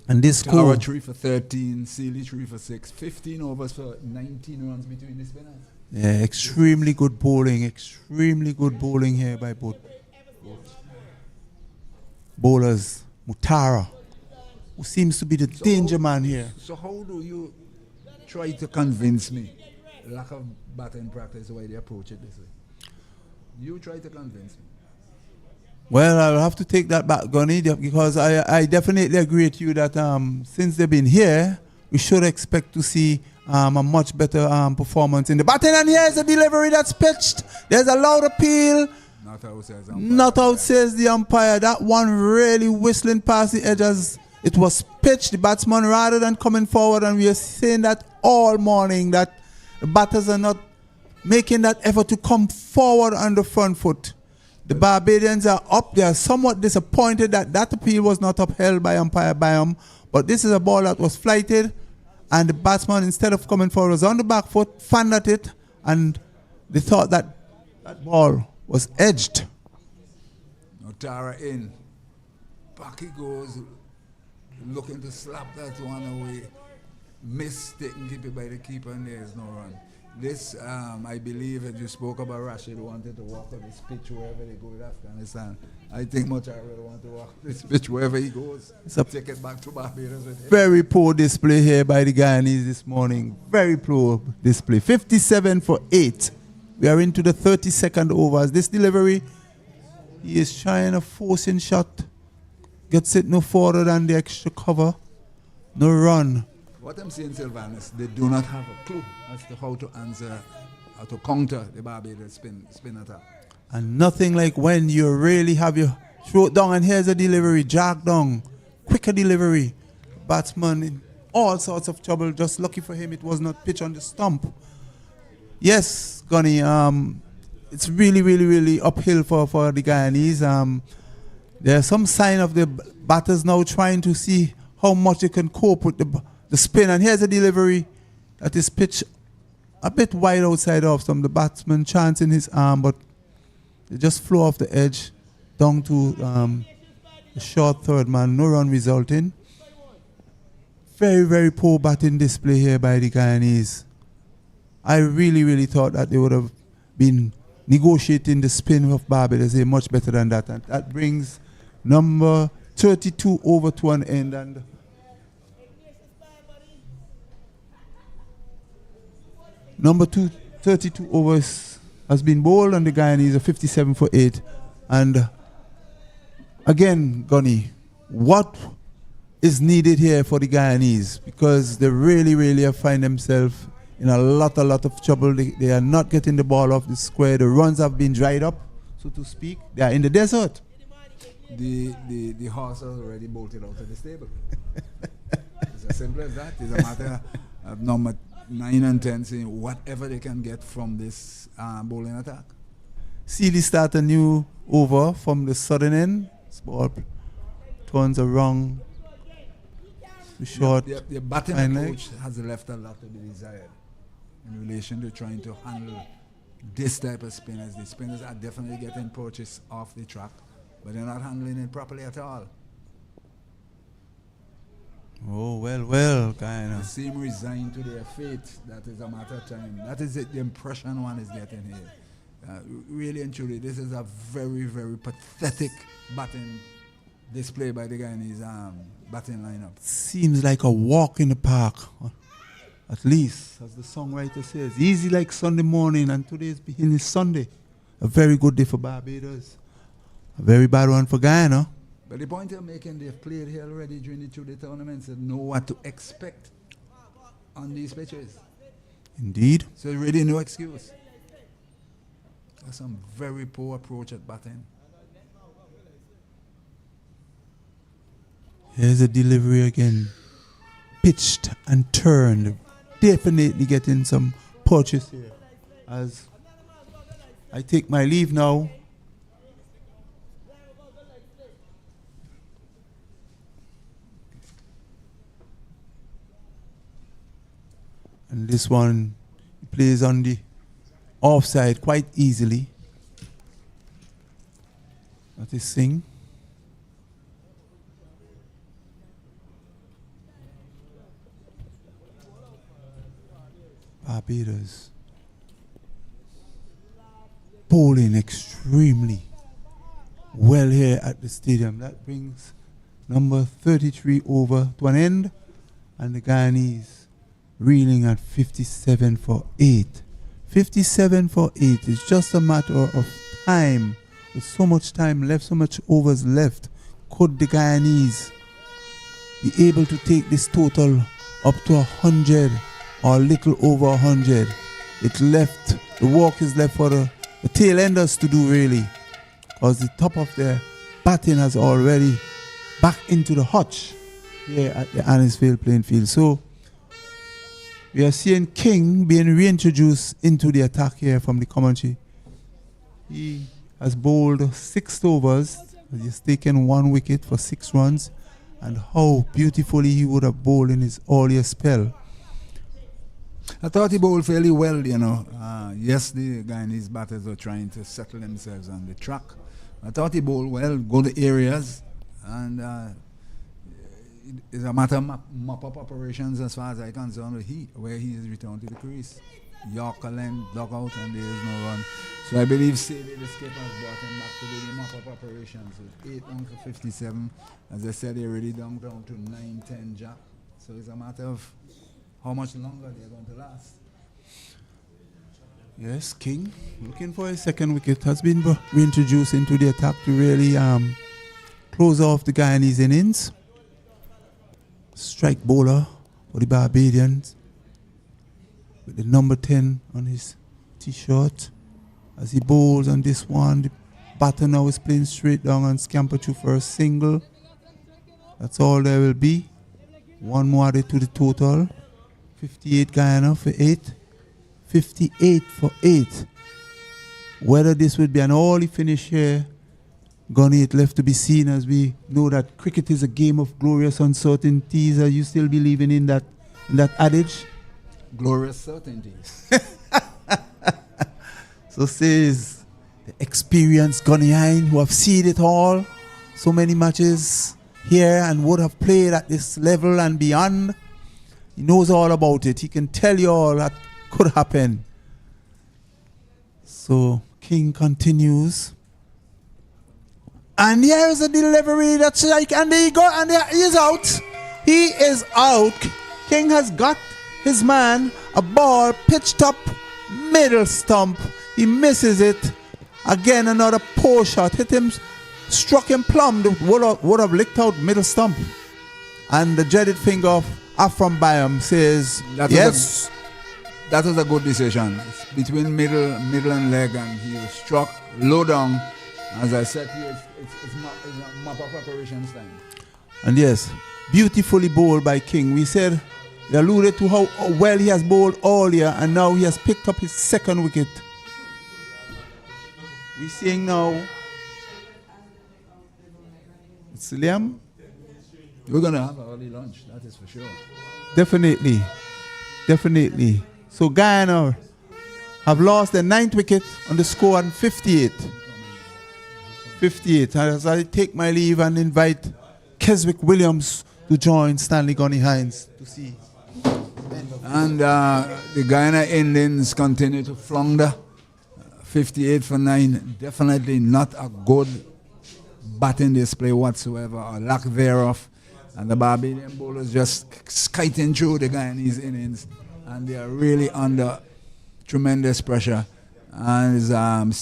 And this score... 3 for 13, Sealy 3 for 6, 15 overs for 19 runs between the spinners. Yeah, extremely good bowling here by both bowlers. Mutara, who seems to be the danger man here. So how do you try to convince me, lack of batting practice, why they approach it this way? You try to convince me. Well, I'll have to take that back, Gunny, because I definitely agree with you that since they've been here, we should expect to see a much better performance in the batting. And here's the delivery that's pitched. There's a loud appeal. Not out, says the umpire. That one really whistling past the edge as it was pitched. The batsman, rather than coming forward, and we are saying that all morning, that the batters are not making that effort to come forward on the front foot. The Barbadians are up. They are somewhat disappointed that that appeal was not upheld by umpire Byam. But this is a ball that was flighted, and the batsman, instead of coming forward, was on the back foot, fanned at it, and they thought that that ball was edged. Notara in. Back he goes, looking to slap that one away. Missed it and keep it by the keeper, and there's no run. This, I believe, as you spoke about, Rashid wanted to walk on this pitch wherever they go with Afghanistan. I think Motara will want to walk this pitch wherever he goes. Take it back to Barbados with him. Very poor display here by the Guyanese this morning. Very poor display. 57 for 8. We are into the 32nd overs. This delivery, he is trying a forcing shot. Gets it no further than the extra cover. No run. What I'm saying, Sylvanus, they do not have a clue as to how to answer, how to counter the Barbados spin attack. And nothing like when you really have your throat down, and here's a delivery, jog down, quicker delivery. Batsman in all sorts of trouble. Just lucky for him, it was not pitch on the stump. Yes, Gunny, it's really, really, really uphill for the Guyanese. There's some sign of the batters now trying to see how much they can cope with the spin. And here's a delivery that is pitched a bit wide outside off. Some of the batsman chancing his arm, but they just flew off the edge down to the short third man. No run resulting. Very, very poor batting display here by the Guyanese. I really, really thought that they would have been negotiating the spin of Barbados much better than that. And that brings number 32 over to an end. And number 32 overs has been bowled, and the Guyanese are 57 for 8. And again, Gunny, what is needed here for the Guyanese? Because they really, really have find themselves in a lot of trouble. They are not getting the ball off the square. The runs have been dried up, so to speak. They are in the desert. The horse has already bolted out of the stable. It's as simple as that. It's a matter of number 9 and 10 saying whatever they can get from this bowling attack. Sealy start a new over from the southern end. This ball turns around to short. The batting approach has left a lot to be desired in relation to trying to handle this type of spinners. The spinners are definitely getting purchased off the track, but they're not handling it properly at all. Oh, well, Guyana. They seem resigned to their fate. That is a matter of time. That is the impression one is getting here. Really and truly, this is a very, very pathetic batting display by the Guyanese batting lineup. Seems like a walk in the park, at least, as the songwriter says. Easy like Sunday morning, and today's beginning Sunday. A very good day for Barbados. A very bad one for Guyana. But the point I'm making, they've played here already during the 2-day tournaments and know what to expect on these pitches. Indeed. So really no excuse. That's some very poor approach at batting. Here's a delivery again. pitched and turned. Definitely getting some purchase here. As I take my leave now. And this one plays on the offside quite easily. That is Singh. Barbados bowling extremely well here at the stadium. That brings number 33 over to an end, and the Guyanese reeling at 57 for 8. 57 for 8 is just a matter of time. With so much time left, so much overs left, could the Guyanese be able to take this total up to 100 or a little over 100? It's left, the work is left for the tail enders to do really, because the top of their batting has already back into the hutch here at the Annisfield playing field. So we are seeing King being reintroduced into the attack here from the commentary. He has bowled 6 overs. He's taken 1 wicket for 6 runs. And how beautifully he would have bowled in his earlier spell. I thought he bowled fairly well, you know. Yes, the Guyanese batters were trying to settle themselves on the track. I thought he bowled well, good areas, and it's a matter of mop-up operations as far as I'm concerned with where he is returned to the crease. Yorker length, dugout, and there is no run. So I believe Sadie, the skipper, has brought him back to do the mop-up operations with 8 on for 57. As I said, they're already down to 9-10 jack. So it's a matter of how much longer they're going to last. Yes, King, looking for a second wicket, has been reintroduced into the attack to really close off the Guyanese innings. Strike bowler for the Barbadians with the number 10 on his t-shirt. As he bowls on this one, the batter now is playing straight down and scamper through for a single. That's all there will be. One more added to the total. 58 Guyana for 8. 58 for 8. Whether this would be an early finish here, Gunny, it left to be seen, as we know that cricket is a game of glorious uncertainties. Are you still believing in that adage? Glorious certainties. So says the experienced Ghanaian who have seen it all, so many matches here and would have played at this level and beyond. He knows all about it. He can tell you all that could happen. So King continues. And here is a delivery that's like, and he is out. He is out. King has got his man, a ball pitched up middle stump. He misses it. Again, another poor shot. Hit him, struck him plumb. Would have licked out middle stump. And the dreaded finger of Afram Bayam says, yes. That was a good decision. It's between middle and leg, and he was struck low down. As I said here, it's mop-up operations time. And yes, beautifully bowled by King. We said, we alluded to how well he has bowled earlier, and now he has picked up his second wicket. We're seeing now, it's Liam. We're going to have an early lunch, that is for sure. Definitely. So Guyana have lost their 9th wicket on the score on 58. 58. As I take my leave and invite Keswick Williams to join Stanley Gunny Hines to see. And the Guyana Indians continue to flounder. 58 for 9. Definitely not a good batting display whatsoever, or lack thereof. And the Barbadian bowlers just skiting through the Guyanese innings. And they are really under tremendous pressure. And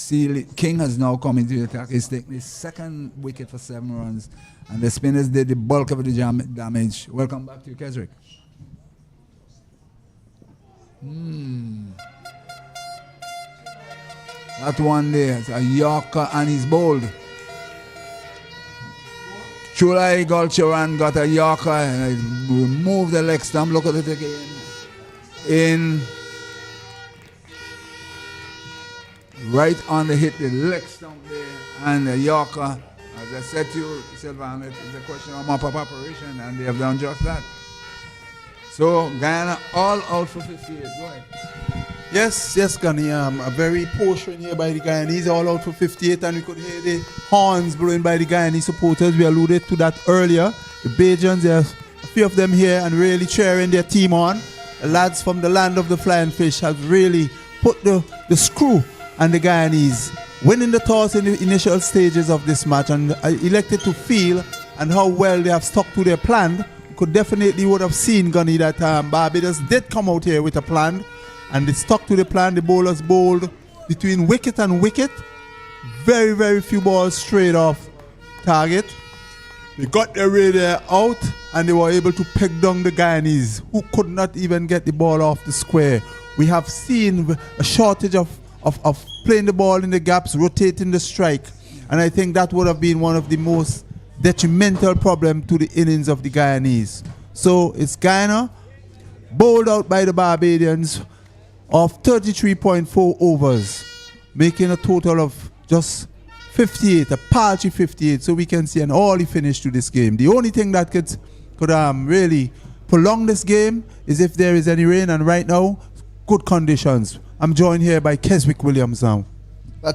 King has now come into the attack. He's taken his second wicket for 7 runs. And the spinners did the bulk of the damage. Welcome back to you, Keswick. That one there, it's a Yorker, and he's bowled. Chulai Gulcheran got a Yorker and I removed the leg stump. Look at it again. In. Right on the hit, the leg stump there. And the Yorker. As I said to you, Sylvan, it's a question of mop-up operation, and they have done just that. So, Guyana all out for 58. Go ahead. Yes, Gunny. A very portion here by the Guyanese, all out for 58, and we could hear the horns blowing by the Guyanese supporters. We alluded to that earlier. The Bajans, there's a few of them here and really cheering their team on. The lads from the land of the flying fish have really put the screw on the Guyanese, winning the toss in the initial stages of this match, and I elected to feel and how well they have stuck to their plan. You could definitely would have seen, Gunny, that Barbados did come out here with a plan, and they stuck to the plan. The bowlers bowled between wicket and wicket. Very, very few balls straight off target. They got their radar out, and they were able to peg down the Guyanese, who could not even get the ball off the square. We have seen a shortage of playing the ball in the gaps, rotating the strike. And I think that would have been one of the most detrimental problems to the innings of the Guyanese. So it's Guyana, bowled out by the Barbadians of 33.4 overs, making a total of just 58, a paltry 58. So we can see an early finish to this game. The only thing that could really prolong this game is if there is any rain, and right now, good conditions. I'm joined here by Keswick Williams now.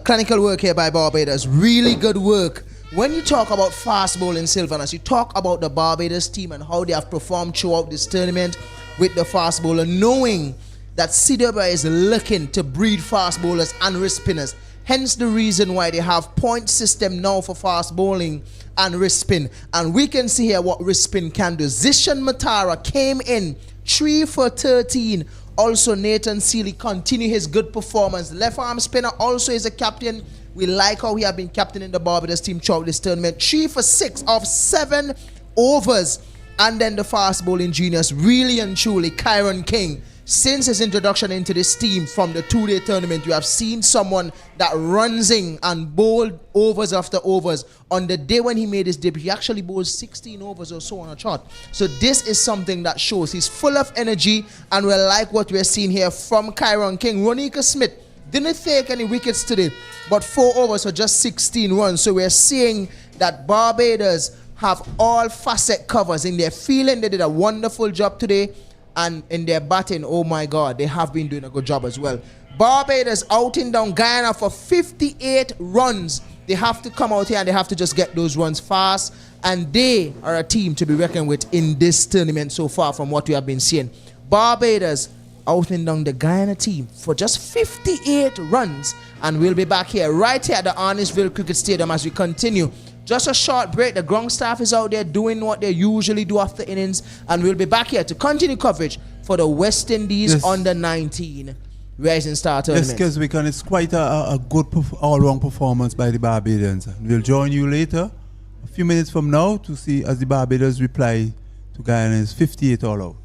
Clinical work here by Barbados. Really good work. When you talk about fast bowling, Sylvanas, you talk about the Barbados team and how they have performed throughout this tournament with the fast bowler, knowing that CWI is looking to breed fast bowlers and wrist spinners. Hence the reason why they have point system now for fast bowling and wrist spin. And we can see here what wrist spin can do. Zishan Matara came in 3 for 13. Also, Nathan Seeley continue his good performance. Left arm spinner also is a captain. We like how he has been captain in the Barbados team throughout this tournament. 3 for 6 of 7 overs. And then the fast bowling genius, really and truly, Kyron King. Since his introduction into this team from the 2-day tournament, you have seen someone that runs in and bowled overs after overs. On the day when he made his debut, he actually bowled 16 overs or so on a chart. So this is something that shows he's full of energy, and we like what we're seeing here from Kyron King. Ronika Smith didn't take any wickets today, but 4 overs for just 16 runs. So we're seeing that Barbados have all facet covers in their fielding. They did a wonderful job today. And in their batting, oh my God, they have been doing a good job as well. Barbados outing down Guyana for 58 runs. They have to come out here and they have to just get those runs fast. And they are a team to be reckoned with in this tournament so far from what we have been seeing. Barbados outing down the Guyana team for just 58 runs. And we'll be back here, right here at the Arnisville Cricket Stadium as we continue. Just a short break. The ground staff is out there doing what they usually do after innings. And we'll be back here to continue coverage for the West Indies under 19 Rising Star Tournament. Yes, Keswick, and it's quite a good all-round performance by the Barbadians. We'll join you later, a few minutes from now, to see as the Barbados reply to Guyana's 58 all-out.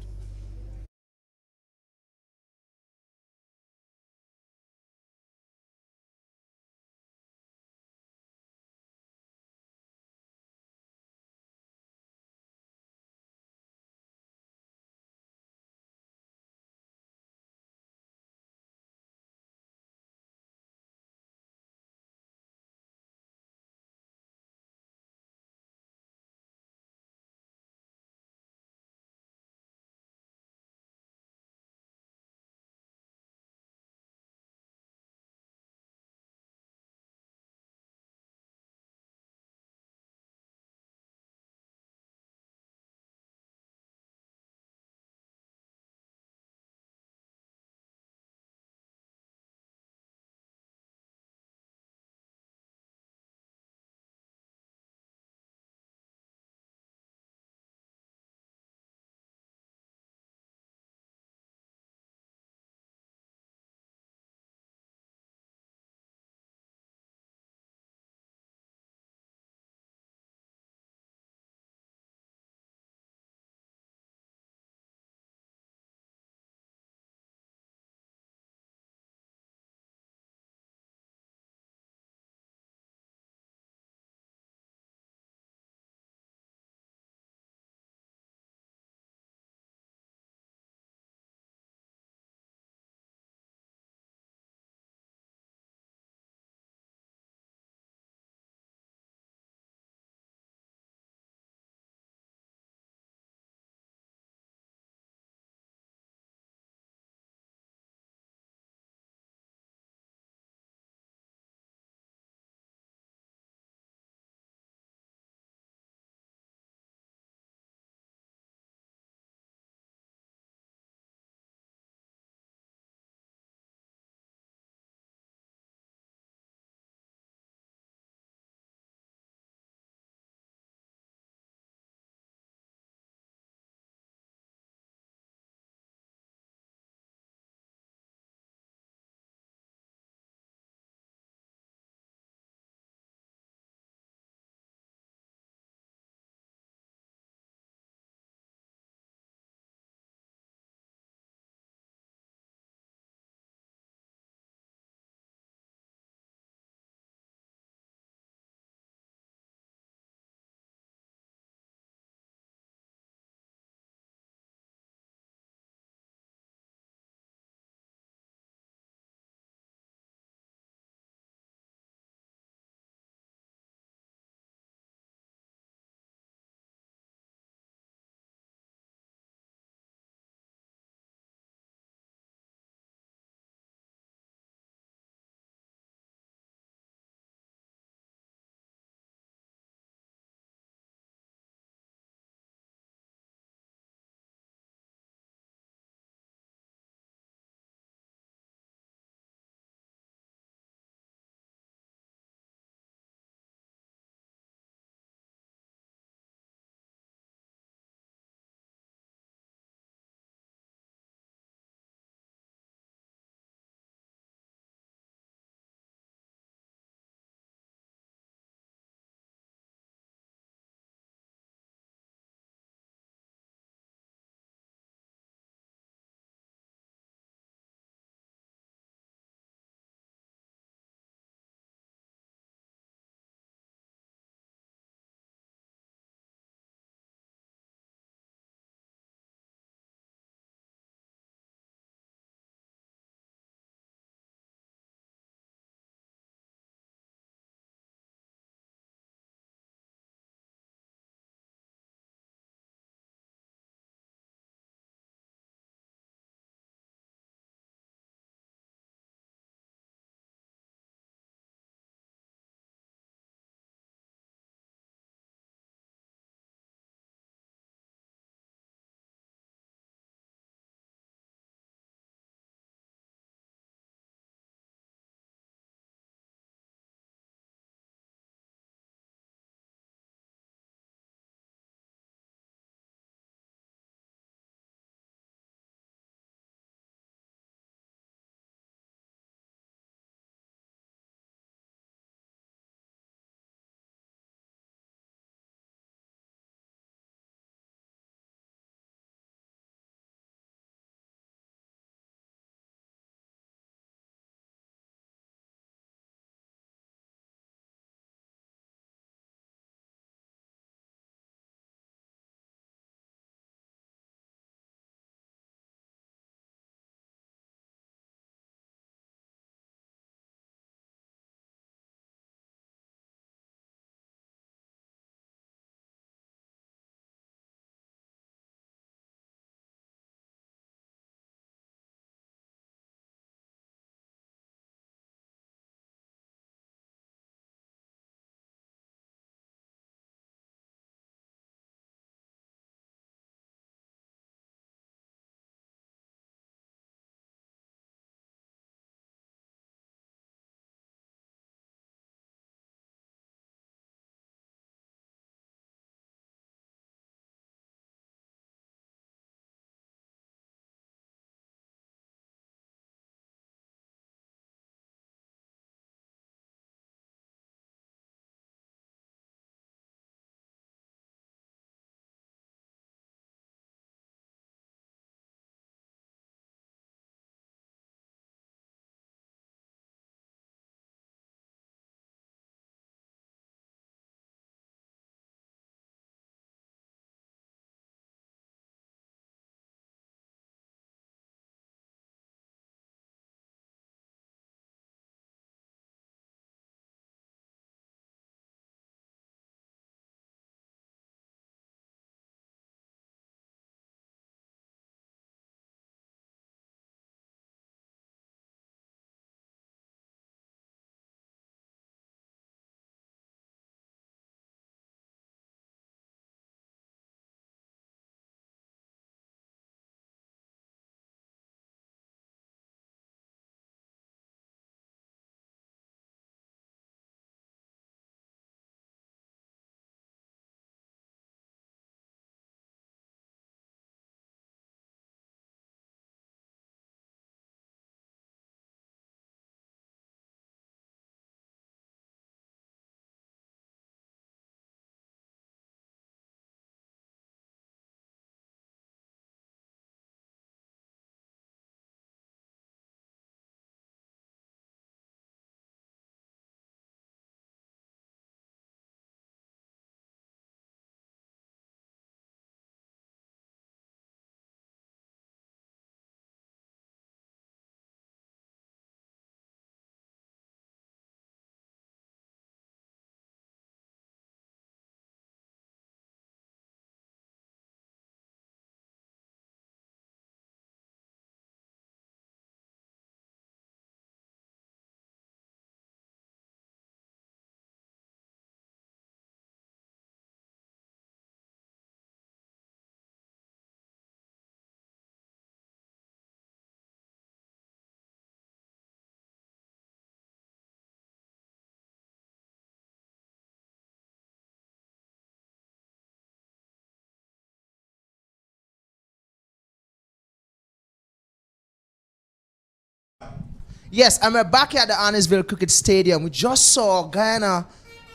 Yes, and we're back here at the Arnesville Cricket Stadium. We just saw Guyana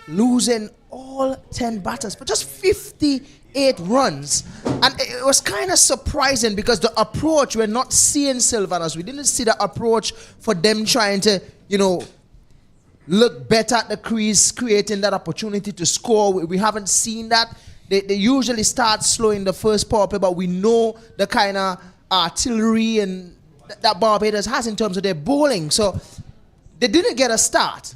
losing all 10 batters for just 58 runs. And it was kind of surprising because the approach, we're not seeing Sylvanas. We didn't see the approach for them trying to, look better at the crease, creating that opportunity to score. We haven't seen that. They usually start slow in the first power play, but we know the kind of artillery and that Barbados has in terms of their bowling. So they didn't get a start.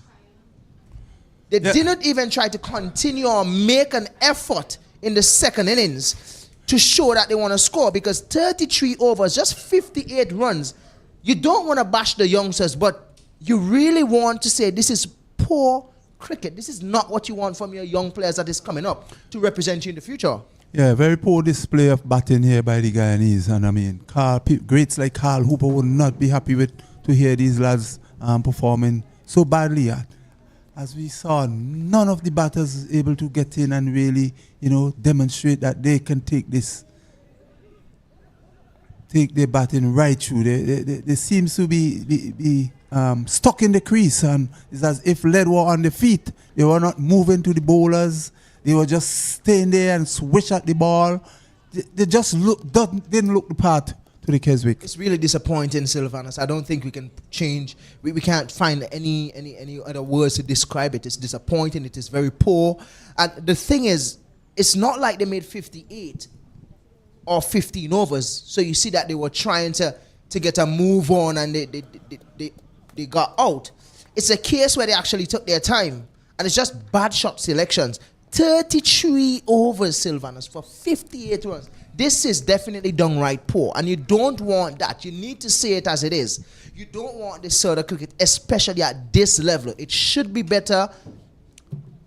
They didn't even try to continue or make an effort in the second innings to show that they want to score, because 33 overs, just 58 runs. You don't want to bash the youngsters, but you really want to say this is poor cricket. This is not what you want from your young players that is coming up to represent you in the future. Yeah, very poor display of batting here by the Guyanese. And I mean, greats like Carl Hooper would not be happy with to hear these lads performing so badly. As we saw, none of the batters able to get in and really, demonstrate that they can take their batting right through. They seem to be stuck in the crease, and it's as if lead were on the feet. They were not moving to the bowlers. They were just staying there and swish at the ball. They just didn't look the part to the Keswick. It's really disappointing, Sylvanas. I don't think we can change. We can't find any other words to describe it. It's disappointing. It is very poor. And the thing is, it's not like they made 58 or 15 overs. So you see that they were trying to get a move on, and they got out. It's a case where they actually took their time, and it's just bad shot selections. 33 overs, Sylvanas, for 58 runs. This is definitely downright poor, and you don't want that. You need to say it as it is. You don't want this sort of cricket, especially at this level. It should be better,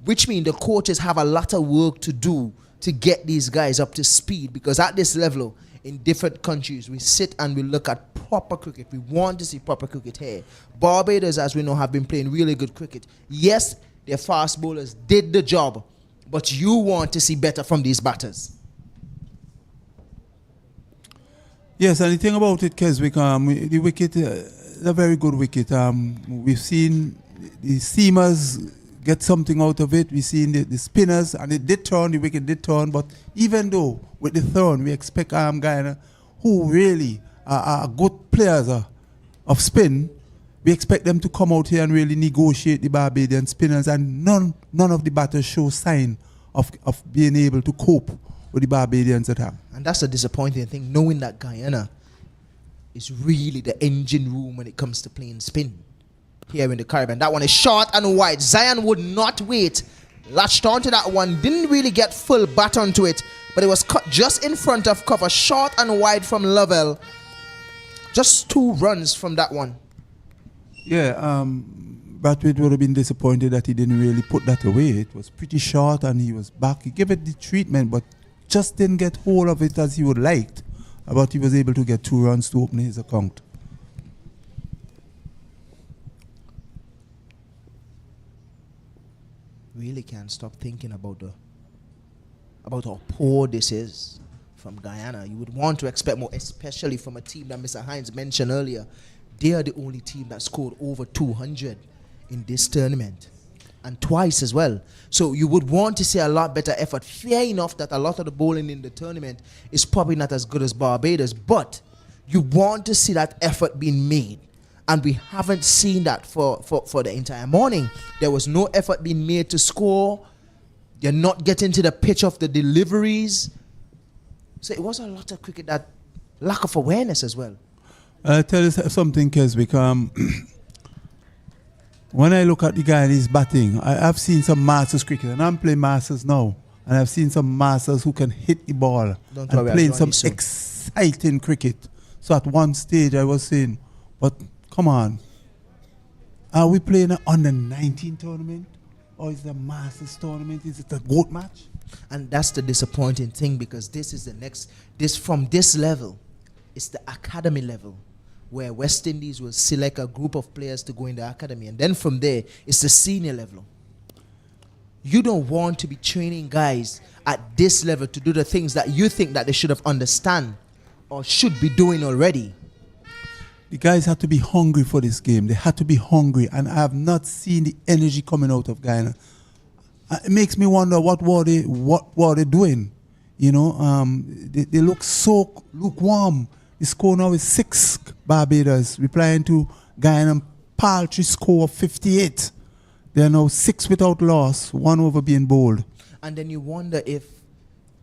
which means the coaches have a lot of work to do to get these guys up to speed, because at this level, in different countries, we sit and we look at proper cricket. We want to see proper cricket here. Barbados, as we know, have been playing really good cricket. Yes, their fast bowlers did the job, but you want to see better from these batters. Yes, and the thing about it, Keswick, the wicket, a very good wicket. We've seen the seamers get something out of it. We've seen the spinners, and it did turn, the wicket did turn. But even though with the turn, we expect Guyana, who really are good players of spin, we expect them to come out here and really negotiate the Barbadian spinners, and none of the batters show sign of being able to cope with the Barbadians' attack. And that's a disappointing thing, knowing that Guyana is really the engine room when it comes to playing spin here in the Caribbean. That one is short and wide. Zion would not wait. Latched onto that one, didn't really get full bat onto it, but it was cut just in front of cover, short and wide from Lovell. Just 2 runs from that one. Yeah, Bradford would have been disappointed that he didn't really put that away. It was pretty short and he was back. He gave it the treatment, but just didn't get hold of it as he would liked. But he was able to get 2 runs to open his account. Really can't stop thinking about how poor this is from Guyana. You would want to expect more, especially from a team that Mr. Hines mentioned earlier. They are the only team that scored over 200 in this tournament, and twice as well. So you would want to see a lot better effort. Fair enough that a lot of the bowling in the tournament is probably not as good as Barbados, but you want to see that effort being made. And we haven't seen that for the entire morning. There was no effort being made to score. They're not getting to the pitch of the deliveries. So it was a lot of cricket that lack of awareness as well. I'll tell you something, Keswick. When I look at the Guyanese batting, I've seen some masters cricket, and I'm playing masters now. And I've seen some masters who can hit the ball and playing some exciting cricket. So at one stage I was saying, but come on, are we playing an under-19 tournament? Or is it a Masters tournament? Is it a goat match? And that's the disappointing thing, because this is the next, from this level, it's the academy level, where West Indies will select a group of players to go in the academy. And then from there, it's the senior level. You don't want to be training guys at this level to do the things that you think that they should have understand or should be doing already. The the guys had to be hungry for this game. They had to be hungry, and I have not seen the energy coming out of Guyana. It makes me wonder what were they doing. You know, they look so lukewarm. The score now is 6 Barbados, replying to Guyana paltry score of 58. They are now 6 without loss, 1 over being bowled. And then you wonder if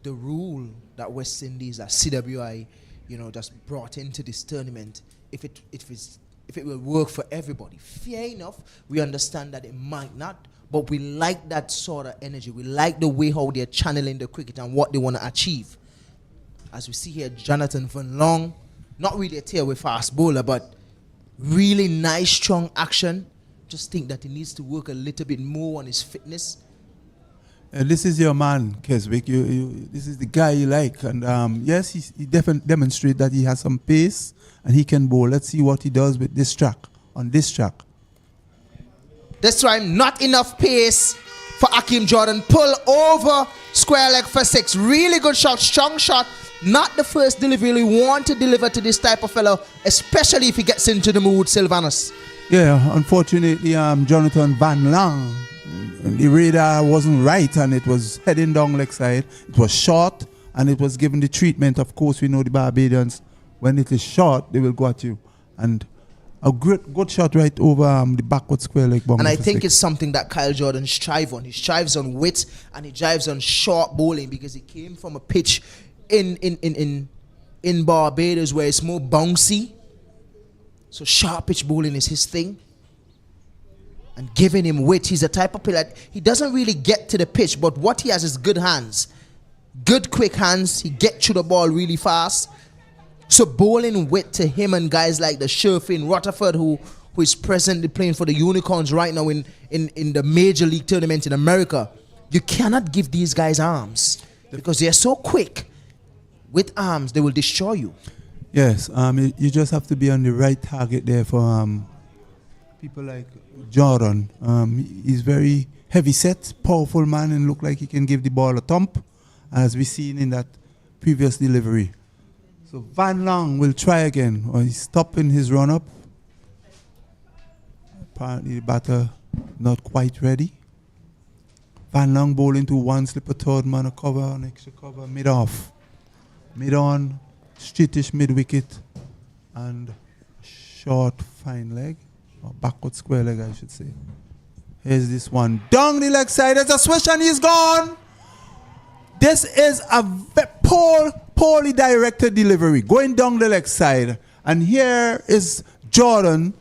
the rule that West Indies, that CWI, you know, just brought into this tournament, if it will work for everybody. Fair enough, we understand that it might not, but we like that sort of energy. We like the way how they're channeling the cricket and what they want to achieve. As we see here, Jonathan Van Long, not really a tailway fast bowler, but really nice, strong action. Just think that he needs to work a little bit more on his fitness. This is your man, Keswick. This is the guy you like. And yes, he definitely demonstrates that he has some pace and he can bowl. Let's see what he does with this track, on this track. This time, not enough pace for Akeem Jordan. Pull over, square leg for 6. Really good shot, strong shot. Not the first delivery we want to deliver to this type of fellow, especially if he gets into the mood, Sylvanus. Yeah, unfortunately, Jonathan Van Lang, the radar wasn't right and it was heading down leg side. It was short and it was given the treatment. Of course, we know the Barbadians, when it is short, they will go at you. And a good shot right over the backward square leg bomb. And I think it's something that Kyle Jordan strives on. He strives on wit and he drives on short bowling because he came from a pitch in Barbados where it's more bouncy. So sharp pitch bowling is his thing. And giving him wit, he's the type of player that he doesn't really get to the pitch, but what he has is good hands. Good quick hands. He gets through the ball really fast. So bowling wit to him and guys like the Sherfin Rutherford, who is presently playing for the Unicorns right now in the major league tournament in America. You cannot give these guys arms because they're so quick. With arms, they will destroy you. Yes, you just have to be on the right target there for people like Jordan. He's very heavy set, powerful man, and look like he can give the ball a thump, as we seen in that previous delivery. So Van Lang will try again. He's stopping his run-up. Apparently the batter not quite ready. Van Lang bowling to 1 slipper third man, a cover, an extra cover, mid-off. Mid-on, straightish mid-wicket, and short fine leg, or backward square leg, I should say. Here's this one. Down the leg side, there's a swish and he's gone. This is a poorly directed delivery, going down the leg side. And here is Jordan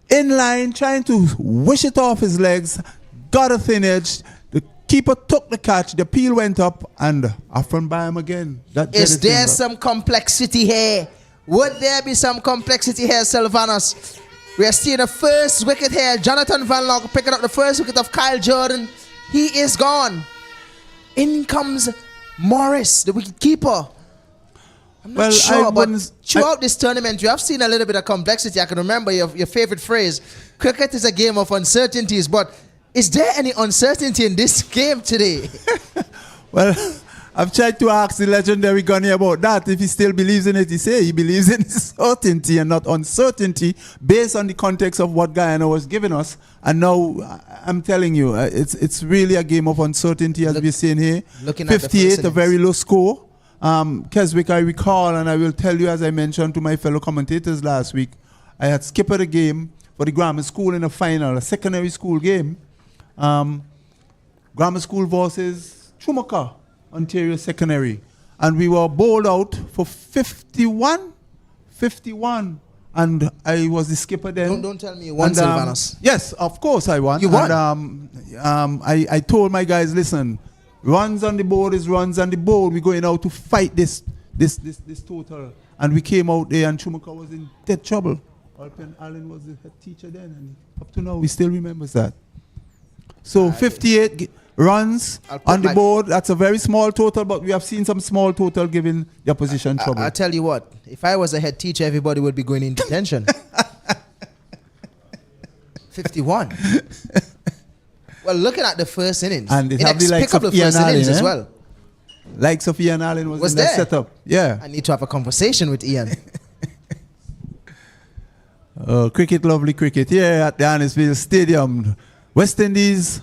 in line, trying to wish it off his legs, got a thin edge. The keeper took the catch, the peel went up, and off and by him again. Is there some complexity here? Would there be some complexity here, Sylvanus? We are seeing the first wicket here. Jonathan Van Long picking up the first wicket of Kyle Jordan. He is gone. In comes Morris, the wicket keeper. I'm not sure, but throughout this tournament, you have seen a little bit of complexity. I can remember your favorite phrase, cricket is a game of uncertainties, but is there any uncertainty in this game today? Well, I've tried to ask the legendary Gunny about that. If he still believes in it, he say he believes in certainty and not uncertainty based on the context of what Guyana was giving us. And now I'm telling you, it's really a game of uncertainty, as we're seeing here. 58, a very low score. Keswick, I recall, and I will tell you, as I mentioned to my fellow commentators last week, I had skipped a game for the grammar school in a final, a secondary school game. Grammar school versus Chumaka, Ontario Secondary. And we were bowled out for 51. And I was the skipper then. Don't tell me you won, Sylvanus. Yes, of course I won. You won? And, I told my guys, listen, runs on the board is runs on the board. We're going out to fight this total. And we came out there and Chumaka was in dead trouble. Alpen Allen was the head teacher then. And up to now, we still remembers that. So 58 runs on the board. That's a very small total, but we have seen some small total giving the opposition trouble. I'll tell you what. If I was a head teacher, everybody would be going into detention. 51. Well, looking at the first innings, and it have the likes of Ian Allen as well. Likes of Ian Allen was in there? that setup. Yeah. I need to have a conversation with Ian. Cricket, lovely cricket here at the Annisfield Stadium. West Indies,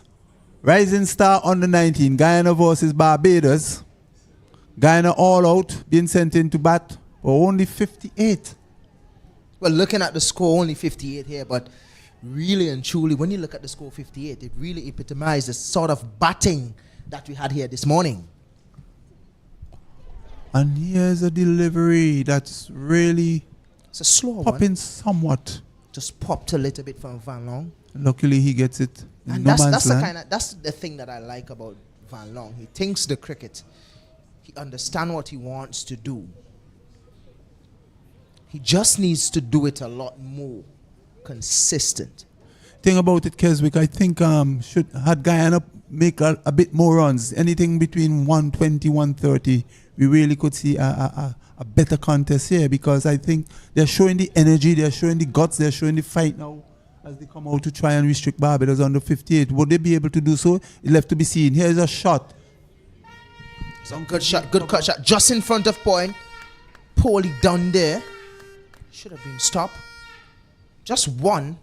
rising star under 19, Guyana versus Barbados. Guyana all out, being sent into bat for only 58. Well, looking at the score, only 58 here, but really and truly, when you look at the score 58, it really epitomizes the sort of batting that we had here this morning. And here's a delivery that's really It's a slow popping one. somewhat. Just popped a little bit from Van Long. Luckily, he gets it in And no that's man's the land. that's the thing that I like about Van Long. He thinks the cricket. He understands what he wants to do. He just needs to do it a lot more consistent. Thing about it, Keswick, I think had Guyana make a bit more runs, anything between 120, 130, we really could see a better contest here, because I think they're showing the energy, they're showing the guts, they're showing the fight now as they come out to try and restrict Barbados under 58. Would they be able to do so? It left to be seen. Here's a shot. Some good shot, good cut shot, just in front of point. Poorly done there. Should have been stopped. Just one.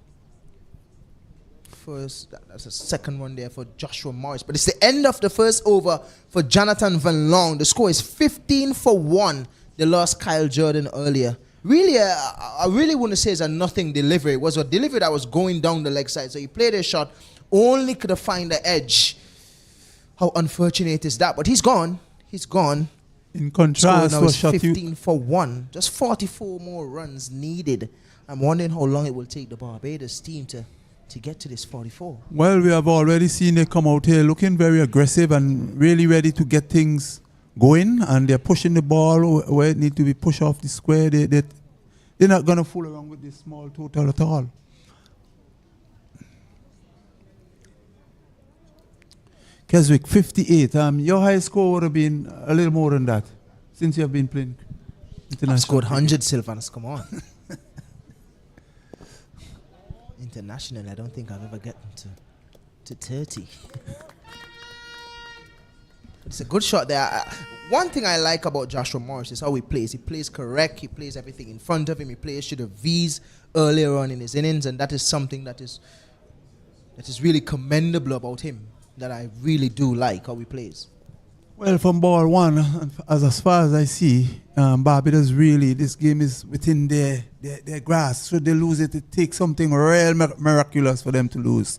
First, that's a second one there for Joshua Morris. But it's the end of the first over for Jonathan Van Long. The score is 15 for 1. They lost Kyle Jordan earlier. Really, I really want to say it's a nothing delivery. It was a delivery that was going down the leg side. So he played a shot, only could have find the edge. How unfortunate is that? But he's gone. He's gone. In contrast, Score now is shot 15 for 1. Just 44 more runs needed. I'm wondering how long it will take the Barbados team to get to this 44. Well, we have already seen they come out here looking very aggressive and really ready to get things going, and they're pushing the ball where it needs to be pushed off the square. They're not going to fool around with this small total at all. Keswick, 58. Your high score would have been a little more than that since you have been playing international. I've scored 100, Sylvanus, come on. International, I don't think I've ever gotten to 30. It's a good shot there. One thing I like about Joshua Morris is how he plays. He plays correct. He plays everything in front of him. He plays to the V's earlier on in his innings, and that is something that is really commendable about him, that I really do like how he plays. Well, from ball one, as far as I see, Barbados really, this game is within their grasp. Should they lose it, it takes something real miraculous for them to lose.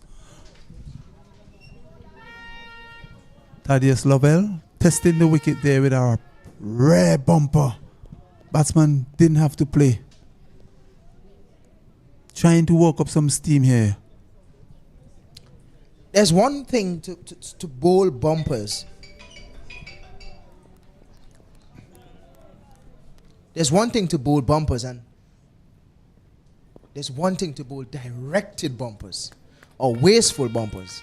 Thaddeus Lovell testing the wicket there with our rare bumper. Batsman didn't have to play. Trying to work up some steam here. There's one thing to bowl bumpers. There's one thing to bowl bumpers, and there's one thing to bowl directed bumpers or wasteful bumpers.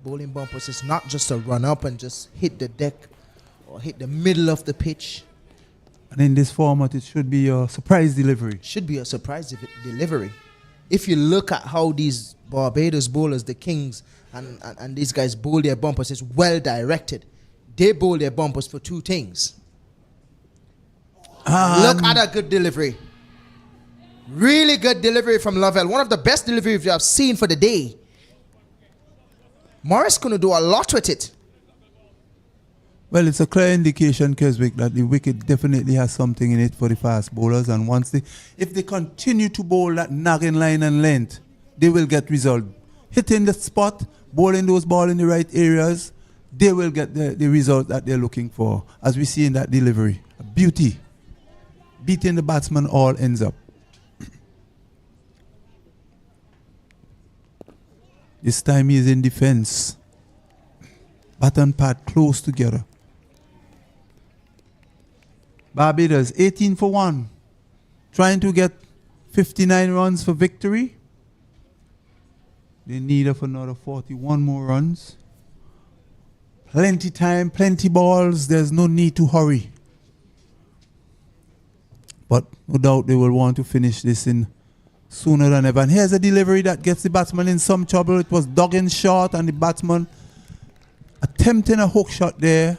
Bowling bumpers is not just a run up and just hit the deck or hit the middle of the pitch. And in this format, it should be a surprise delivery. Should be a surprise delivery. If you look at how these Barbados bowlers, the Kings, and these guys bowl their bumpers, it's well directed. They bowl their bumpers for two things. Look at a good delivery. Really good delivery from Lovell. One of the best deliveries you have seen for the day. Morris going to do a lot with it. Well, it's a clear indication, Keswick, that the wicket definitely has something in it for the fast bowlers. And if they continue to bowl that nagging line and length, they will get result. Hitting the spot, bowling those balls in the right areas, they will get the result that they're looking for, as we see in that delivery. A beauty. Beating the batsman all ends up. This time he is in defense. Bat and pad close together. Barbados 18 for 1. Trying to get 59 runs for victory. They need of another 41 more runs. Plenty time, plenty balls. There's no need to hurry. But no doubt they will want to finish this in sooner than ever. And here's a delivery that gets the batsman in some trouble. It was dug in short, and the batsman attempting a hook shot there.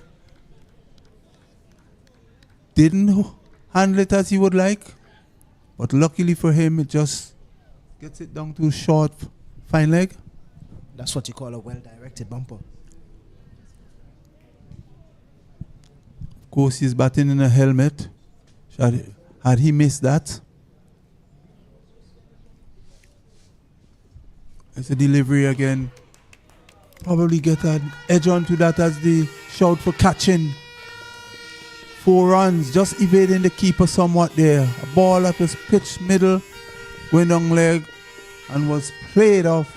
Didn't handle it as he would like. But luckily for him, it just gets it down to short, fine leg. That's what you call a well-directed bumper. Of course, he's batting in a helmet. Had he missed that, it's a delivery again. Probably get an edge onto that as the shout for catching. 4 runs, just evading the keeper somewhat there. A ball that was pitched middle, went on leg, and was played off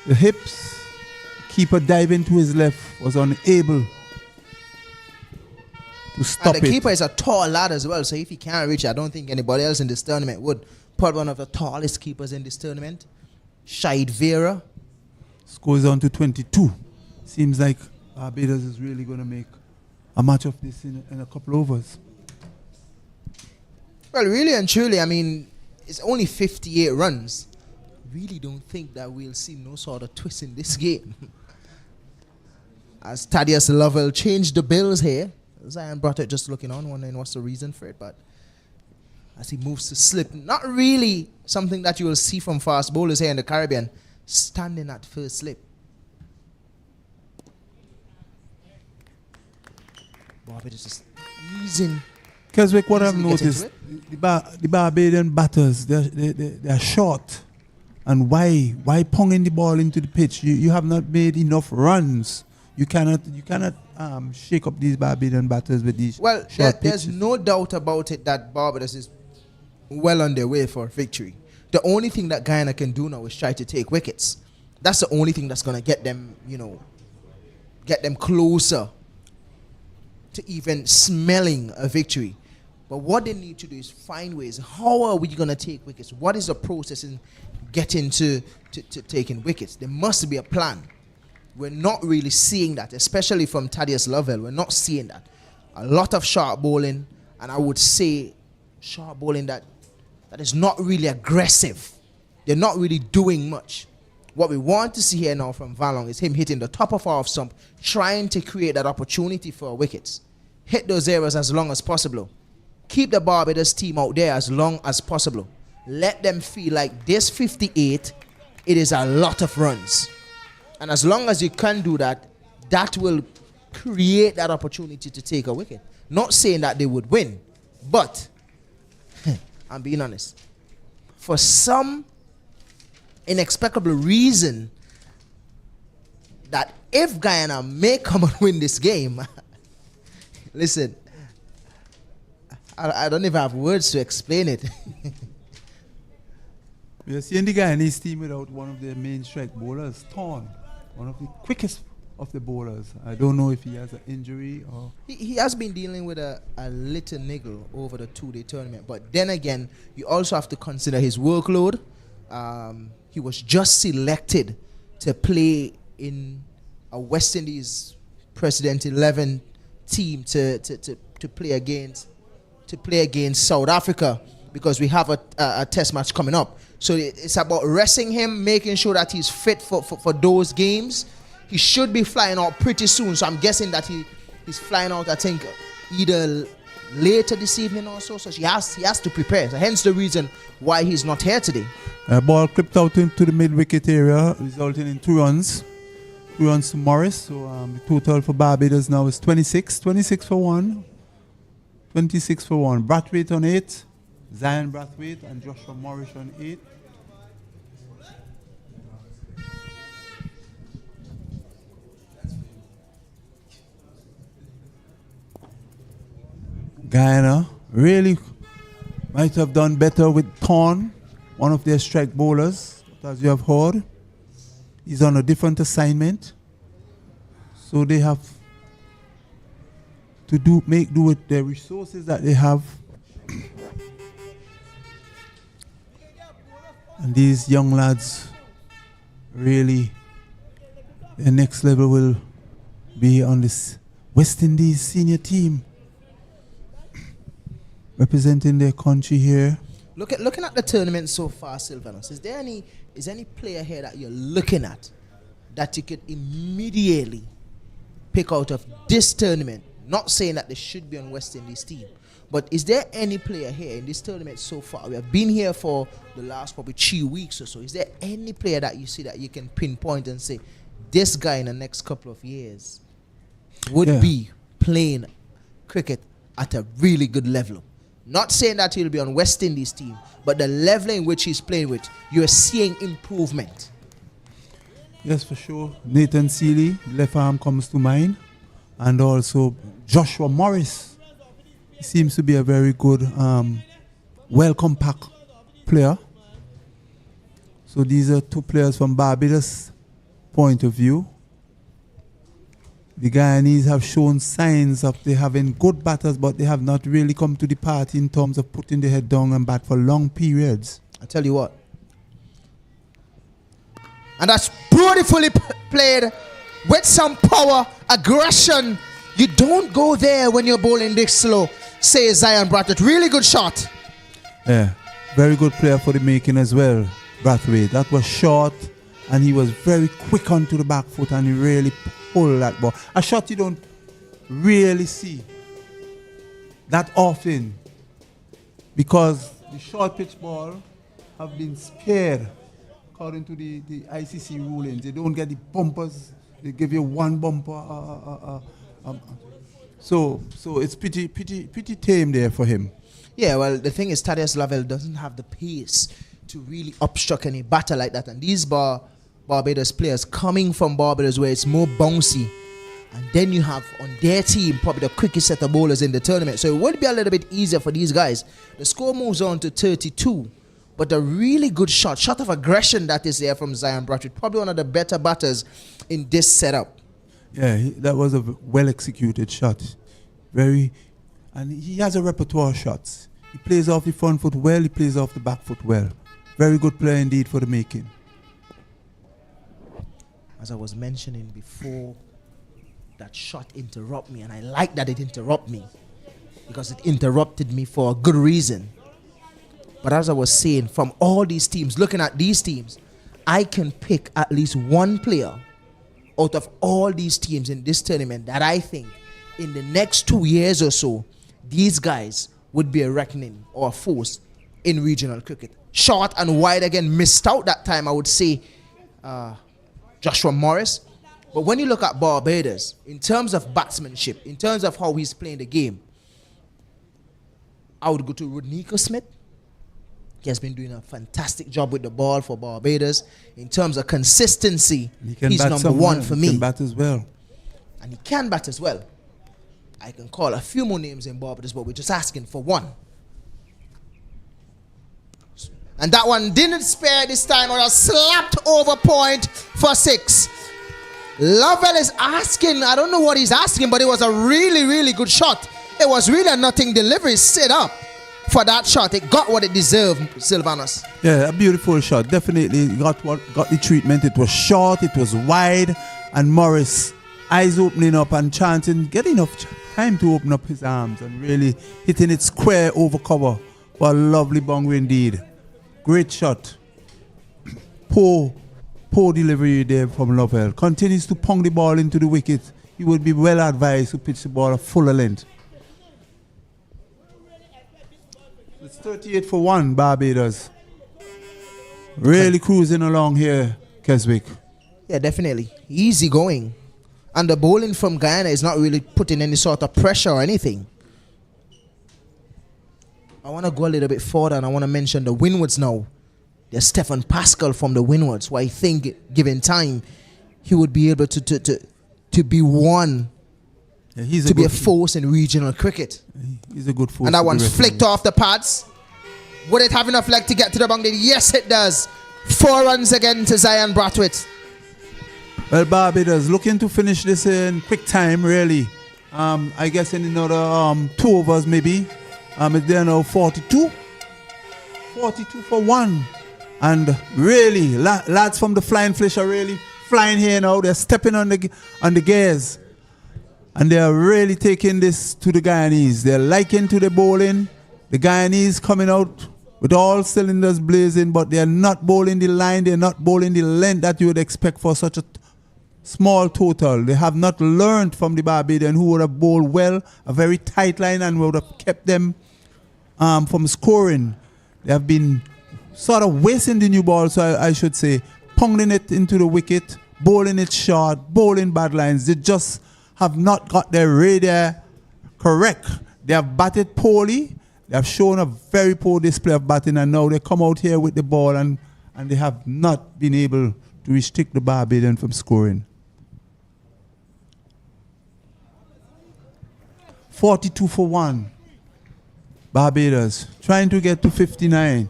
the hips. Keeper diving to his left, was unable to stop it. And the keeper is a tall lad as well, so if he can't reach, I don't think anybody else in this tournament would. Put one of the tallest keepers in this tournament, Shahid Vera. Scores on to 22. Seems like Barbados is really going to make a match of this in a couple overs. Well, really and truly, I mean, it's only 58 runs. Really don't think that we'll see no sort of twist in this game. As Thaddeus Lovell changed the bills here, Zion brought it just looking on, wondering what's the reason for it, but as he moves to slip, not really something that you will see from fast bowlers here in the Caribbean, standing at first slip. Barbados is easing. Keswick, what I've noticed, the Barbadian batters, they're short. And why ponging the ball into the pitch? You have not made enough runs. You cannot shake up these Barbadian batters with these short pitches. There's no doubt about it that Barbados is well on their way for victory. The only thing that Guyana can do now is try to take wickets. That's the only thing that's going to get them, get them closer to even smelling a victory. But what they need to do is find ways. How are we going to take wickets? What is the process in getting to taking wickets? There must be a plan. We're not really seeing that, especially from Thaddeus Lovell. We're not seeing that. A lot of sharp bowling, and I would say sharp bowling that is not really aggressive. They're not really doing much. What we want to see here now from Valong is him hitting the top of our off stump, trying to create that opportunity for wickets. Hit those areas as long as possible. Keep the Barbados team out there as long as possible. Let them feel like this 58, it is a lot of runs. And as long as you can do that, that will create that opportunity to take a wicket. Not saying that they would win, but I'm being honest. For some inexplicable reason, that if Guyana may come and win this game, listen, I don't even have words to explain it. We are seeing the Guyanese team without one of their main strike bowlers, Thorn, one of the quickest of the bowlers. I don't know if he has an injury or... He has been dealing with a little niggle over the 2-day tournament. But then again, you also have to consider his workload. He was just selected to play in a West Indies President 11 team to play against South Africa, because we have a test match coming up. So it's about resting him, making sure that he's fit for those games. He should be flying out pretty soon. So I'm guessing that he's flying out, I think, either later this evening or so. So he has to prepare. So hence the reason why he's not here today. Ball clipped out into the mid-wicket area, resulting in 2 runs. 2 runs to Morris. So the total for Barbados now is 26. 26 for 1. 26 for 1. Brathwaite on 8. Zion Brathwaite and Joshua Morris on 8. Guyana really might have done better with Thorn, one of their strike bowlers. But as you have heard, he's on a different assignment. So they have to make do with the resources that they have. And these young lads, really, the next level will be on this West Indies senior team, representing their country here. Looking at the tournament so far, Sylvanus, is any player here that you're looking at that you could immediately pick out of this tournament Not saying that they should be on West Indies team, but is there any player here in this tournament so far? We have been here for the last probably 3 weeks or so. Is there any player that you see that you can pinpoint and say, this guy in the next couple of years would be playing cricket at a really good level? Not saying that he'll be on West Indies team, but the level in which he's playing with, you're seeing improvement. Yes, for sure. Nathan Seeley, left arm comes to mind. And also Joshua Morris. He seems to be a very good, well-compact player. So these are 2 players from Barbados' point of view. The Guyanese have shown signs of they having good batters, but they have not really come to the party in terms of putting their head down and bat for long periods. I tell you what. And that's beautifully played with some power, aggression. You don't go there when you're bowling this slow, says Zion Brathwaite. Really good shot. Yeah, very good player for the making as well, Brathwaite. That was short, and he was very quick onto the back foot, and he really pulled that ball. A shot you don't really see that often, because the short pitch ball have been spared according to the ICC rulings. They don't get the bumpers. They give you 1 bumper. So it's pretty tame there for him. Yeah, well, the thing is, Thaddeus Lavelle doesn't have the pace to really obstruct any batter like that. And these Barbados players coming from Barbados, where it's more bouncy, and then you have on their team probably the quickest set of bowlers in the tournament. So it would be a little bit easier for these guys. The score moves on to 32. But a really good shot of aggression that is there from Zion Brathwaite. Probably one of the better batters in this setup. Yeah, that was a well-executed shot. And he has a repertoire of shots. He plays off the front foot well, he plays off the back foot well. Very good player indeed for the making. As I was mentioning before, that shot interrupted me, and I like that it interrupted me, because it interrupted me for a good reason. But as I was saying, from all these teams, looking at these teams, I can pick at least 1 player out of all these teams in this tournament that I think in the next 2 years or so, these guys would be a reckoning or a force in regional cricket. Short and wide again, missed out that time, I would say Joshua Morris. But when you look at Barbados, in terms of batsmanship, in terms of how he's playing the game, I would go to Rodneyko Smith. He has been doing a fantastic job with the ball for Barbados. In terms of consistency, he's number 1 for me. He can bat as well. And he can bat as well. I can call a few more names in Barbados, but we're just asking for 1. And that one didn't spare this time, or a slapped over point for 6. Lovell is asking, I don't know what he's asking, but it was a really, really good shot. It was really a nothing delivery set up. For that shot, it got what it deserved, Sylvanus. Yeah, a beautiful shot. Definitely got the treatment. It was short, it was wide, and Morris, eyes opening up and chanting, get enough time to open up his arms and really hitting it square over cover. What a lovely boundary indeed. Great shot. Poor delivery there from Lovell. Continues to pong the ball into the wicket. He would be well advised to pitch the ball a fuller length. It's 38 for 1, Barbados. Really cruising along here, Keswick. Yeah, definitely. Easy going. And the bowling from Guyana is not really putting any sort of pressure or anything. I want to go a little bit further, and I want to mention the Windwards now. There's Stephen Pascal from the Windwards, who I think, given time, he would be able to be one. Yeah, to be a force in regional cricket. He's a good force. And that one's flicked off the pads. Would it have enough leg to get to the boundary? Yes, it does. 4 runs again to Zion Brathwaite. Well, Barbados looking to finish this in quick time, really. I guess in another 2 overs, maybe. They're now 42. 42 for 1. And really, lads from the Flying Fish are really flying here now. They're stepping on the gears. And they are really taking this to the Guyanese. They're liking to the bowling. The Guyanese coming out with all cylinders blazing, but they're not bowling the line. They're not bowling the length that you would expect for such a small total. They have not learned from the Barbadian, who would have bowled well, a very tight line, and would have kept them from scoring. They have been sort of wasting the new ball, so I should say, pounding it into the wicket, bowling it short, bowling bad lines. They just have not got their radar correct. They have batted poorly. They have shown a very poor display of batting, and now they come out here with the ball and they have not been able to restrict the Barbadian from scoring. 42 for 1. Barbados trying to get to 59.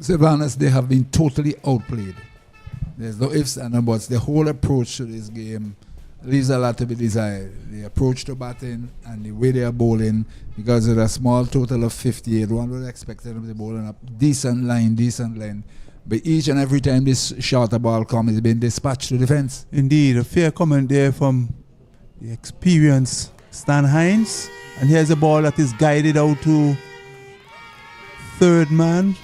Sylvanus, they have been totally outplayed. There's no ifs and no buts. The whole approach to this game leaves a lot to be desired. The approach to batting and the way they are bowling, because of a small total of 58, one would expect them to be bowling up decent line. But each and every time this shorter ball comes, it's been dispatched to defense. Indeed, a fair comment there from the experienced Stan Hines. And here's a ball that is guided out to third man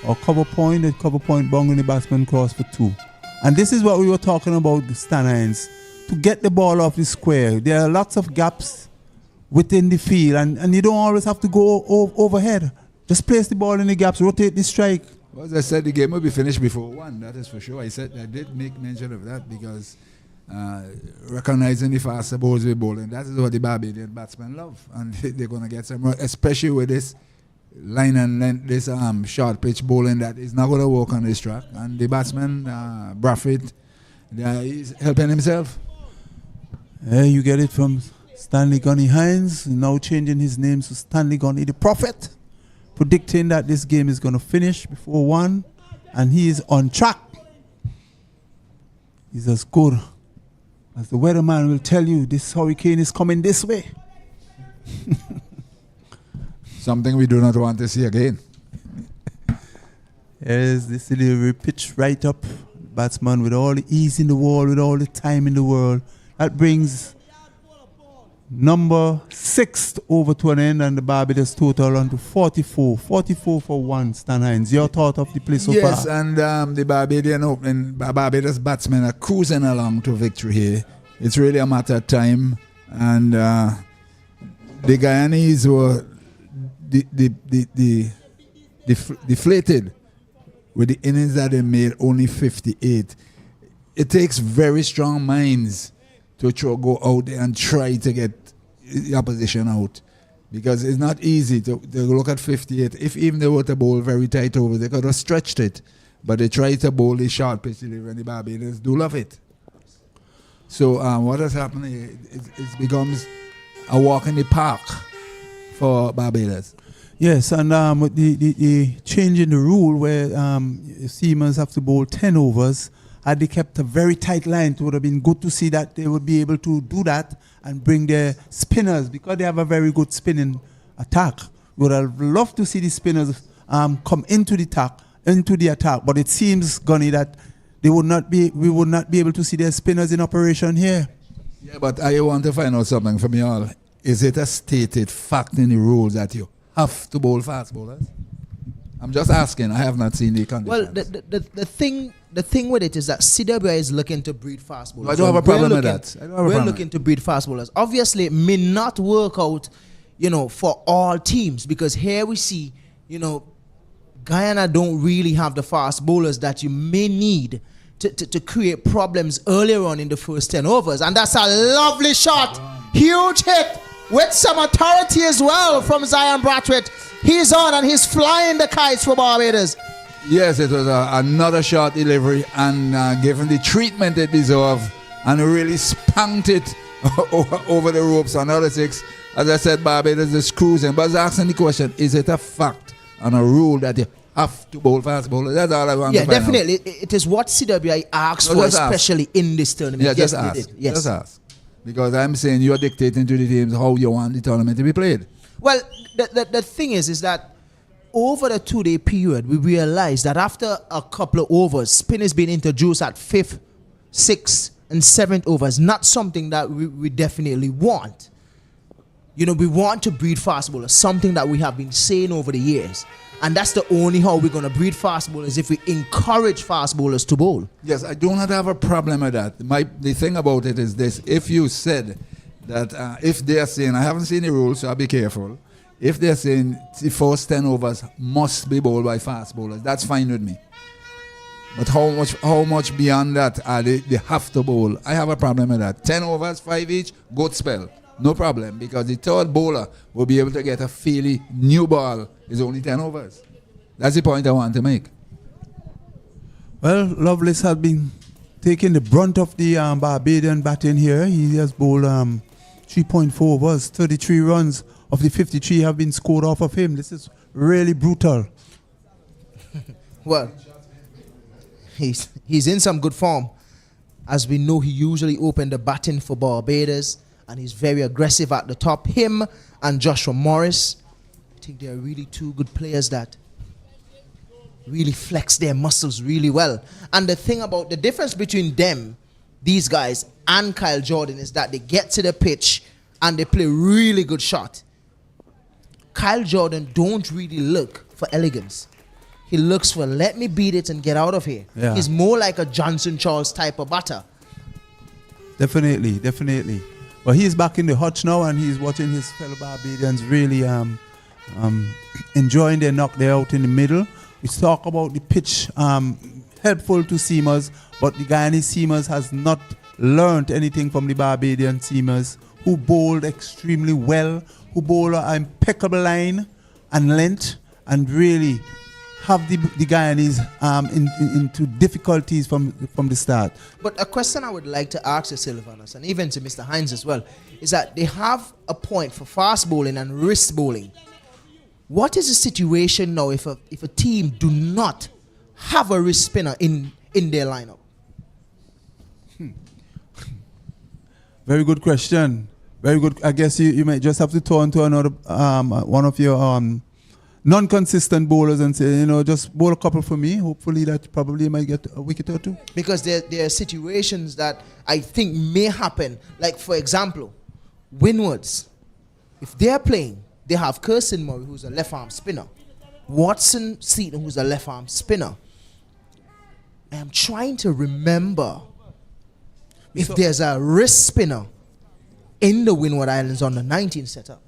or cover point. At cover point, bung and the batsman cross for 2. And this is what we were talking about, Stan Hines. To get the ball off the square, there are lots of gaps within the field, and you don't always have to go overhead. Just place the ball in the gaps, rotate the strike. Well, as I said, the game will be finished before 1, that is for sure. I did make mention of that because recognizing the faster balls we're bowling, that is what the Barbadian batsmen love. And they're going to get some, especially with this line and length, this short pitch bowling that is not going to work on this track. And the batsman, Braffett, he's helping himself. You get it from Stanley Gunny Hines, now changing his name to Stanley Gunny the Prophet, predicting that this game is going to finish before 1, and he is on track. He's as good as the weatherman will tell you. This hurricane is coming this way. Something we do not want to see again. Yes, this delivery pitch right up. Batsman with all the ease in the world, with all the time in the world. That brings number 6 over to an end, and the Barbados total on to 44. 44 for 1, Stan Hines. Your thought of the play so far? Yes, and the Barbados batsmen are cruising along to victory here. It's really a matter of time. And the Guyanese were deflated with the innings that they made, only 58. It takes very strong minds to go out there and try to get the opposition out, because it's not easy to look at 58. If even they were to bowl very tight over, they could have stretched it, but they try to bowl the short pitch delivery, and the Barbados do love it. So what has happened, it becomes a walk in the park for Barbados. Yes, and with the change in the rule where seamers have to bowl 10 overs, had they kept a very tight line, it would have been good to see that they would be able to do that and bring their spinners, because they have a very good spinning attack. We would have loved to see the spinners come into the attack, but it seems, Gunny, that we would not be able to see their spinners in operation here. Yeah, but I want to find out something from you all. Is it a stated fact in the rules that you have to bowl fast bowlers? I'm just asking. I have not seen the conditions. Well, the thing with it is that CWI is looking to breed fast bowlers. I don't have a problem with that. We're looking to breed fast bowlers. Obviously, it may not work out, for all teams, because here we see, Guyana don't really have the fast bowlers that you may need to create problems earlier on in the first 10 overs. And that's a lovely shot. Huge hit with some authority as well from Zion Brathwaite. He's on and he's flying the kites for Barbados. Yes, it was another short delivery, and given the treatment it deserved, and really spanked it over the ropes. Another 6. As I said, Barbados is cruising. But I was asking the question, is it a fact and a rule that you have to bowl fast bowlers? That's all I want to find definitely. out. It is what CWI asks for, especially in this tournament. Yeah, just ask. Yes. Just ask. Because I'm saying you're dictating to the teams how you want the tournament to be played. Well, the thing is that over the 2-day period, we realized that after a couple of overs, spin is being introduced at 5th, 6th, and 7th overs. Not something that we definitely want. You know, we want to breed fast bowlers, something that we have been saying over the years. And that's the only how we're going to breed fast bowlers, if we encourage fast bowlers to bowl. Yes, I do not have a problem with that. The thing about it is this. If you said that if they're saying, I haven't seen the rules, so I'll be careful. If they're saying the first 10 overs must be bowled by fast bowlers, that's fine with me. But how much beyond that are they have to bowl? I have a problem with that. 10 overs, 5 each, good spell. No problem, because the third bowler will be able to get a fairly new ball. It's only 10 overs. That's the point I want to make. Well, Lovelace has been taking the brunt of the Barbadian batting here. He has bowled 3.4 overs, 33 runs of the 53 have been scored off of him. This is really brutal. Well, he's in some good form. As we know, he usually opened the batting for Barbados, and he's very aggressive at the top. Him and Joshua Morris, I think they're really two good players that really flex their muscles really well. And the thing about the difference between them, these guys, and Kyle Jordan is that they get to the pitch and they play really good shot. Kyle Jordan don't really look for elegance. He looks for, let me beat it and get out of here. Yeah. He's more like a Johnson Charles type of batter. Definitely, definitely. But he's back in the hutch now, and he's watching his fellow Barbadians really enjoying their knock there out in the middle. We talk about the pitch helpful to seamers, but the Guyanese seamers has not learned anything from the Barbadian seamers, who bowled extremely well, who bowl an impeccable line and length, and really have the Guyanese into difficulties from the start. But a question I would like to ask to Sylvanus, and even to Mr. Hines as well, is that they have a point for fast bowling and wrist bowling. What is the situation now if a team do not have a wrist spinner in their lineup? Very good question. Very good. I guess you might just have to turn to another one of your non-consistent bowlers and say, just bowl a couple for me. Hopefully that probably might get a wicket or two. Because there are situations that I think may happen. Like, for example, Windwards. If they're playing, they have Kirsten Murray, who's a left-arm spinner. Watson Seaton, who's a left-arm spinner. I am trying to remember if there's a wrist spinner in the Windward Islands on the 19th setup.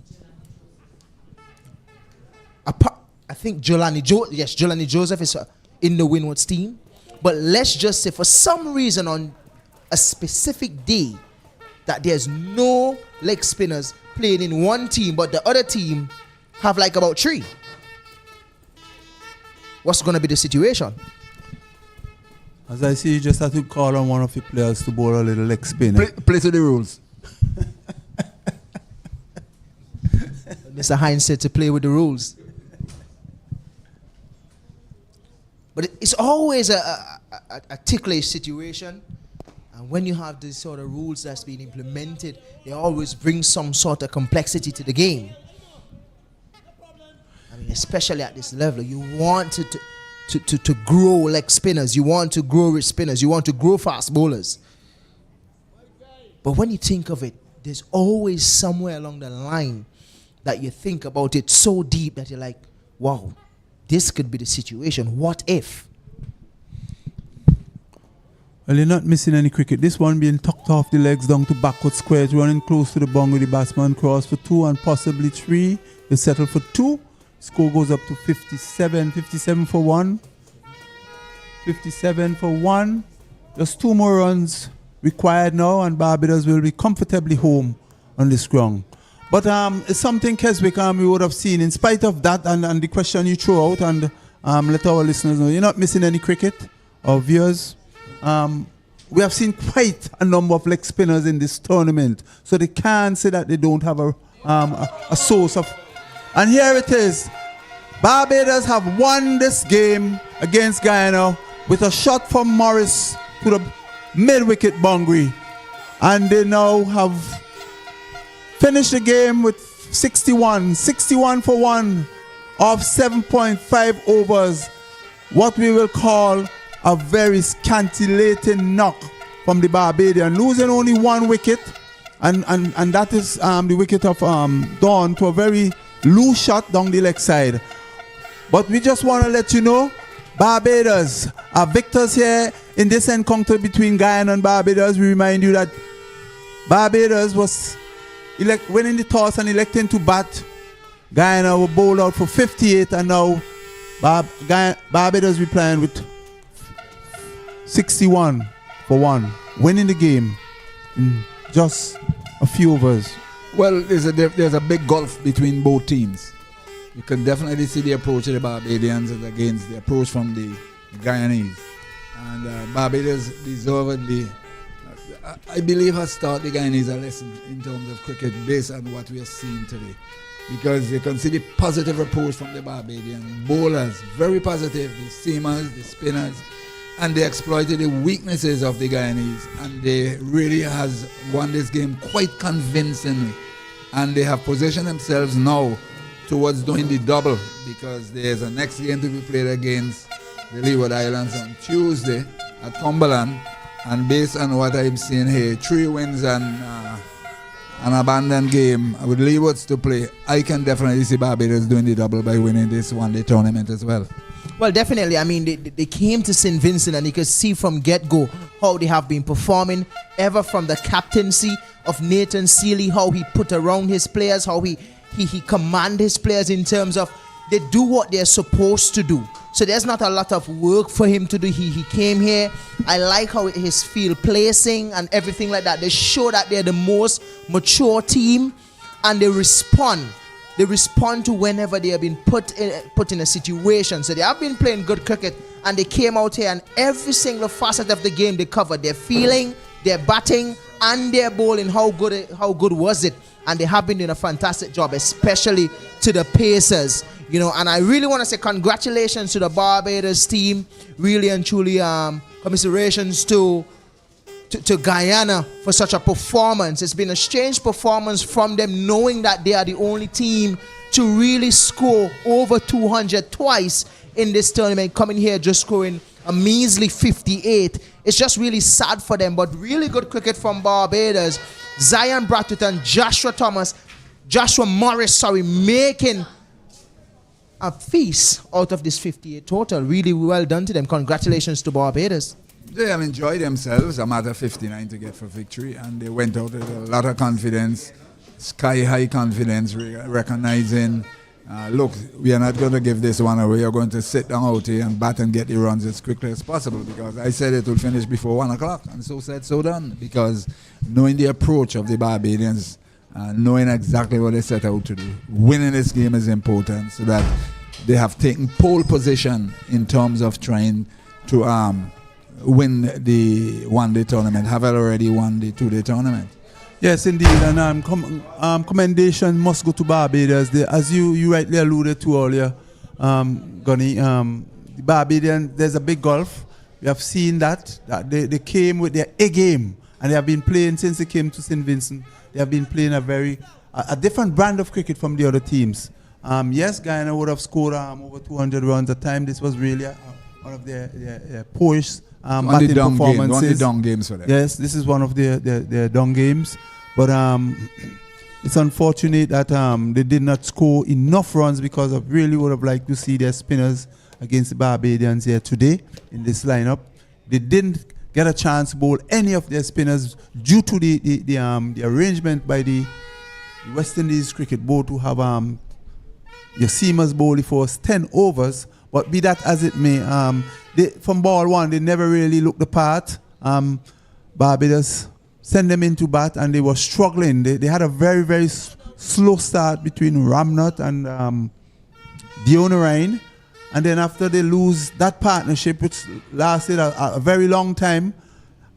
I think Jelani Joseph is in the Windward's team. But let's just say for some reason on a specific day that there's no leg spinners playing in one team, but the other team have like about 3. What's going to be the situation? As I see, you just have to call on one of your players to bowl a little leg spin. Play to the rules. Mr. Hines said to play with the rules. But it's always a ticklish situation. And when you have these sort of rules that's been implemented, they always bring some sort of complexity to the game. I mean, especially at this level, you want to grow leg spinners. You want to grow wrist spinners. You want to grow fast bowlers. But when you think of it, there's always somewhere along the line that you think about it so deep that you're like, wow, this could be the situation. What if? Well, you're not missing any cricket. This one being tucked off the legs down to backward squares, running close to the boundary. The batsman cross for 2 and possibly 3. You settle for 2. Score goes up to 57. 57 for 1. 57 for 1. Just 2 more runs required now, and Barbados will be comfortably home on this ground. But it's something, Keswick, we would have seen. In spite of that and the question you throw out, and let our listeners know, you're not missing any cricket or viewers. We have seen quite a number of leg spinners in this tournament, so they can't say that they don't have a source of. And here it is. Barbados have won this game against Guyana with a shot from Morris to the mid-wicket boundary, and they now have finished the game with 61 for 1 of 7.5 overs. What we will call a very scintillating knock from the Barbadian, losing only 1 wicket And that is the wicket of Dawn to a very loose shot down the leg side. But we just want to let you know, Barbados are victors here in this encounter between Guyana and Barbados. We remind you that Barbados was winning the toss and electing to bat. Guyana were bowled out for 58, and now Barbados will playing with 61 for 1, winning the game in just a few overs. Well, there's a big gulf between both teams. You can definitely see the approach of the Barbadians as against the approach from the Guyanese. And Barbados deservedly, I believe, has taught the Guyanese a lesson in terms of cricket based on what we are seeing today. Because you can see the positive approach from the Barbadian bowlers, very positive, the seamers, the spinners, and they exploited the weaknesses of the Guyanese, and they really has won this game quite convincingly. And they have positioned themselves now towards doing the double, because there's a next game to be played against the Leeward Islands on Tuesday at Cumberland. And based on what I'm seeing here, 3 wins and an abandoned game with Leewards to play, I can definitely see Barbados doing the double by winning this one-day tournament as well. Well, definitely. I mean, they came to St. Vincent, and you could see from get-go how they have been performing, ever from the captaincy of Nathan Seeley, how he put around his players, how he command his players in terms of they do what they're supposed to do. So there's not a lot of work for him to do. He came here. I like how his field placing and everything like that. They show that they're the most mature team, and they respond. They respond to whenever they have been put in a situation. So they have been playing good cricket, and they came out here, and every single facet of the game they covered. Their feeling, their batting, and their bowling. How good was it? And they have been doing a fantastic job, especially to the Pacers. You know, and I really want to say congratulations to the Barbados team. Really and truly, commiserations to Guyana for such a performance. It's been a strange performance from them, knowing that they are the only team to really score over 200 twice in this tournament, coming here just scoring a measly 58. It's just really sad for them, but really good cricket from Barbados. Zion Bradford and Joshua Morris, making a feast out of this 58 total. Really well done to them. Congratulations to Barbados. They have enjoyed themselves. A matter of 59 to get for victory, and they went out with a lot of confidence, sky-high confidence, recognizing, look, we are not going to give this one away. We're going to sit down out here and bat and get the runs as quickly as possible, because I said it will finish before 1 o'clock, and so said, so done, because knowing the approach of the Barbadians, knowing exactly what they set out to do, winning this game is important, so that they have taken pole position in terms of trying to win the one-day tournament. Have already won the 2-day tournament. Yes, indeed, and commendation must go to Barbados. As you rightly alluded to earlier, Gunny, the Barbadian, there's a big gulf. We have seen that they came with their A game, and they have been playing since they came to St. Vincent. They have been playing a different brand of cricket from the other teams. Yes, Guyana would have scored over 200 runs at time. This was really one of their poised batting performances. One of the down games for them. Yes, this is one of their down games. But it's unfortunate that they did not score enough runs, because I really would have liked to see their spinners against the Barbadians here today in this lineup. They didn't get a chance to bowl any of their spinners due to the arrangement by the West Indies Cricket Board to have your seamers bowl the first 10 overs. But be that as it may, from ball one, they never really looked the part. Barbados sent them into bat, and they were struggling. They had a very, very slow start between Ramnut and Dionarine. And then after they lose that partnership, which lasted a very long time,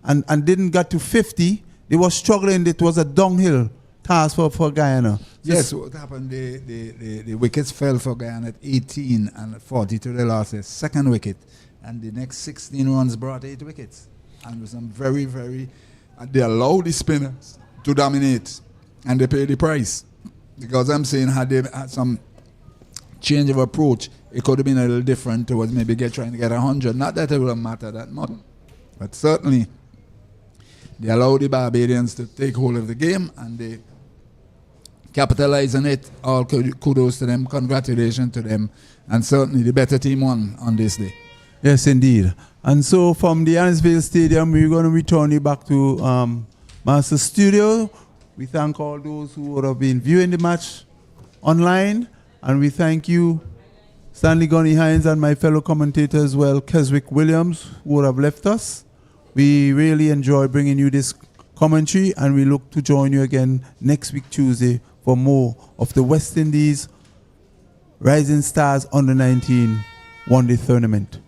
and didn't get to 50, they were struggling. It was a downhill task for Guyana. Yes, what happened, the wickets fell for Guyana at 18 and 42. They lost their second wicket, and the next 16 runs brought 8 wickets. And with some very, they allowed the spinners to dominate, and they paid the price. Because I'm saying, had they had some change of approach, it could have been a little different towards maybe trying to get 100. Not that it would have mattered that much, but certainly They allowed the Barbadians to take hold of the game, and they capitalized on it. All kudos to them, congratulations to them, and certainly the better team won on this day. Yes, indeed. And so from the Annisville Stadium, we're going to return you back to Master Studio. We thank all those who would have been viewing the match online, and we thank you, Stanley Gunny Hines, and my fellow commentator as well, Keswick Williams, who would have left us. We really enjoy bringing you this commentary, and we look to join you again next week, Tuesday, for more of the West Indies Rising Stars Under-19 One-Day Tournament.